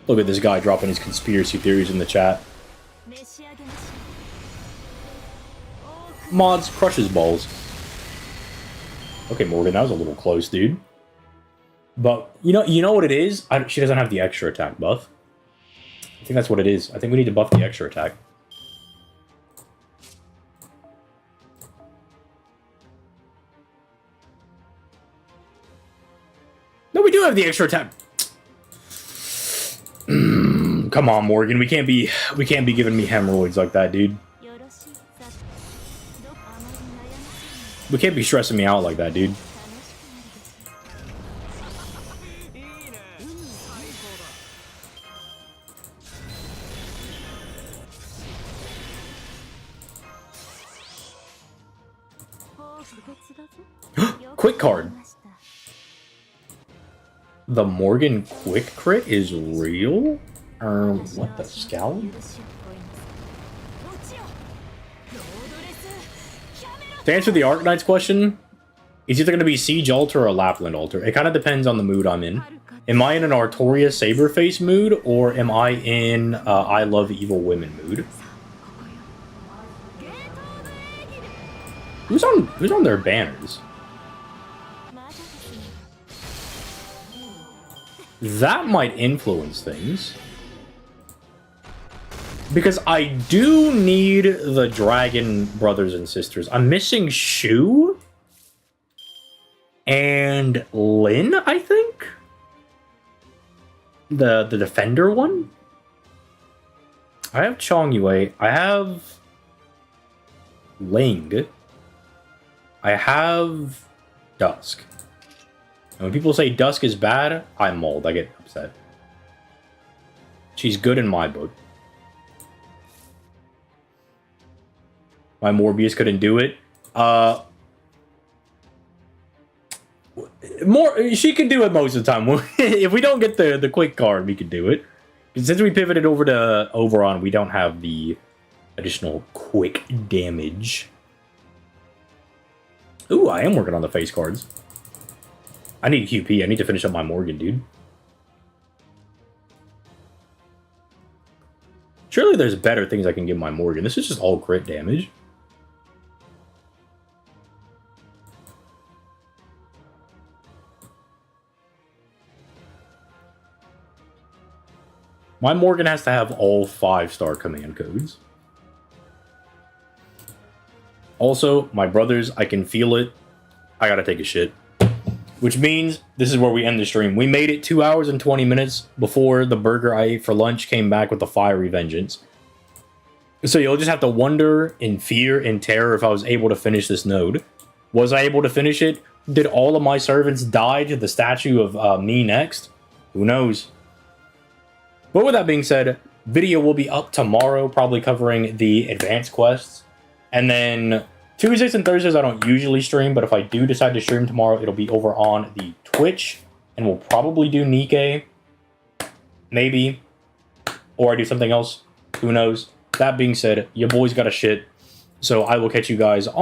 Look at this guy dropping his conspiracy theories in the chat. Mods crushes balls. Okay, Morgan, that was a little close, dude. But you know what it is? She doesn't have the extra attack buff. I think that's what it is. I think we need to buff the extra attack. No, we do have the extra attack. Come on, Morgan. We can't be giving me hemorrhoids like that, dude. We can't be stressing me out like that, dude. Quick card. The Morgan quick crit is real? What the scowl? To answer the Arknight's question, it's either going to be Siege Altar or Lapland Altar. It kind of depends on the mood I'm in. Am I in an Artorias Saberface mood, or am I in I Love Evil Women mood? Who's on their banners? That might influence things. Because I do need the dragon brothers and sisters. I'm missing Shu and Lin, I think. The defender one. I have Chong Yue. I have Ling. I have Dusk. And when people say Dusk is bad, I mold. I get upset. She's good in my book. My Morbius couldn't do it. She can do it most of the time. If we don't get the quick card, we can do it. Since we pivoted over to Oberon, we don't have the additional quick damage. Ooh, I am working on the face cards. I need QP. I need to finish up my Morgan, dude. Surely there's better things I can give my Morgan. This is just all crit damage. My Morgan has to have all 5-star command codes. Also, my brothers, I can feel it. I gotta take a shit. Which means this is where we end the stream. We made it 2 hours and 20 minutes before the burger I ate for lunch came back with a fiery vengeance. So you'll just have to wonder in fear and terror if I was able to finish this node. Was I able to finish it? Did all of my servants die to the statue of me next? Who knows? But with that being said, video will be up tomorrow, probably covering the advanced quests. And then Tuesdays and Thursdays I don't usually stream, but if I do decide to stream tomorrow, it'll be over on the Twitch. And we'll probably do Nikke. Maybe. Or I do something else. Who knows? That being said, your boy's got a shit. So I will catch you guys on